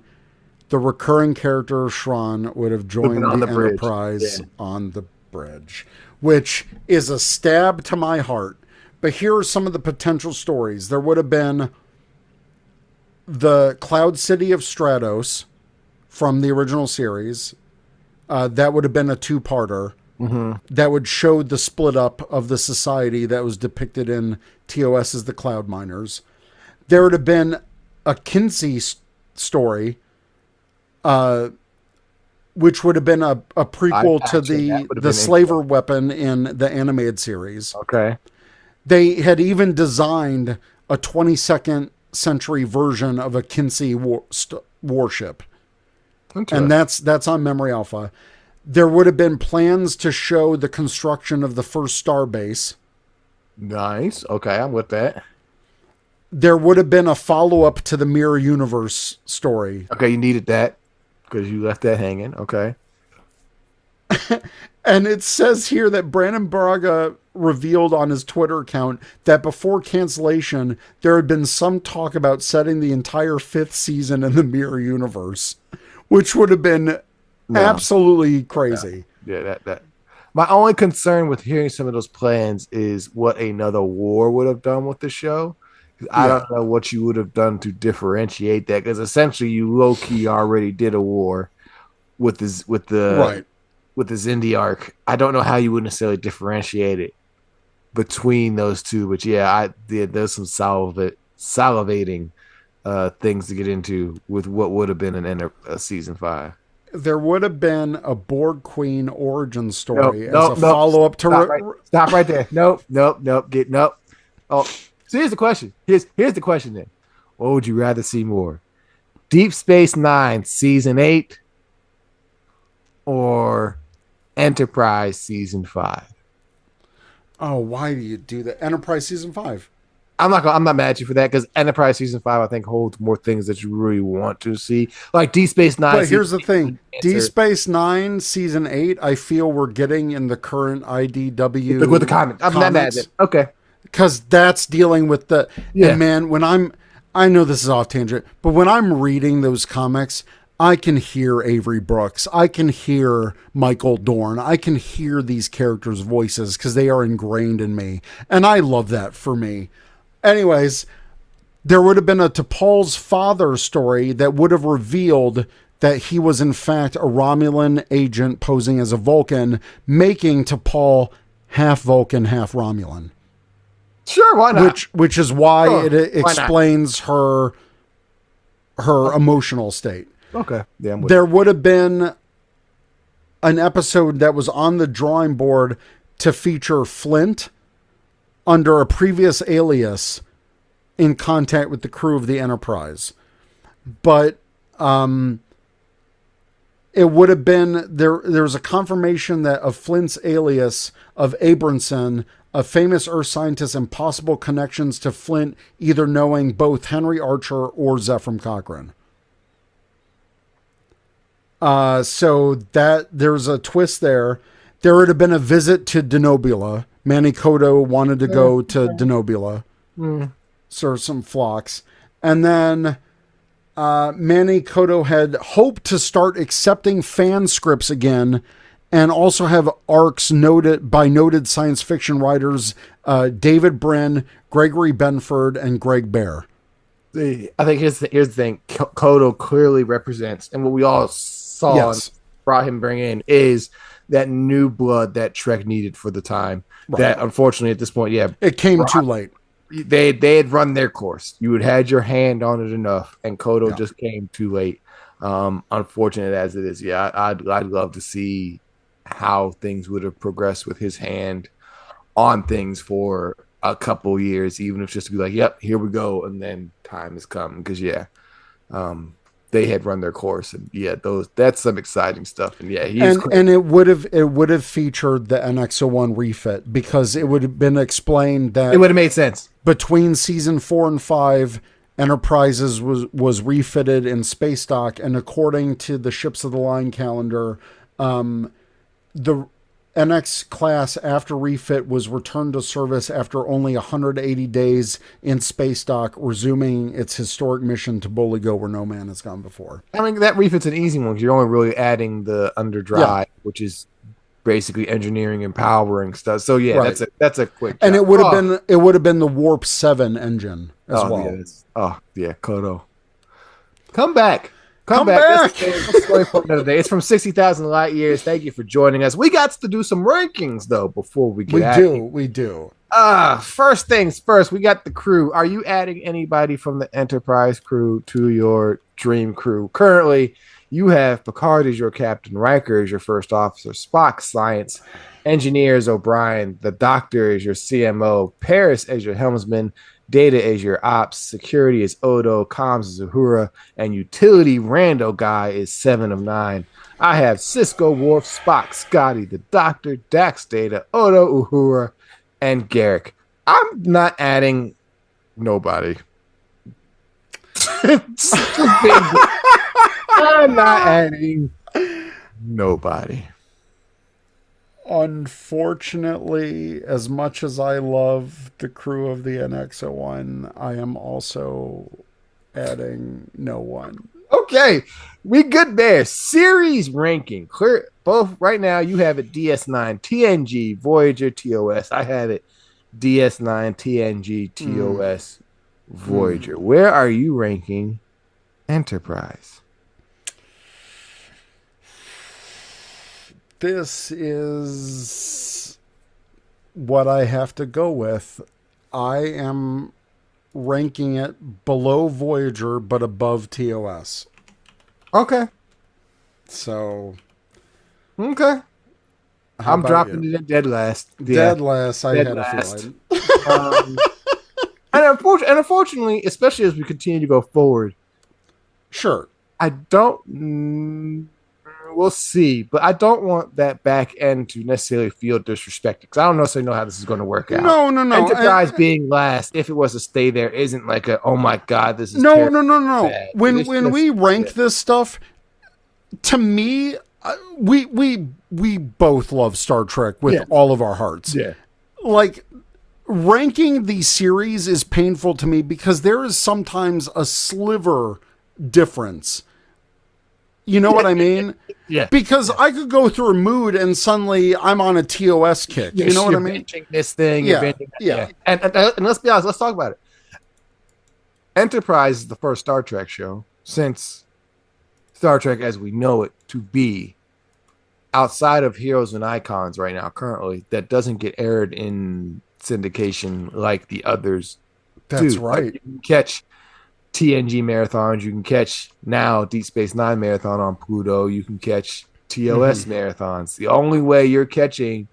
the recurring character Shran would have joined the Enterprise on the bridge, which is a stab to my heart. But here are some of the potential stories. There would have been the Cloud City of Stratos from the original series. That would have been a 2-parter. That would show the split up of the society that was depicted in TOS as the Cloud Miners. There would have been a Kinsey story, which would have been a prequel to the slaver weapon in the animated series. Okay. They had even designed a 22nd century version of a Kinsey warship. And that's on Memory Alpha. There would have been plans to show the construction of the first star base. Nice. Okay, I'm with that. There would have been a follow-up to the Mirror Universe story. Okay, you needed that because you left that hanging. Okay. And it says here that Brandon Braga revealed on his Twitter account that before cancellation, there had been some talk about setting the entire fifth season in the Mirror Universe, which would have been No, absolutely no. crazy. Yeah, that. My only concern with hearing some of those plans is what another war would have done with the show. 'Cause I Yeah, don't know what you would have done to differentiate that. Because essentially, you low key already did a war with this right. with the Xindi arc. I don't know how you would necessarily differentiate it between those two. But yeah, there's some salivating things to get into with what would have been an end of season 5. There would have been a Borg Queen origin Nope, story as a nope, nope. follow up to. Stop right there. Nope, nope, nope. Get nope. Oh, so here's the question. Here's the question then. What would you rather see more? Deep Space Nine season 8 or Enterprise season 5? Oh, why do you do that? Enterprise season 5. I'm not mad at you for that because Enterprise season 5 I think holds more things that you really want to see. Like Deep Space Nine. But here's the thing: D Answer Space Nine season 8. I feel we're getting in the current IDW with the comment. I'm not mad at it. Okay. because that's dealing with the. Yeah. And man, I know this is off tangent, but when I'm reading those comics, I can hear Avery Brooks, I can hear Michael Dorn, I can hear these characters' voices because they are ingrained in me, and I love that for me. Anyways, there would have been a T'Pol's father story that would have revealed that he was in fact a Romulan agent posing as a Vulcan, making T'Pol half Vulcan, half Romulan. Sure, why not? Which is why Sure, it why not? explains her emotional state. Okay. Yeah, There would have been an episode that was on the drawing board to feature Flint under a previous alias in contact with the crew of the Enterprise. But it would have been there's a confirmation that of Flint's alias of Abramson, a famous Earth scientist, and possible connections to Flint, either knowing both Henry Archer or Zephram Cochrane. So that there's a twist there. There would have been a visit to Denobula. Manny Kodo wanted to go to Denobula, serve some flocks. And then Manny Kodo had hoped to start accepting fan scripts again and also have arcs noted by noted science fiction writers David Brin, Gregory Benford, and Greg Bear. I think here's the thing. Kodo clearly represents, and what we all saw Yes. and brought him bring in is that new blood that Trek needed for the time. Right. That unfortunately at this point, yeah, It came too late. they had run their course. You had your hand on it enough, and Kodo just came too late. Unfortunate as it is, yeah, I'd love to see how things would have progressed with his hand on things for a couple years, even if just to be like, "Yep, here we go," and then time has come because they had run their course, and that's some exciting stuff, and and it would have featured the NX-01 refit because it would have been explained that it would have made sense. Between season 4 and 5, Enterprises was refitted in space dock, and according to the Ships of the Line calendar, the NX class after refit was returned to service after only 180 days in space dock, resuming its historic mission to boldly go where no man has gone before. I mean, that refit's an easy one because you're only really adding the underdrive, which is basically engineering and powering stuff. So that's a quick job. And it would have been the Warp 7 engine as well. Kodo. Come back. That's a story for another day. It's from 60,000 light years. Thank you for joining us. We got to do some rankings though before we get We do. First things first, we got the crew. Are you adding anybody from the Enterprise crew to your dream crew? Currently, you have Picard as your captain, Riker as your first officer, Spock science, engineers O'Brien, the Doctor as your CMO, Paris as your helmsman, Data as your ops, security is Odo, comms is Uhura, and utility rando guy is 7 of 9. I have Cisco, Worf, Spock, Scotty, the Doctor, Dax, Data, Odo, Uhura, and Garrick. I'm not adding nobody. I'm not adding nobody. Unfortunately, as much as I love the crew of the NX-01, I am also adding no one. Okay, we good there. Series ranking. Clear both right now. You have it DS9, TNG, Voyager, TOS. I have it DS9, TNG, TOS, Voyager. Where are you ranking Enterprise? This is what I have to go with. I am ranking it below Voyager, but above TOS. Okay. So, Okay. how I'm about dropping you? it at dead last. Yeah. Dead last, I Dead had last. a feeling. Um, and unfortunately, especially as we continue to go forward, Sure. I don't. We'll see, but I don't want that back end to necessarily feel disrespected because I don't necessarily know how this is going to work out. No, no, no. Enterprise being last, if it was to stay there, isn't like a oh my god, this is No, terrible. no, no, no. Bad. When Just we rank yeah. this stuff, to me, we both love Star Trek with Yeah. all of our hearts. Yeah. Like ranking the series is painful to me because there is sometimes a sliver difference. You know what I mean? Yeah. Because I could go through a mood and suddenly I'm on a TOS kick. You know what I mean? Benching this thing. Yeah, You're benching that. yeah. And let's be honest. Let's talk about it. Enterprise is the first Star Trek show since Star Trek as we know it to be outside of Heroes and Icons right now currently that doesn't get aired in syndication like the others That's do. right. Like you can catch TNG marathons, you can catch now Deep Space Nine marathon on Pluto, you can catch TOS marathons. The only way you're catching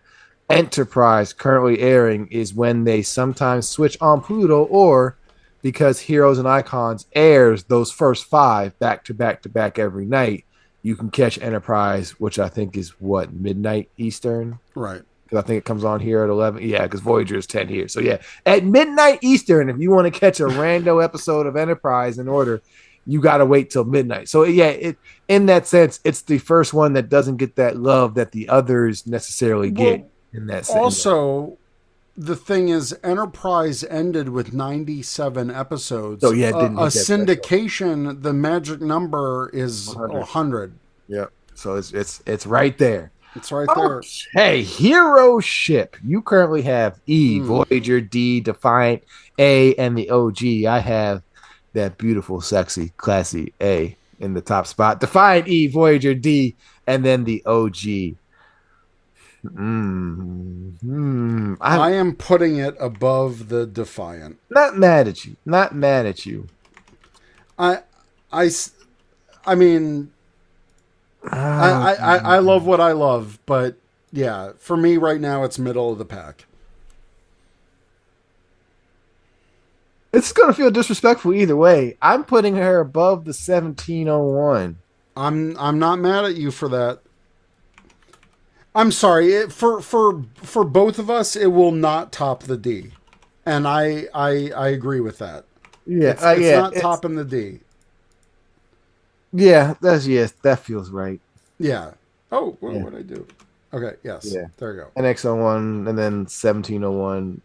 Enterprise currently airing is when they sometimes switch on Pluto or because Heroes and Icons airs those first 5 back to back to back every night. You can catch Enterprise, which I think is what, midnight Eastern? Right. Because I think it comes on here at 11. Yeah, because Voyager is 10 here. So yeah, at midnight Eastern, if you want to catch a rando episode of Enterprise in order, you got to wait till midnight. So yeah, in that sense, it's the first one that doesn't get that love that the others necessarily get in that sense. Also, the thing is, Enterprise ended with 97 episodes. So, yeah, it didn't a hit that syndication, the magic number is 100. Yeah. So it's right there. It's right there. Hey, hero ship. You currently have E, Voyager, D, Defiant, A, and the OG. I have that beautiful, sexy, classy A in the top spot. Defiant, E, Voyager, D, and then the OG. I am putting it above the Defiant. Not mad at you. Not mad at you. I mean, I love what I love, but yeah, for me right now, it's middle of the pack. It's going to feel disrespectful either way. I'm putting her above the 1701. I'm not mad at you for that. I'm sorry. For both of us, it will not top the D, and I agree with that. Yeah, it's not topping the D. Yeah, that feels right. Yeah. Oh, what would I do? Okay. Yes. Yeah. There you go. NX-01 and then 1701.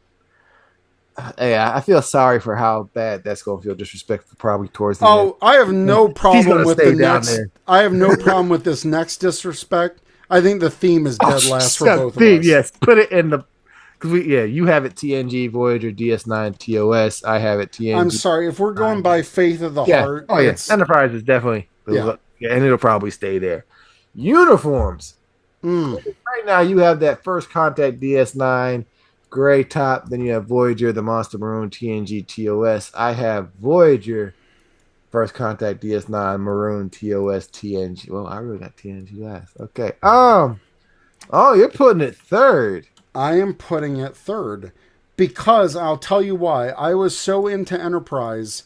Yeah, I feel sorry for how bad that's going to feel disrespectful probably towards the end. I have no problem with the next. There. I have no problem with this next disrespect. I think the theme is dead last for both of us. Yes, put it in the. You have it TNG, Voyager, DS9, TOS. I have it TNG. I'm sorry if we're going by faith of the heart. Oh yes, Enterprise is definitely. And it'll probably stay there. Uniforms. Right now, you have that First Contact DS9 gray top. Then you have Voyager, the Monster Maroon, TNG, TOS. I have Voyager, First Contact DS9 maroon, TOS, TNG. Well, I really got TNG last. Okay. Oh, you're putting it third. I am putting it third because I'll tell you why. I was so into Enterprise.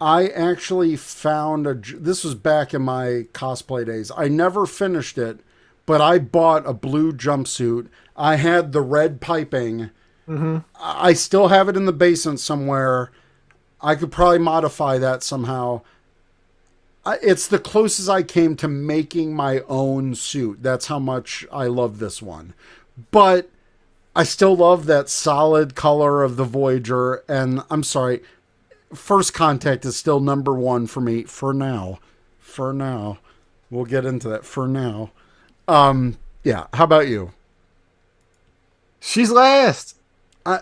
I actually found this was back in my cosplay days. I never finished it, but I bought a blue jumpsuit. I had the red piping. I still have it in the basement somewhere. I could probably modify that somehow. It's the closest I came to making my own suit. That's how much I love this one. but I still love that solid color of the Voyager. And I'm sorry, First Contact is still number one for me for now. For now. We'll get into that for now. Yeah. How about you? She's last. I,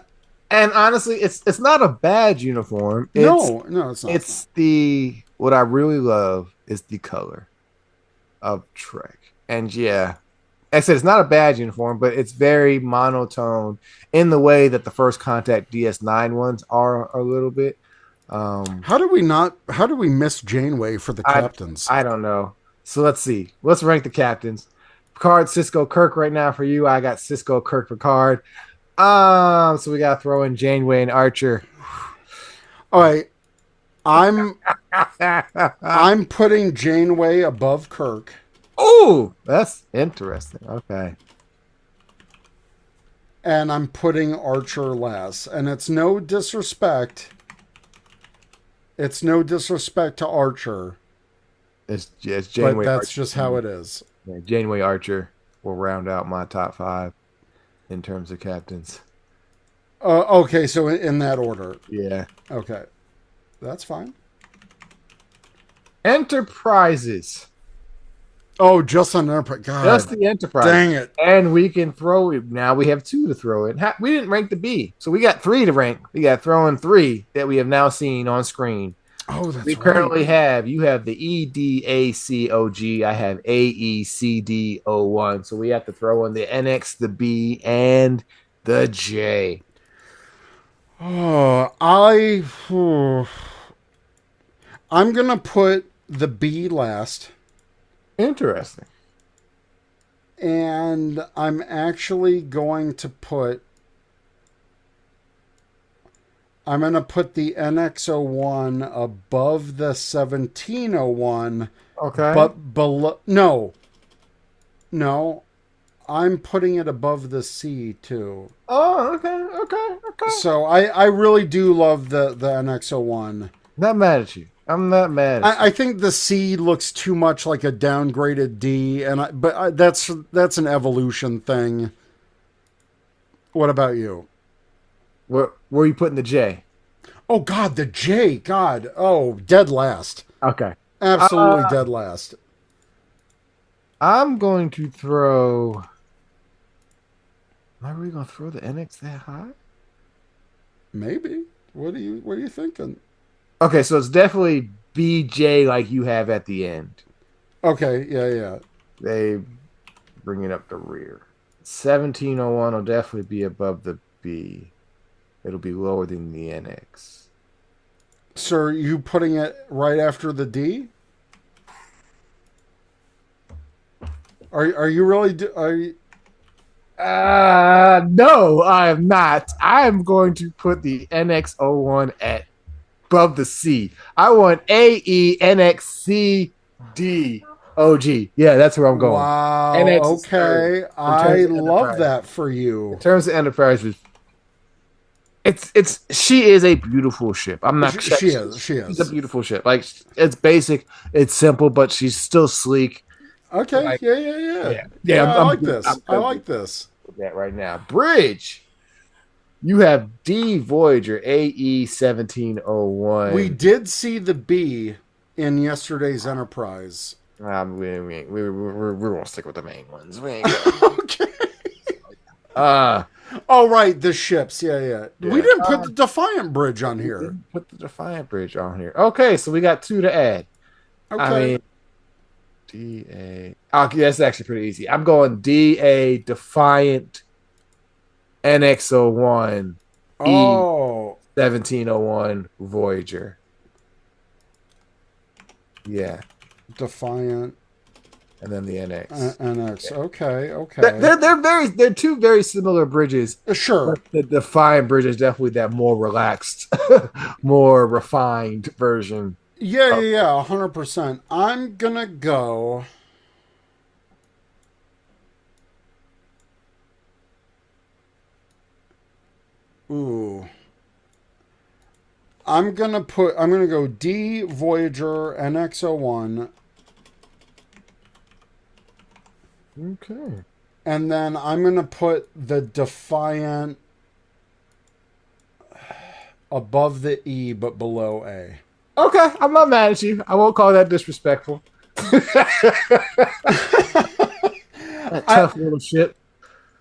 And honestly, it's not a bad uniform. no, it's not. It's the what I really love is the color of Trek. And yeah, like I said, it's not a bad uniform, but it's very monotone in the way that the First Contact DS9 ones are a little bit. Um, How do we not? How do we miss Janeway for the I captains? I don't know. So let's see. Let's rank the captains. Picard, Cisco, Kirk right now for you. I got Cisco, Kirk, Picard. So we gotta throw in Janeway and Archer. All right, I'm I'm putting Janeway above Kirk, Oh, that's interesting. Okay. and I'm putting Archer last. And it's no disrespect. It's no disrespect to Archer, It's but Janeway that's Archer. just how it is. Yeah, Janeway Archer will round out my top five in terms of captains. Okay, so in that order. Yeah. Okay, that's fine. Enterprises. Oh, just on Enterprise. Just God, the Enterprise. dang it. And we can throw it. Now we have two to throw in. We didn't rank the B. So we got three to rank. We got to throw in three that we have now seen on screen. Oh, that's We right. currently have, you have the EDACOG. I have AECDO1. So we have to throw in the NX, the B, and the J. Oh, I'm gonna put the B last, Interesting. and I'm actually going to put. I'm gonna put the NX-01 above the 1701, Okay. but below. No, I'm putting it above the C too. Oh, okay. So I really do love the NX-01. Not mad at you. I'm not mad at you. I think the C looks too much like a downgraded D, that's an evolution thing. What about you? Where are you putting the J? Oh God, the J. God, oh, dead last. Okay. Absolutely dead last. I'm going to throw. Are we going to throw the NX that high? Maybe. What are you thinking? Okay, so it's definitely BJ like you have at the end. Okay, yeah. They bring it up the rear. 1701 will definitely be above the B. It'll be lower than the NX. So are you putting it right after the D? Are you really? Are you? No, I am not. I am going to put the NX01 at above the C. I want AENXCDOG. Yeah, that's where I'm going. Wow. NX is Okay, third I of love Enterprise. that for you. In terms of Enterprise, it's she is a beautiful ship. I'm not. She is. She's a beautiful ship. Like it's basic, it's simple, but she's still sleek. Okay. Like, Yeah. I like this. I like this. That right now. Bridge. You have D Voyager AE 1701. We did see the B in yesterday's Enterprise. We're gonna stick with the main ones. We ain't gonna, Okay. uh Oh right, the ships. Yeah. Yeah. We didn't put the Defiant Bridge on here. put the Defiant Bridge on here. Okay, so we got two to add. Okay. I mean DA. Okay, that's actually pretty easy. I'm going DA Defiant NX01 oh. 1701 Voyager. Yeah. Defiant And then the NX. NX. Okay. They're two very similar bridges. Sure. But the Defiant bridge is definitely that more relaxed, more refined version. Yeah. 100%. I'm gonna go. Ooh. I'm gonna go D Voyager NX-01, Okay. And then I'm going to put the Defiant above the E but below A. Okay, I'm not mad at you. I won't call that disrespectful. That tough little ship.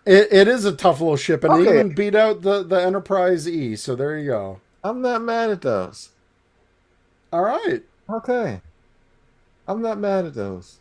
It is a tough little ship, and Okay. it even beat out the Enterprise E. So there you go. I'm not mad at those. All right. Okay. I'm not mad at those.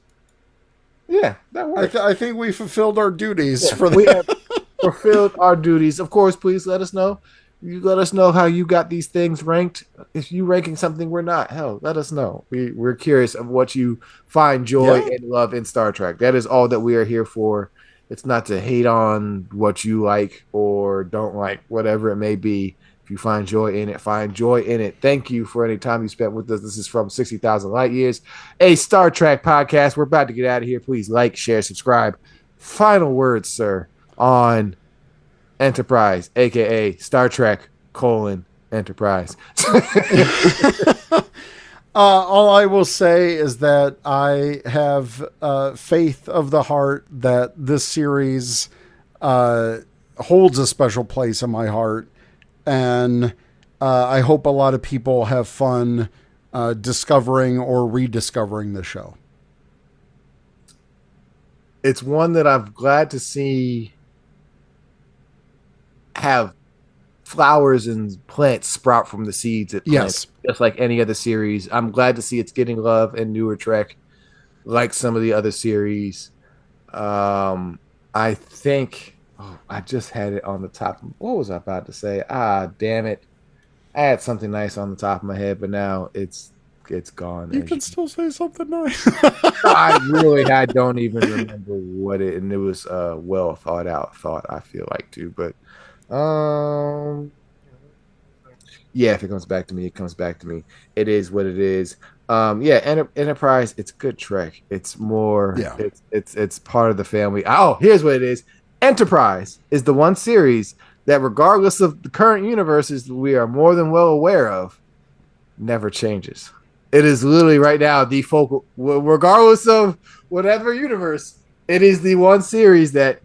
Yeah, that works. I think we fulfilled our duties for We that. have fulfilled our duties. Of course, please let us know. You let us know how you got these things ranked. If you ranking something we're not, hell, let us know. We're curious of what you find joy Yeah. and love in Star Trek. That is all that we are here for. It's not to hate on what you like or don't like, whatever it may be. If you find joy in it, find joy in it. Thank you for any time you spent with us. This is from 60,000 Light Years, a Star Trek podcast. We're about to get out of here. Please like, share, subscribe. Final words, sir, on Enterprise, aka Star Trek Enterprise. All I will say is that I have faith of the heart that this series holds a special place in my heart, and I hope a lot of people have fun discovering or rediscovering the show. It's one that I'm glad to see have flowers and plants sprout from the seeds it plants, just like any other series. I'm glad to see it's getting love in newer Trek, like some of the other series. I think I just had it on the top. What was I about to say? Damn it! I had something nice on the top of my head, but now it's gone. You can still say something nice. I don't even remember what it, and it was well thought out thought, I feel like too, but yeah, if it comes back to me, it comes back to me. It is what it is. Enterprise, it's good Trek. It's more it's part of the family. Oh, here's what it is. Enterprise is the one series that, regardless of the current universes we are more than well aware of, never changes. It is literally right now the focal, regardless of whatever universe, it is the one series that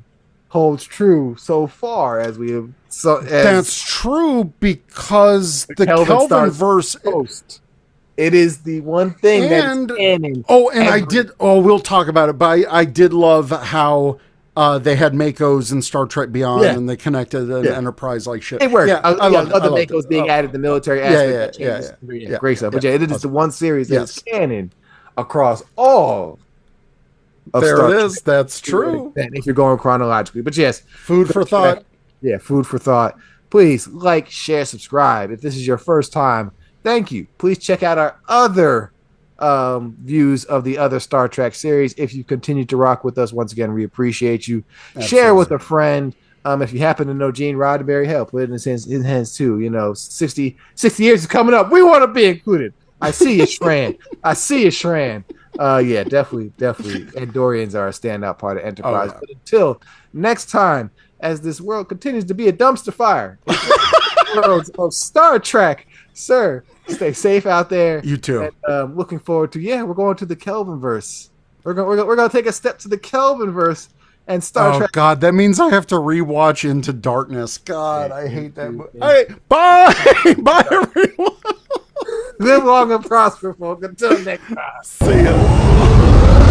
holds true so far as we have. That's true, because the Kelvin verse post. It is the one thing that's canon. We'll talk about it, but I did love how they had Makos in Star Trek Beyond, and they connected an Enterprise like shit. It worked. Yeah, I love other Makos being added, the military aspect. Great stuff. But it is the one series that is canon across all of there Star it is. Trek. That's true. If you're going chronologically. But yes. Food for thought. Yeah, food for thought. Please like, share, subscribe. If this is your first time, thank you. Please check out our other views of the other Star Trek series. If you continue to rock with us, once again, we appreciate you. Absolutely. Share with a friend. If you happen to know Gene Roddenberry, help put it in his hands too. 60 years is coming up. We want to be included. I see you, Shran. Yeah, definitely. Andorians are a standout part of Enterprise. But until next time, as this world continues to be a dumpster fire, world of Star Trek, sir, stay safe out there. You too. And, looking forward to we're going to the Kelvinverse. We're going to take a step to the Kelvinverse and Star Trek. Oh God, that means I have to rewatch Into Darkness. God, I hate that movie. Hey, bye everyone. Live long and prosper, folks. Until next time. See ya.